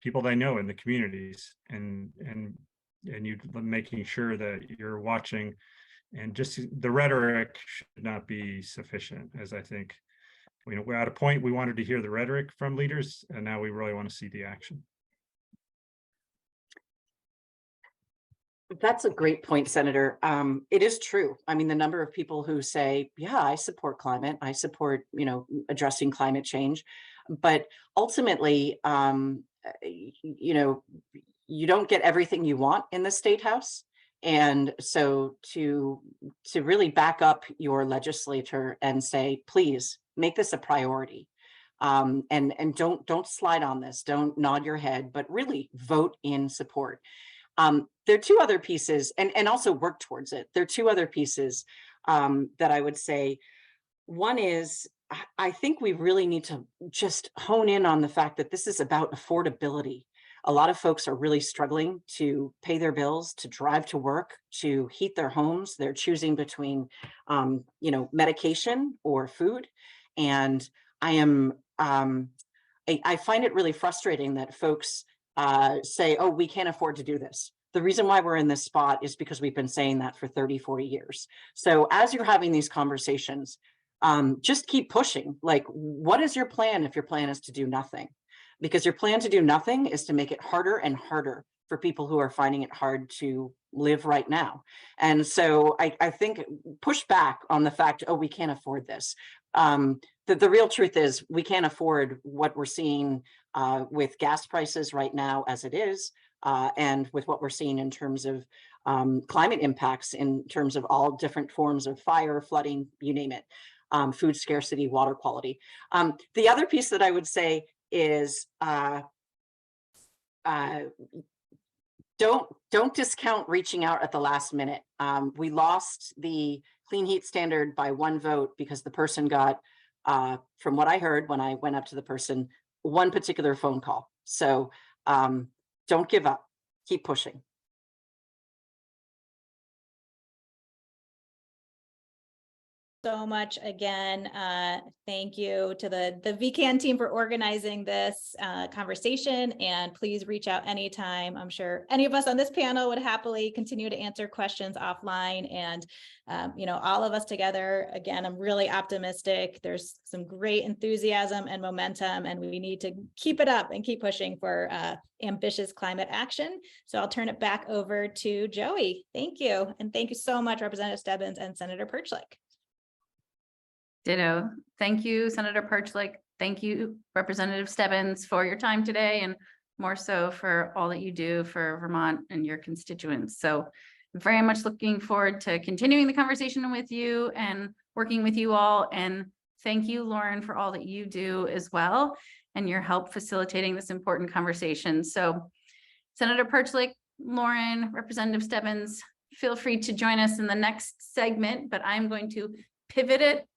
people they know in the communities, and you making sure that you're watching. And just the rhetoric should not be sufficient, as I think, we're at a point we wanted to hear the rhetoric from leaders, and now we really want to see the action. That's a great point, Senator. It is true. I mean, the number of people who say, yeah, I support climate, I support, addressing climate change, but ultimately, you don't get everything you want in the State House. And so to really back up your legislator and say, please make this a priority, and don't slide on this, don't nod your head, but really vote in support. There are two other pieces, and also work towards it. There are two other pieces that I would say. One is, I think we really need to just hone in on the fact that this is about affordability. A lot of folks are really struggling to pay their bills, to drive to work, to heat their homes. They're choosing between, medication or food. And I find it really frustrating that folks say, oh, we can't afford to do this. The reason why we're in this spot is because we've been saying that for 30, 40 years. So as you're having these conversations, just keep pushing. Like, what is your plan if your plan is to do nothing? Because your plan to do nothing is to make it harder and harder for people who are finding it hard to live right now. And so I think push back on the fact, oh, we can't afford this. The real truth is we can't afford what we're seeing with gas prices right now as it is, and with what we're seeing in terms of climate impacts, in terms of all different forms of fire, flooding, you name it, food scarcity, water quality. The other piece that I would say is don't discount reaching out at the last minute. We lost the clean heat standard by one vote because the person got, from what I heard when I went up to the person, one particular phone call. So don't give up, keep pushing. So much again. Thank you to the VECAN team for organizing this conversation, and please reach out anytime. I'm sure any of us on this panel would happily continue to answer questions offline, and all of us together, again, I'm really optimistic. There's some great enthusiasm and momentum, and we need to keep it up and keep pushing for ambitious climate action. So I'll turn it back over to Joey. Thank you. And thank you so much, Representative Stebbins and Senator Perchlik. Ditto. Thank you, Senator Perchlik. Thank you, Representative Stebbins, for your time today, and more so for all that you do for Vermont and your constituents. So very much looking forward to continuing the conversation with you and working with you all. And thank you, Lauren, for all that you do as well and your help facilitating this important conversation. So Senator Perchlik, Lauren, Representative Stebbins, feel free to join us in the next segment, but I'm going to pivot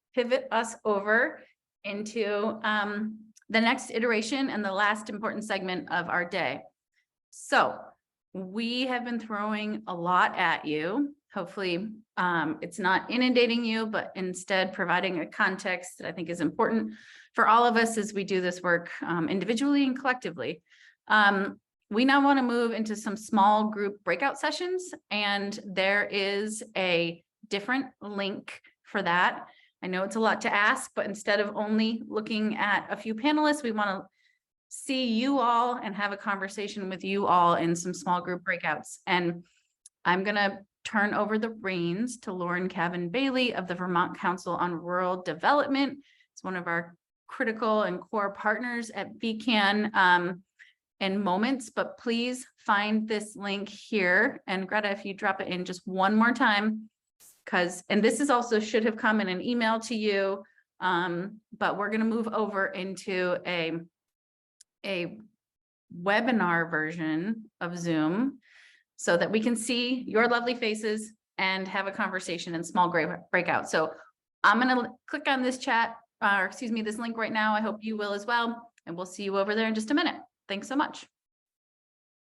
us over into the next iteration and the last important segment of our day. So we have been throwing a lot at you. Hopefully it's not inundating you, but instead providing a context that I think is important for all of us as we do this work individually and collectively. We now want to move into some small group breakout sessions, and there is a different link for that. I know it's a lot to ask, but instead of only looking at a few panelists, we want to see you all and have a conversation with you all in some small group breakouts. And I'm going to turn over the reins to Lauren Cavan Bailey of the Vermont Council on Rural Development. It's one of our critical and core partners at VECAN in moments, but please find this link here. And Greta, if you drop it in just one more time, and this is also should have come in an email to you, but we're going to move over into a webinar version of Zoom so that we can see your lovely faces and have a conversation in small breakout. So I'm going to click on this this link right now. I hope you will as well. And we'll see you over there in just a minute. Thanks so much.